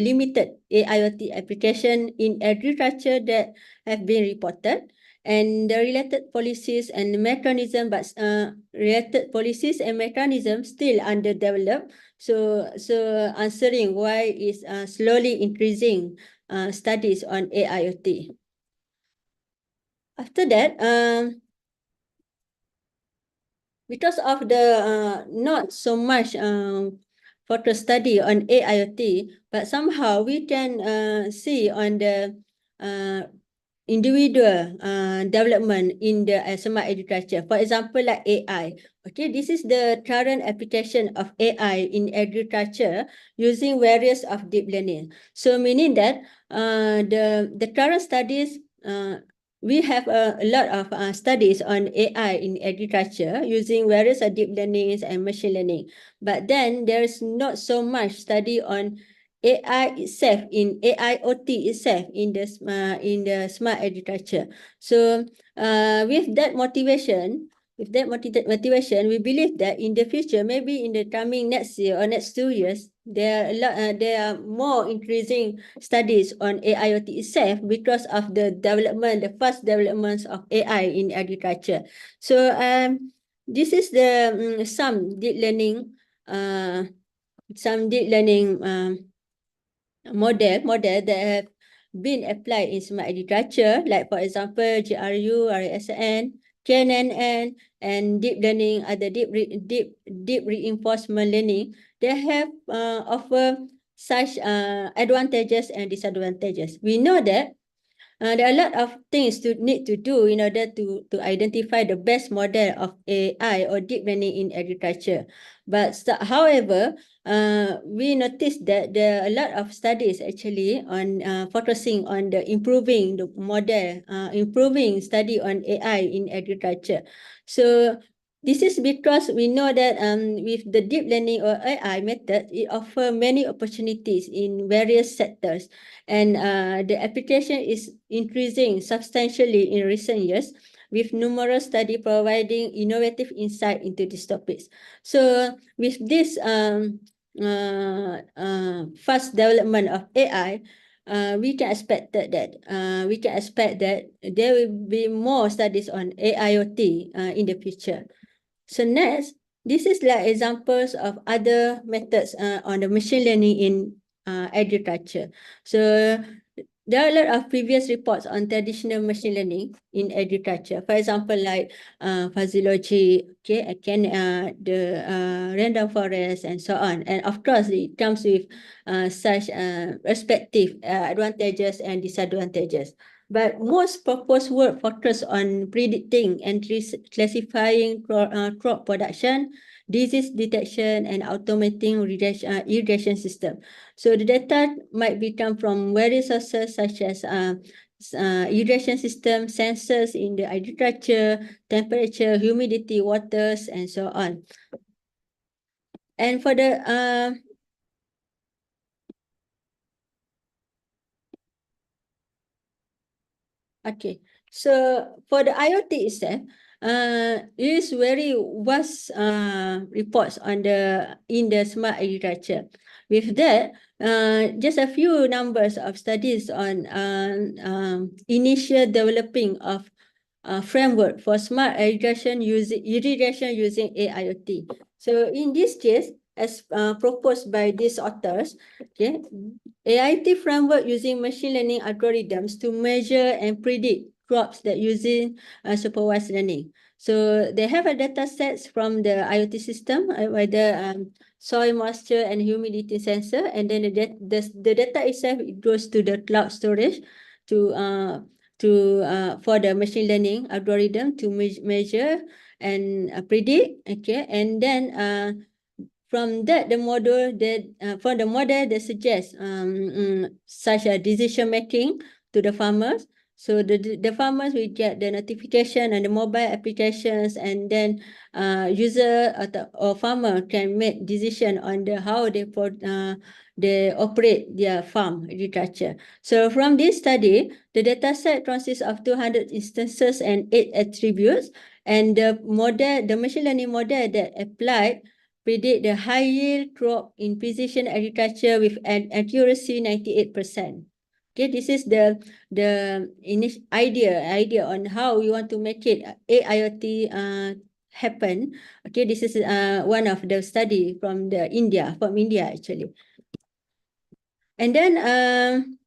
limited AIoT application in agriculture that have been reported, and the related policies and mechanism, but related policies and mechanisms still underdeveloped. So answering why is slowly increasing studies on AIoT. After that, because of the not so much focus study on AIoT, but somehow we can see on the individual development in the smart agriculture. For example, like AI. Okay, this is the current application of AI in agriculture using various of deep learning. So meaning that the current studies, we have a lot of studies on AI in agriculture using various deep learnings and machine learning. But then there's not so much study on AI itself, in AIoT itself, in the smart agriculture. So with that motivation, we believe that in the future, maybe in the coming next year or next 2 years, there are more increasing studies on AIoT itself because of the fast developments of AI in agriculture. So this is the some deep learning model that have been applied in smart agriculture, like for example, GRU, RSN, KNN, and deep learning, other deep reinforcement learning. They have offer such advantages and disadvantages. We know that there are a lot of things to need to do in order to identify the best model of AI or deep learning in agriculture. But however, we noticed that there are a lot of studies actually on focusing on the improving the model, improving study on AI in agriculture. So this is because we know that with the deep learning or AI method, it offers many opportunities in various sectors, and the application is increasing substantially in recent years, with numerous studies providing innovative insight into these topics. So with this fast development of AI, we can expect that there will be more studies on AIoT in the future. So next, this is like examples of other methods on the machine learning in agriculture. So there are a lot of previous reports on traditional machine learning in agriculture. For example, like fuzzy logic, okay, the random forest, and so on. And of course, it comes with such respective advantages and disadvantages. But most proposed work focus on predicting and classifying crop production, disease detection, and automating irrigation system. So the data might be come from various sources such as irrigation system, sensors in the agriculture, temperature, humidity, waters, and so on. And for the okay, so for the IoT itself, it is very vast reports on in the smart agriculture. With that, just a few numbers of studies on initial developing of framework for smart irrigation using AIoT. So in this case, as proposed by these authors, okay, AIoT framework using machine learning algorithms to measure and predict crops that using supervised learning. So they have a data sets from the IoT system, whether soil moisture and humidity sensor, and then the data itself, it goes to the cloud storage to for the machine learning algorithm to measure and predict. Okay, and then from that, the model that for the model that suggests such a decision making to the farmers. So the farmers will get the notification and the mobile applications, and then user or farmer can make decision on the how they operate their farm agriculture. So from this study, the data set consists of 200 instances and 8 attributes, and the machine learning model that applied predict the high yield crop in precision agriculture with an accuracy 98%. Okay, this is the idea on how we want to make it AIoT happen. Okay, this is one of the study from India actually. And then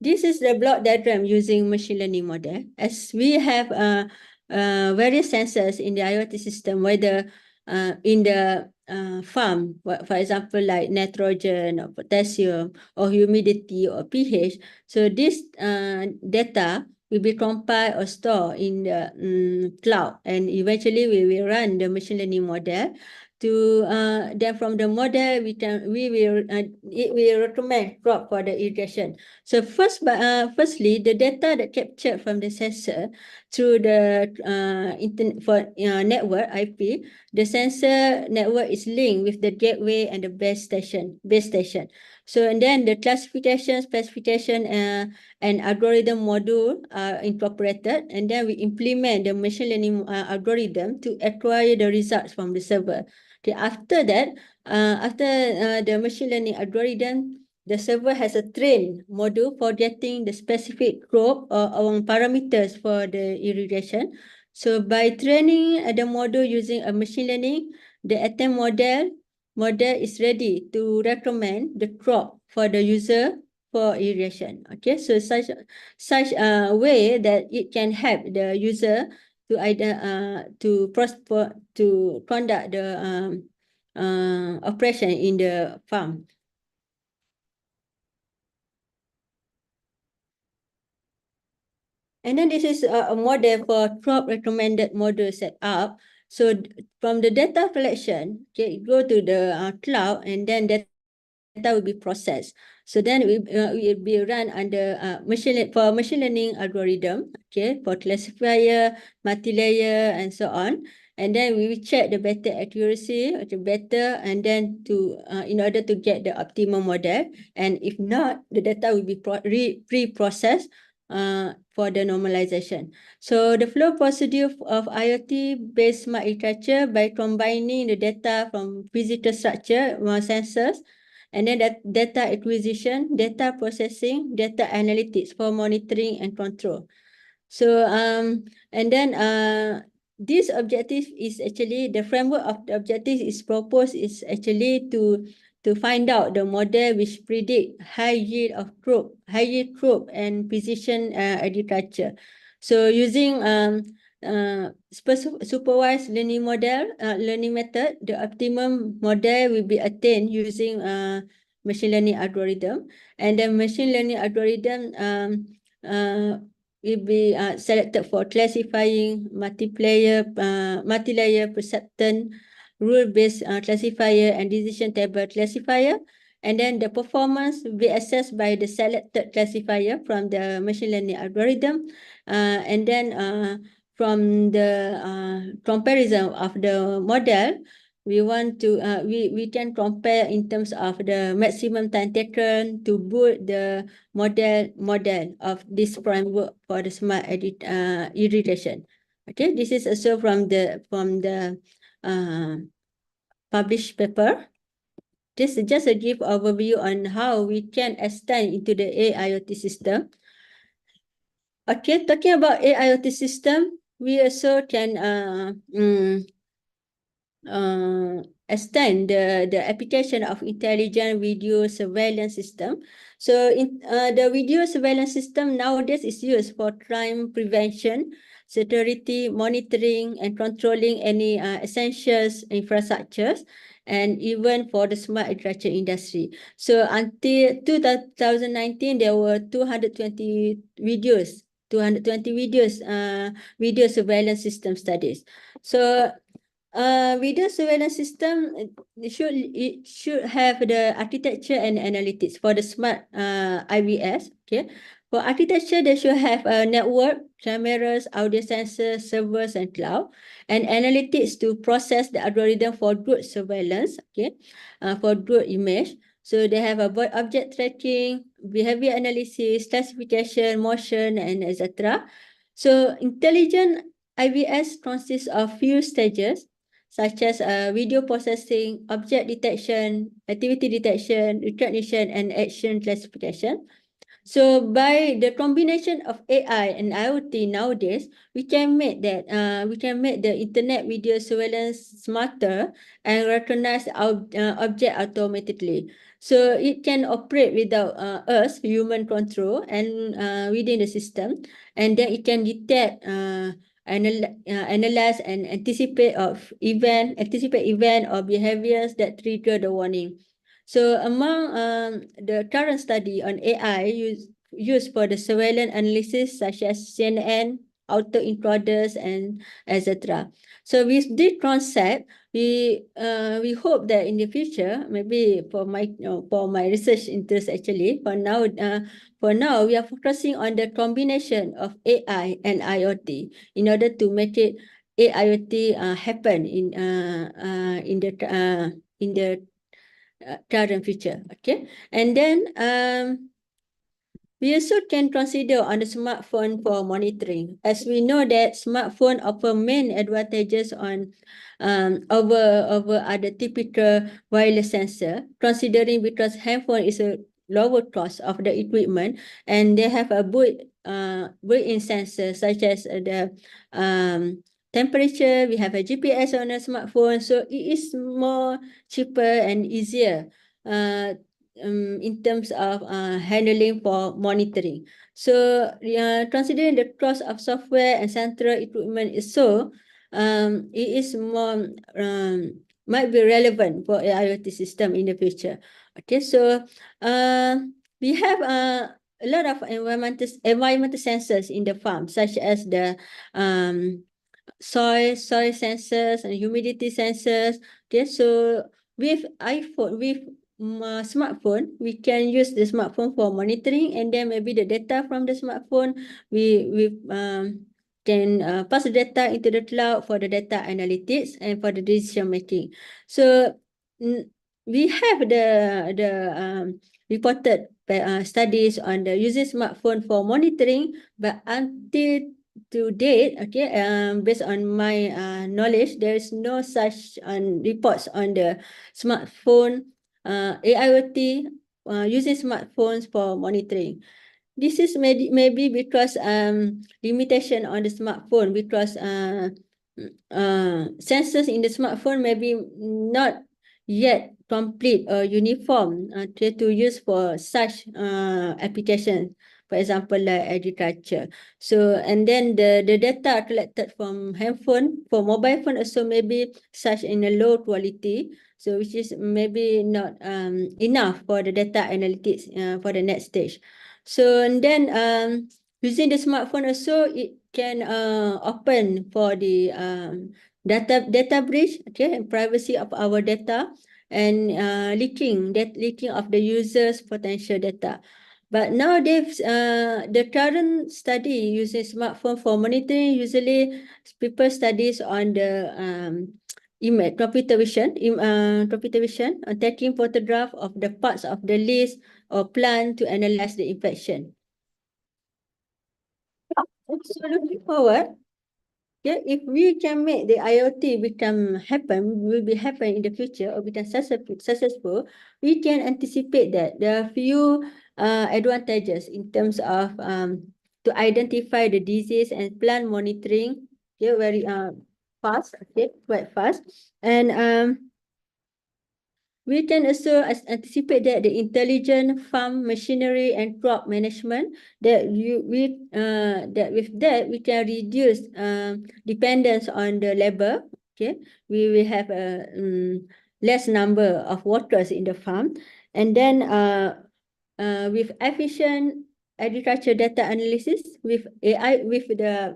this is the block diagram using machine learning model. As we have various sensors in the IoT system, whether in the farm, for example, like nitrogen or potassium or humidity or pH. So this data will be compiled or stored in the cloud, and eventually we will run the machine learning model. Then from the model it will recommend crop for the irrigation. So firstly, the data that captured from the sensor through the network IP, the sensor network is linked with the gateway and the base station. So and then the classification, specification, and algorithm module are incorporated, and then we implement the machine learning algorithm to acquire the results from the server. Okay, after that, after the machine learning algorithm, the server has a train module for getting the specific crop or parameters for the irrigation. So by training the model using a machine learning, the attempt model is ready to recommend the crop for the user for irrigation. Okay, so such a way that it can help the user to conduct the operation in the farm. And then this is a model for crop recommended model set up. So from the data collection, okay, go to the cloud, and then data will be processed. So then we will be run under machine learning algorithm, okay, for classifier, multi-layer, and so on. And then we will check the better accuracy, and then in order to get the optimal model. And if not, the data will be pre-processed for the normalization. So the flow procedure of IoT-based smart agriculture by combining the data from physical structure, sensors, and then that data acquisition, data processing, data analytics for monitoring and control. So and then this objective is actually the framework of the objective is proposed is actually to find out the model which predict high yield crop and precision agriculture. So using supervised learning method, the optimum model will be attained using machine learning algorithm, and the machine learning algorithm will be selected for classifying multi-layer perceptron, rule-based classifier, and decision table classifier. And then the performance will be assessed by the selected classifier from the machine learning algorithm. And then from the comparison of the model, we can compare in terms of the maximum time taken to build the model of this framework for the smart irrigation. Okay, this is also from the published paper. This is just a brief overview on how we can extend into the AIoT system. Okay, talking about AIoT system, we also can extend the application of intelligent video surveillance system. So the video surveillance system nowadays is used for crime prevention, security, monitoring, and controlling any essentials infrastructures, and even for the smart agriculture industry. So until 2019, there were 220 videos, video surveillance system studies. So video surveillance system, it should have the architecture and analytics for the smart IVS. Okay, for architecture, they should have a network, cameras, audio sensors, servers, and cloud, and analytics to process the algorithm for good surveillance. Okay, for good image. So they have a object tracking, behavior analysis, classification, motion, and etc. So intelligent IVS consists of few stages, such as video processing, object detection, activity detection, recognition, and action classification. So by the combination of AI and IoT nowadays, we can make the internet video surveillance smarter and recognize object automatically. So it can operate without us human control and within the system, and then it can detect, analyze, and anticipate event or behaviors that trigger the warning. So among the current study on AI used for the surveillance analysis, such as CNN, autoencoders, and etc. So with this concept, we hope that in the future, maybe for my research interest actually, for now we are focusing on the combination of AI and IoT in order to make it AIoT happen in the current future. Okay, and then we also can consider on the smartphone for monitoring, as we know that smartphone offer main advantages on over other typical wireless sensor, considering because handphone is a lower cost of the equipment, and they have a built-in sensor such as the temperature. We have a GPS on a smartphone, so it is more cheaper and easier in terms of handling for monitoring. So considering the cost of software and central equipment is so, it is more might be relevant for IoT system in the future. Okay, so we have a lot of environmental sensors in the farm, such as the soil sensors and humidity sensors. Okay, so with smartphone, we can use the smartphone for monitoring, and then maybe the data from the smartphone, we can pass the data into the cloud for the data analytics and for the decision making. So we have the reported studies on the using smartphone for monitoring, but until to date, okay, based on my knowledge, there is no such reports on the smartphone AIoT using smartphones for monitoring. This is maybe because limitation on the smartphone, because sensors in the smartphone maybe not yet complete or uniform to use for such application. For example, like agriculture. So, and then the data collected from handphone, for mobile phone also maybe such in a low quality. So which is maybe not enough for the data analytics for the next stage. So, and then using the smartphone also, it can open for the data breach, okay, and privacy of our data, and leaking of the user's potential data. But nowadays, the current study using smartphone for monitoring, usually people studies on the image, computer vision, taking photograph of the parts of the leaves or plant to analyze the infection. So looking forward, yeah, if we can make the IoT will be happen in the future, or become successful, we can anticipate that there are few advantages in terms of to identify the disease and plan monitoring, okay, very fast, okay, quite fast, and we can also anticipate that the intelligent farm machinery and crop management that with that we can reduce dependence on the labor. Okay, we will have a less number of workers in the farm, and then with efficient agriculture data analysis with AI, with the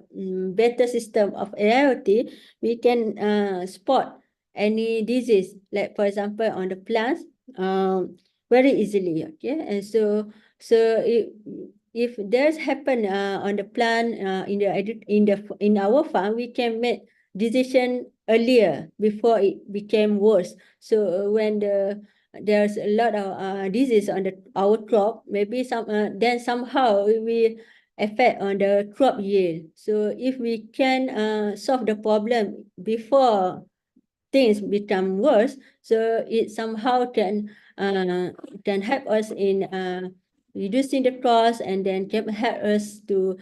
better system of AIoT, we can spot any disease, like for example on the plants, very easily. Okay, and so if there's happen on the plant in our farm, we can make decision earlier before it became worse. So when there's a lot of disease on our crop, maybe then somehow it will affect on the crop yield. So if we can solve the problem before things become worse, so it somehow can help us in reducing the cost, and then can help us to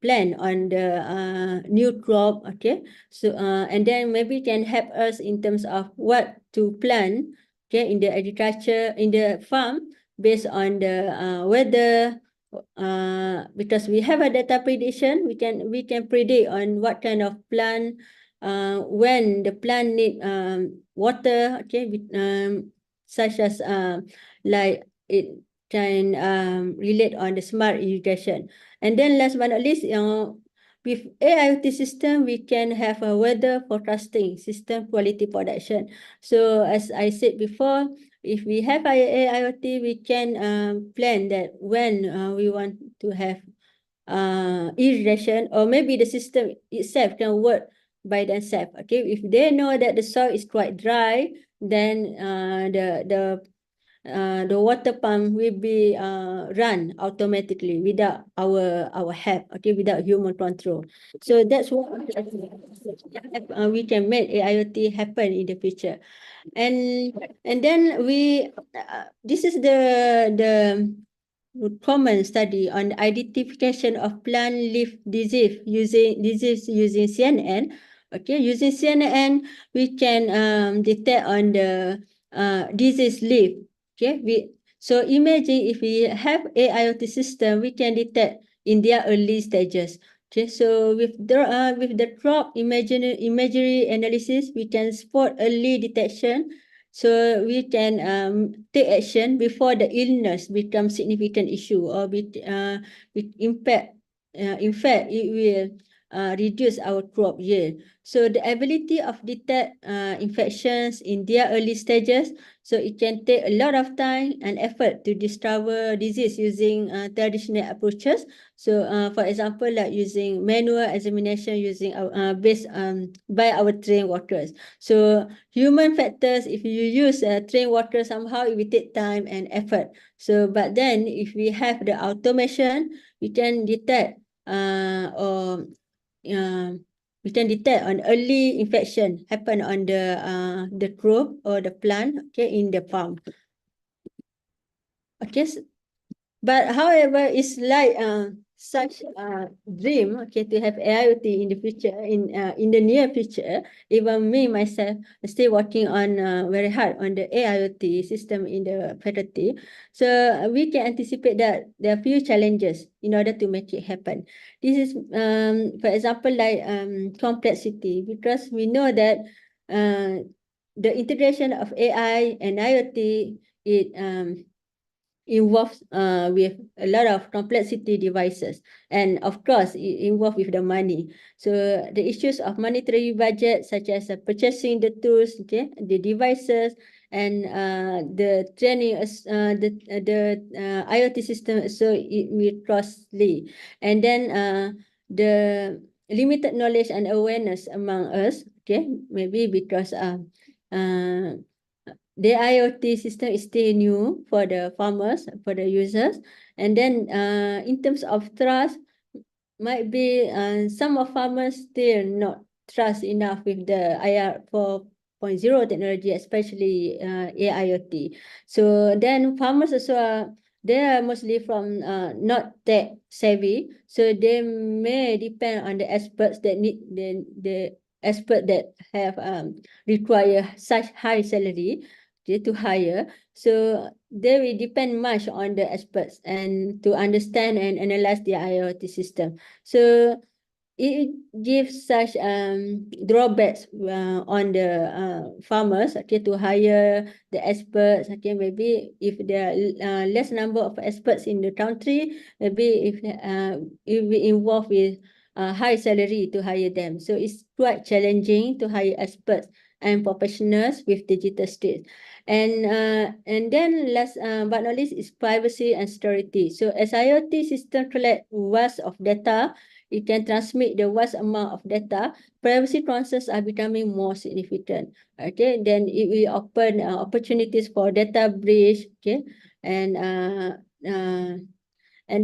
plan on the new crop. Okay, so and then maybe can help us in terms of what to plant, okay, in the agriculture, in the farm, based on the weather. Because we have a data prediction, we can predict on what kind of plant, when the plant need water. Okay, such as like it can relate on the smart irrigation. And then last but not least, with AIoT system, we can have a weather forecasting system, quality production. So as I said before, if we have AIoT, we can plan that when we want to have irrigation, or maybe the system itself can work by themselves. Okay, if they know that the soil is quite dry, then the water pump will be run automatically without our help. Okay, without human control. So that's what we can make AIoT happen in the future. And then this is the common study on identification of plant leaf disease using CNN. Okay, using CNN, we can detect on the disease leaf. Okay, so imagine if we have AIoT system, we can detect in their early stages. Okay, so with the crop imagery analysis, we can spot early detection, so we can take action before the illness becomes significant issue, or with impact. In fact, it will reduce our crop yield. So the ability of detect infections in their early stages, so it can take a lot of time and effort to discover disease using traditional approaches. So for example, like using manual examination using based by our trained workers. So human factors, if you use trained workers, somehow it will take time and effort. So but then if we have the automation, we can detect we can detect an early infection happen on the crop or the plant, okay, in the farm. Okay, but however, it's like such a dream, okay, to have AIoT in the future, in the near future. Even me myself still working on very hard on the AIoT system in the faculty. So we can anticipate that there are few challenges in order to make it happen. This is for example, like complexity, because we know that the integration of AI and IoT, it involves with a lot of complexity devices, and of course it involves with the money. So the issues of monetary budget, such as purchasing the tools, okay, the devices, and the training, the IoT system, so it will costly. And then the limited knowledge and awareness among us, okay, maybe because the IoT system is still new for the farmers, for the users. And then in terms of trust, might be some of farmers still not trust enough with the IR 4.0 technology, especially AIoT. So then farmers also they are mostly from not tech savvy, so they may depend on the experts that need the experts that have require such high salary, okay, to hire. So they will depend much on the experts and to understand and analyze the IoT system. So it gives such drawbacks on the farmers, okay, to hire the experts. Okay, maybe if there are less number of experts in the country, maybe if we involve with high salary to hire them, so it's quite challenging to hire experts and professionals with digital skills. And then last but not least is privacy and security. So as IoT system collect vast of data, it can transmit the vast amount of data, privacy concerns are becoming more significant. Okay, then it will open opportunities for data breach, okay, and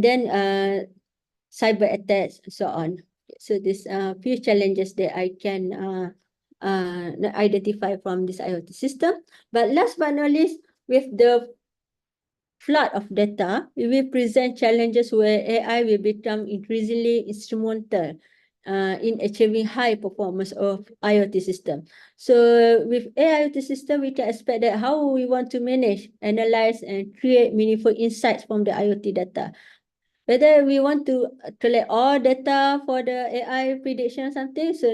then cyber attacks and so on. So these few challenges that I can identify from this IoT system. But last but not least, with the flood of data, we will present challenges where AI will become increasingly instrumental in achieving high performance of IoT system. So with IoT system, we can expect that how we want to manage, analyze, and create meaningful insights from the IoT data. Whether we want to collect all data for the AI prediction or something, so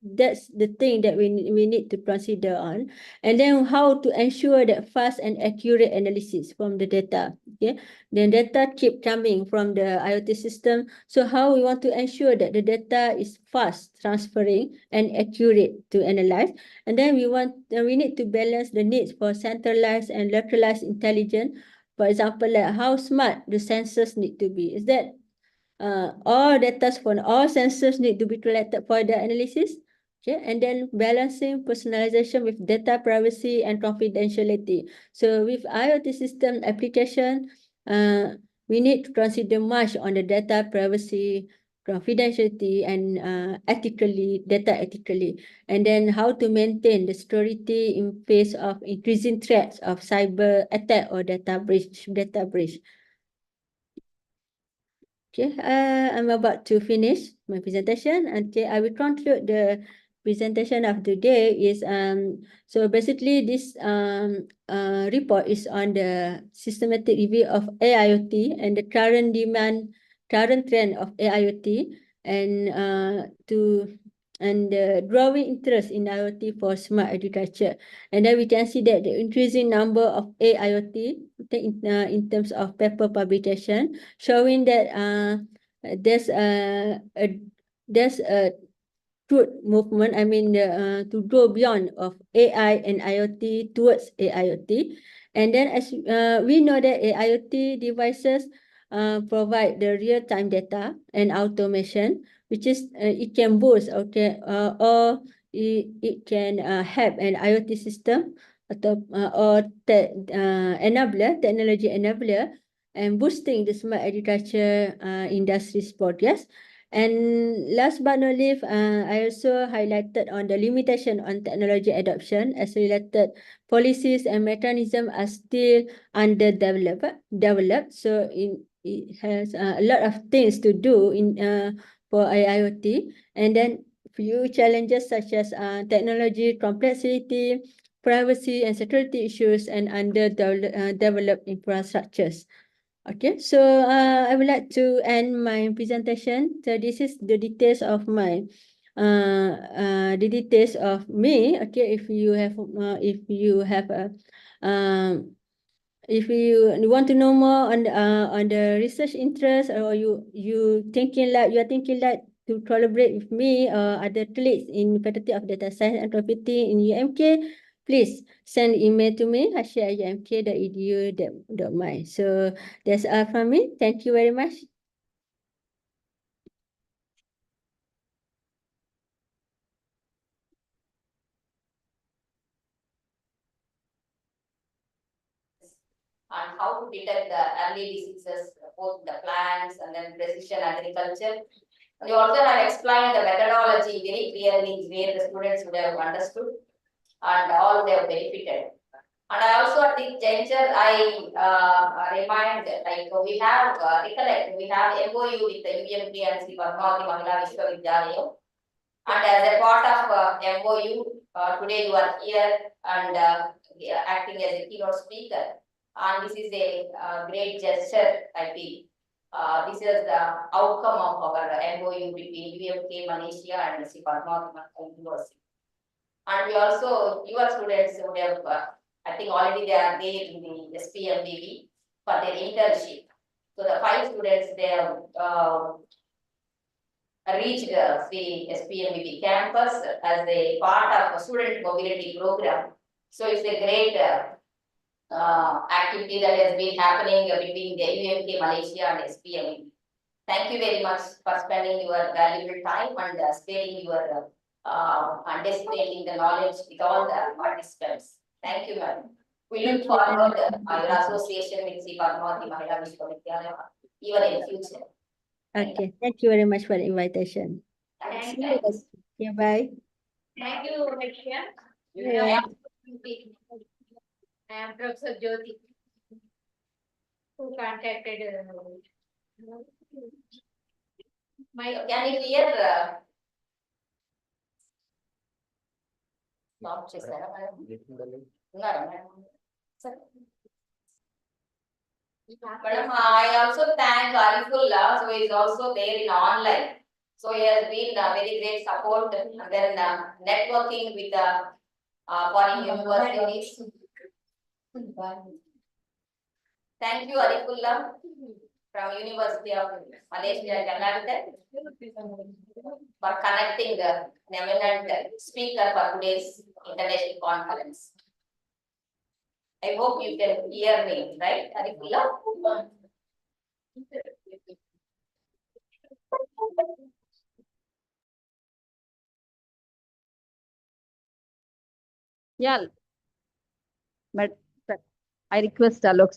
that's the thing that we need to consider on. And then how to ensure that fast and accurate analysis from the data. Okay, then data keep coming from the IoT system. So how we want to ensure that the data is fast transferring and accurate to analyze. And then we need to balance the needs for centralized and localized intelligence. For example, like how smart the sensors need to be. Is that all data from all sensors need to be collected for the analysis? Okay, and then balancing personalization with data privacy and confidentiality. So with IoT system application, we need to consider much on the data privacy, confidentiality, and data ethically. And then how to maintain the security in face of increasing threats of cyber attack or data breach. Okay, I'm about to finish my presentation. Okay, I will conclude the presentation of today is so basically this report is on the systematic review of AIoT and the current trend of AIoT and the growing interest in IoT for smart agriculture. And then we can see that the increasing number of AIoT in terms of paper publication, showing that there's a truth movement, I mean, to go beyond of AI and IoT towards AIoT. And then as we know that AIoT devices provide the real-time data and automation, which is it can boost, okay, or it can help an IoT system or technology enabler and boosting the smart agriculture industry's progress. And last but not least, I also highlighted on the limitation on technology adoption as related policies and mechanisms are still developed. So it has a lot of things to do for IoT. And then few challenges such as technology complexity, privacy and security issues, and underdeveloped infrastructures. Okay, so I would like to end my presentation. So this is the details of me. Okay, if you want to know more on the research interest, or you're thinking like to collaborate with me or other colleagues in Faculty of Data Science and Computing in UMK, please send email to me, hasya@umk.edu.my. So that's all from me. Thank you very much. On how to detect the early diseases, both the plants and then precision agriculture. You also have explained the methodology very clearly, where the students would have understood and all they have benefited. And I also at this juncture, I remind, like we have recollect, we have MOU with the UMP and Sri Padmavati Mahila Vishwavidyalaya. And as a part of MOU, today you are here and acting as a keynote speaker. And this is a great gesture, I feel. This is the outcome of our MOU between UMK Malaysia and Sri Padma University. And we also, your students would have, I think already they are there in the SPMVV for their internship. So the 5 students, they have reached the SPMVV campus as a part of a student mobility program. So it's a great activity that has been happening between the UMK Malaysia and SPMVV. Thank you very much for spending your valuable time and sparing your and displaying the knowledge with all the participants. Thank you, madam. We look forward your association with Sri Padmavati Mahila Vishwavidyalaya even in future. Okay, thank you very much for the invitation. Thank See you. you guys. Okay, bye. Thank you, Rishya. Yeah. I am Professor Jyoti, who contacted my. Can you hear? Not just that, madam. No, madam. Sir. Madam, I also thank Arifullah, so he is also there in online. So he has been very great support and then networking with foreign universities. Thank you, Arifullah, from University of Malaysia, Karnataka, for connecting the eminent speaker for today's international conference. I hope you can hear me, right, Arifullah? Yeah. But I request Alok.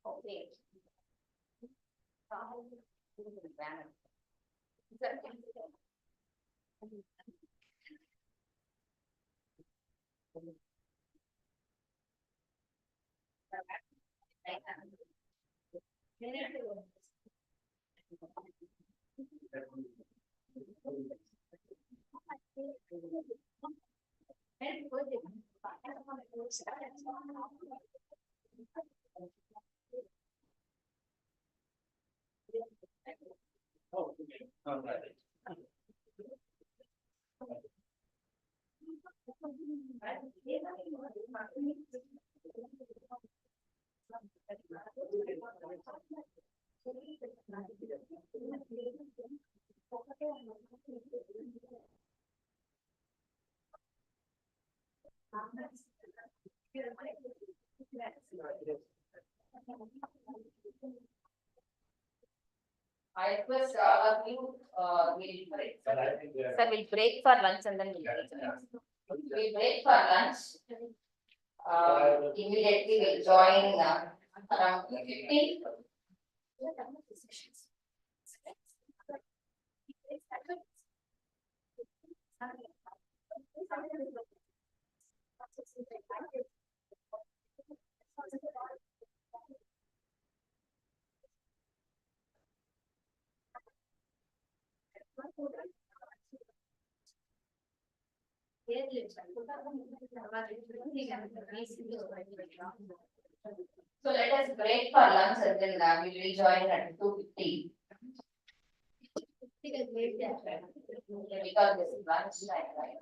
Okay. Oh, okay. All right. I request all of you, we'll break. Sir, we'll break for lunch and then we'll break for lunch. Immediately we'll join around 15. So let us break for lunch and then we will join at 2:15. Because this is lunch time, right?